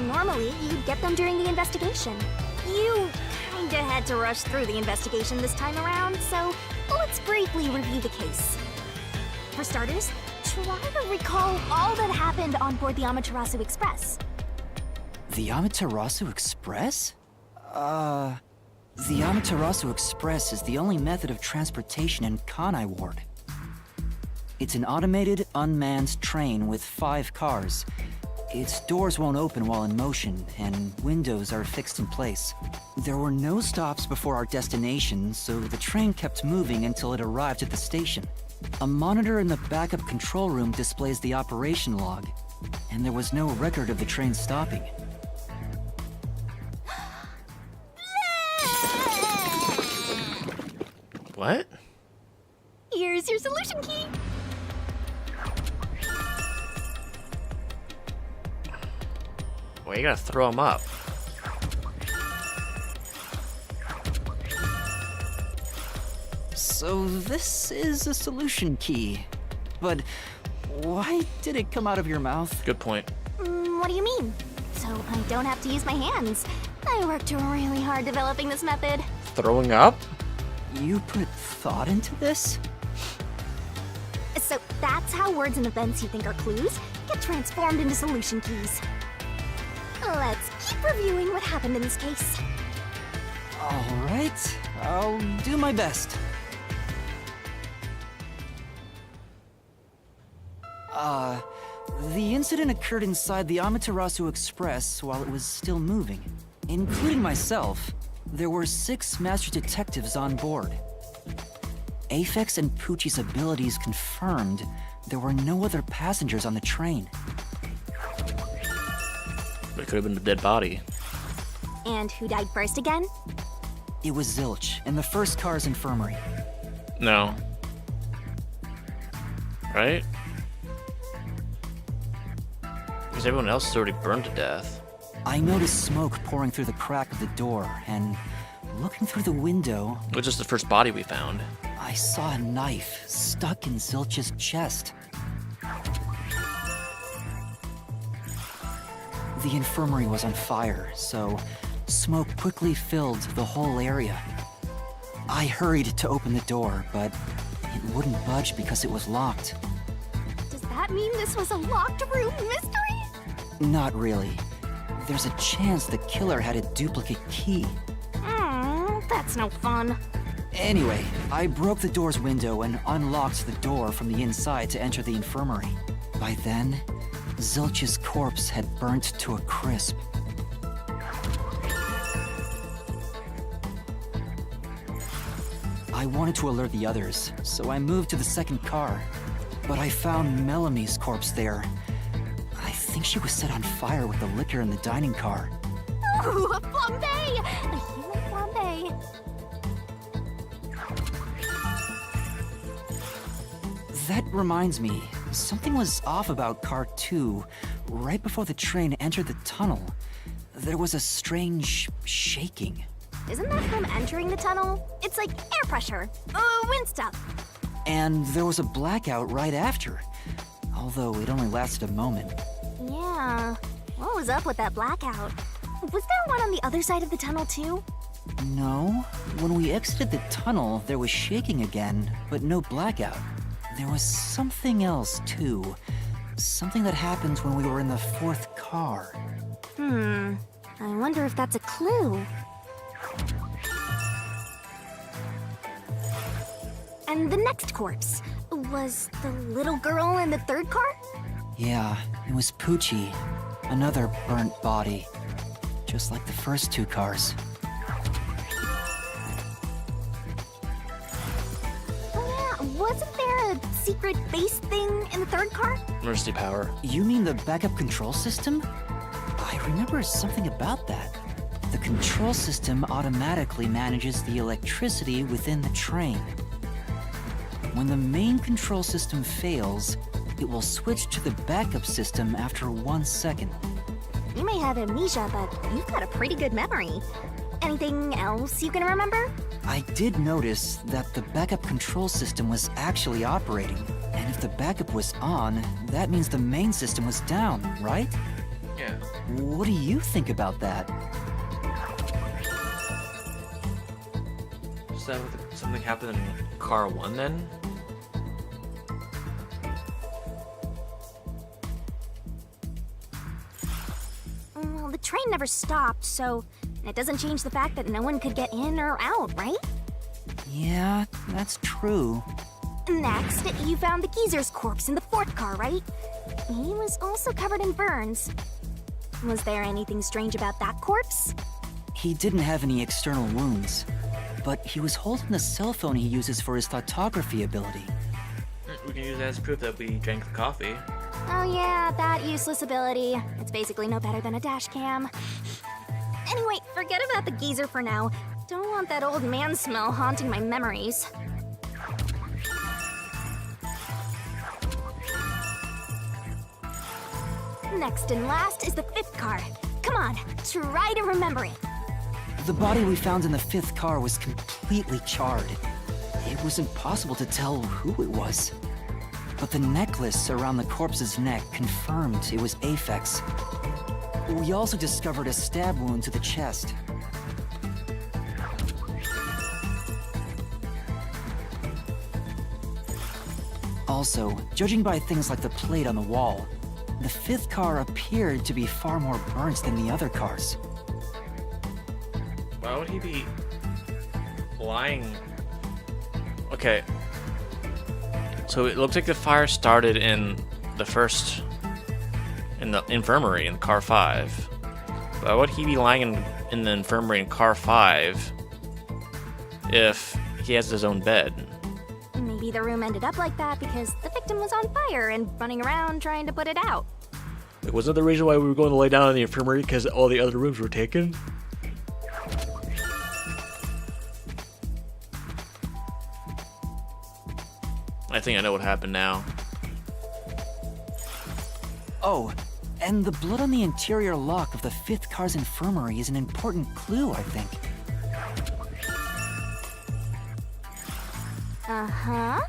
Normally, you'd get them during the investigation. You kinda had to rush through the investigation this time around, so let's briefly review the case. For starters, try to recall all that happened on board the Amaterasu Express. The Amaterasu Express? The Amaterasu Express is the only method of transportation in Kanai Ward. It's an automated, unmanned train with 5 cars. Its doors won't open while in motion, and windows are fixed in place. There were no stops before our destination, so the train kept moving until it arrived at the station. A monitor in the backup control room displays the operation log, and there was no record of the train stopping. What? Here's your solution key. Well, you gotta throw them up. So this is a solution key. But why did it come out of your mouth? Good point. What do you mean? So I don't have to use my hands. I worked really hard developing this method. Throwing up? You put thought into this? So that's how words and events you think are clues get transformed into solution keys. Let's keep reviewing what happened in this case. Alright, I'll do my best. The incident occurred inside the Amaterasu Express while it was still moving. Including myself, there were 6 master detectives on board. Aphex and Poochie's abilities confirmed there were no other passengers on the train. It could have been a dead body. And who died first again? It was Zilch in the first car's infirmary. No. Right? Because everyone else is already burned to death. I noticed smoke pouring through the crack of the door, and looking through the window, Which is the first body we found. I saw a knife stuck in Zilch's chest. The infirmary was on fire, so smoke quickly filled the whole area. I hurried to open the door, but it wouldn't budge because it was locked. Does that mean this was a locked room mystery? Not really. There's a chance the killer had a duplicate key. That's no fun. Anyway, I broke the door's window and unlocked the door from the inside to enter the infirmary. By then, Zilch's corpse had burnt to a crisp. I wanted to alert the others, so I moved to the second car. But I found Mellamy's corpse there. I think she was set on fire with the liquor in the dining car. Ooh, a flambe! A human flambe. That reminds me, something was off about Car 2. Right before the train entered the tunnel, there was a strange shaking. Isn't that from entering the tunnel? It's like air pressure. Wind stuff. And there was a blackout right after, although it only lasted a moment. Yeah. What was up with that blackout? Was there one on the other side of the tunnel too? No, when we exited the tunnel, there was shaking again, but no blackout. There was something else too. Something that happened when we were in the fourth car. I wonder if that's a clue. And the next corpse, was the little girl in the third car? Yeah, it was Poochie. Another burnt body. Just like the first 2 cars. Oh yeah, wasn't there a secret base thing in the third car? Emergency power. You mean the backup control system? I remember something about that. The control system automatically manages the electricity within the train. When the main control system fails, it will switch to the backup system after 1 second. You may have amnesia, but you've got a pretty good memory. Anything else you can remember? I did notice that the backup control system was actually operating. And if the backup was on, that means the main system was down, right? Yeah. What do you think about that? So something happened in car 1 then? Well, the train never stopped, so it doesn't change the fact that no one could get in or out, right? Yeah, that's true. Next, you found the geezer's corpse in the fourth car, right? He was also covered in burns. Was there anything strange about that corpse? He didn't have any external wounds, but he was holding the cell phone he uses for his photography ability. We can use that as proof that we drank the coffee. Oh yeah, that useless ability. It's basically no better than a dash cam. Anyway, forget about the geezer for now. Don't want that old man smell haunting my memories. Next and last is the fifth car. Come on, try to remember it. The body we found in the fifth car was completely charred. It was impossible to tell who it was. But the necklace around the corpse's neck confirmed it was Aphex. We also discovered a stab wound to the chest. Also, judging by things like the plate on the wall, the fifth car appeared to be far more burnt than the other cars. Why would he be lying? Okay. So it looks like the fire started in the infirmary in car 5. Why would he be lying in the infirmary in car 5 if he has his own bed? Maybe the room ended up like that because the victim was on fire and running around trying to put it out. It wasn't the reason why we were going to lay down in the infirmary because all the other rooms were taken? I think I know what happened now. Oh, and the blood on the interior lock of the fifth car's infirmary is an important clue, I think. Uh-huh.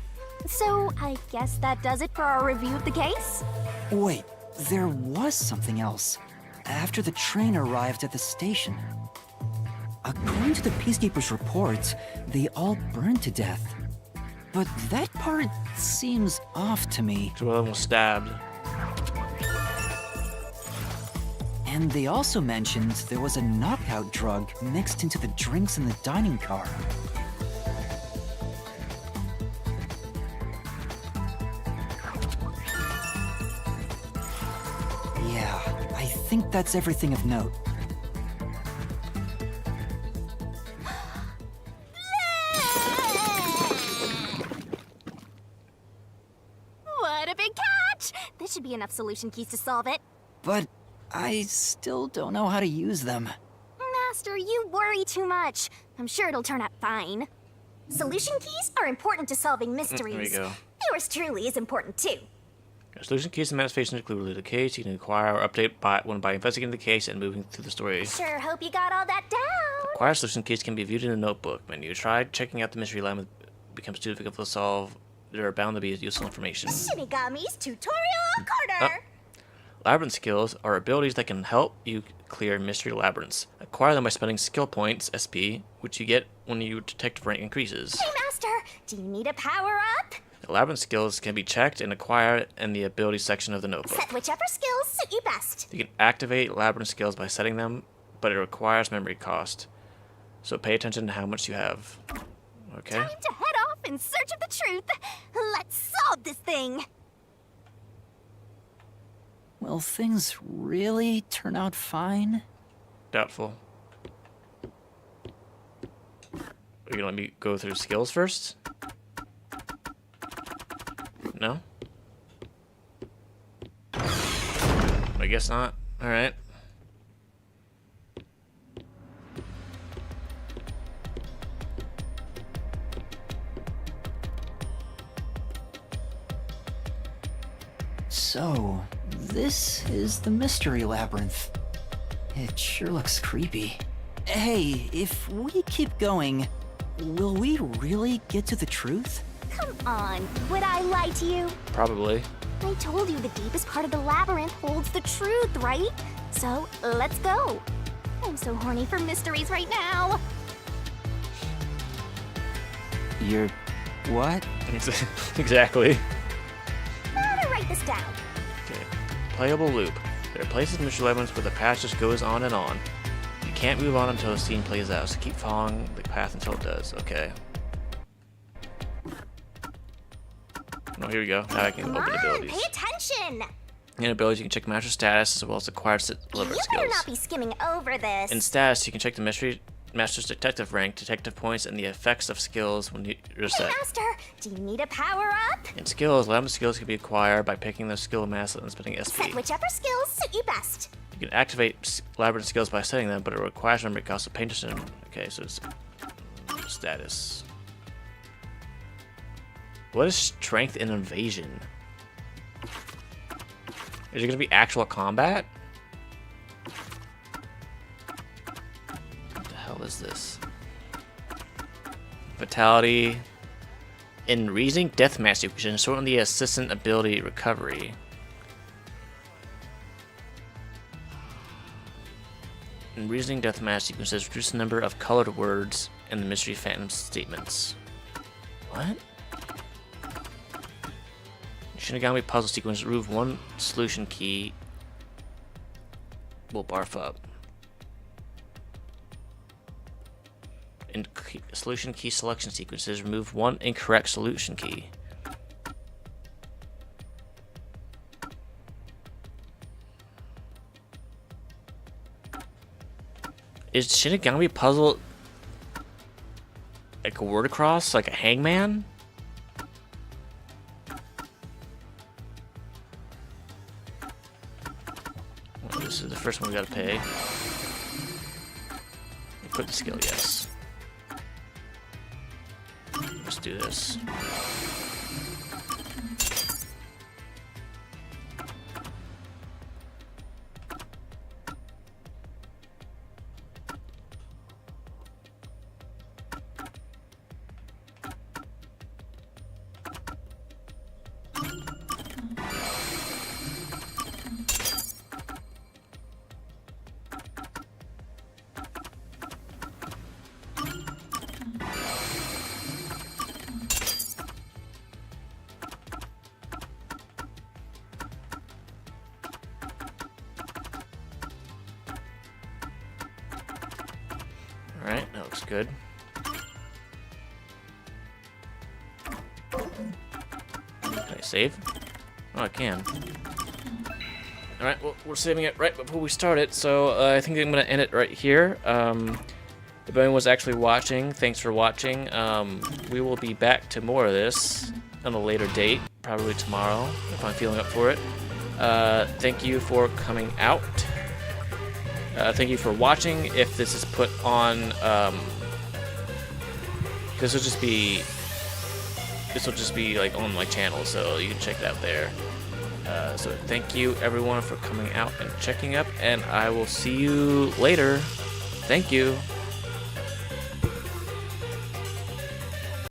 So, I guess that does it for our review of the case? Wait, there was something else. After the train arrived at the station. According to the Peacekeepers' reports, they all burned to death. But that part seems off to me. So one of them was stabbed. And they also mentioned there was a knockout drug mixed into the drinks in the dining car. Yeah, I think that's everything of note. What a big catch! This should be enough solution keys to solve it. But I still don't know how to use them. Master, you worry too much. I'm sure it'll turn out fine. Solution keys are important to solving mysteries. There you go. Yours truly is important too. Solution keys and manifestations include the case. You can acquire or update by investigating the case and moving through the story. Sure hope you got all that down. Acquire solution keys can be viewed in a notebook menu. Try checking out the mystery lab when it becomes too difficult to solve. There are bound to be useful information. Shinigami's tutorial corner. Labyrinth skills are abilities that can help you clear mystery labyrinths. Acquire them by spending skill points, SP, which you get when your detective rank increases. Hey, Master, do you need a power-up? The labyrinth skills can be checked and acquired in the ability section of the notebook. Set whichever skills suit you best. You can activate labyrinth skills by setting them, but it requires memory cost. So pay attention to how much you have. Okay. Time to head off in search of the truth. Let's solve this thing. Will things really turn out fine? Doubtful. Are you gonna let me go through skills first? No? I guess not. Alright. So, this is the mystery labyrinth. It sure looks creepy. Hey, if we keep going, will we really get to the truth? Come on, would I lie to you? Probably. I told you the deepest part of the labyrinth holds the truth, right? So, let's go. I'm so horny for mysteries right now. You're... what? Exactly. Better write this down. Okay. Playable loop. There are places in mystery labyrinths where the path just goes on and on. You can't move on until the scene plays out, so keep following the path until it does. Okay. Oh, here we go. Now I can Come open on, abilities. pay attention. In abilities, you can check master status as well as acquired labyrinth You better skills. not be skimming over this. In status, you can check the mystery master's detective rank, detective points, and the effects of skills when you're Hey, set. Master, do you need a power-up? In skills, labyrinth skills can be acquired by picking the skill master and spending SP. Set whichever skills suit you best. You can activate labyrinth skills by setting them, but it requires memory cost of attention. Okay, so it's status. What is strength and evasion? Is it gonna be actual combat? What the hell is this? Vitality. In reasoning deathmatch, you can shorten the assistant ability recovery. In reasoning deathmatch, you can reduce the number of colored words in the mystery phantom statements. What? Shinigami puzzle sequence. Remove one solution key. Will barf up. In solution key selection sequences, remove one incorrect solution key. Is Shinigami puzzle like a word across, like a hangman? Well, this is the first one we gotta pay. Equip the skill, yes. Let's do this. Alright, that looks good. Can I save? Oh, I can. Alright, well, we're saving it right before we start it, so I think I'm going to end it right here. If anyone was actually watching, thanks for watching. We will be back to more of this on a later date, probably tomorrow, if I'm feeling up for it. Thank you for coming out. Thank you for watching. If this is put on, this will just be like on my channel, so you can check that out there. So thank you everyone for coming out and checking up, and I will see you later. Thank you.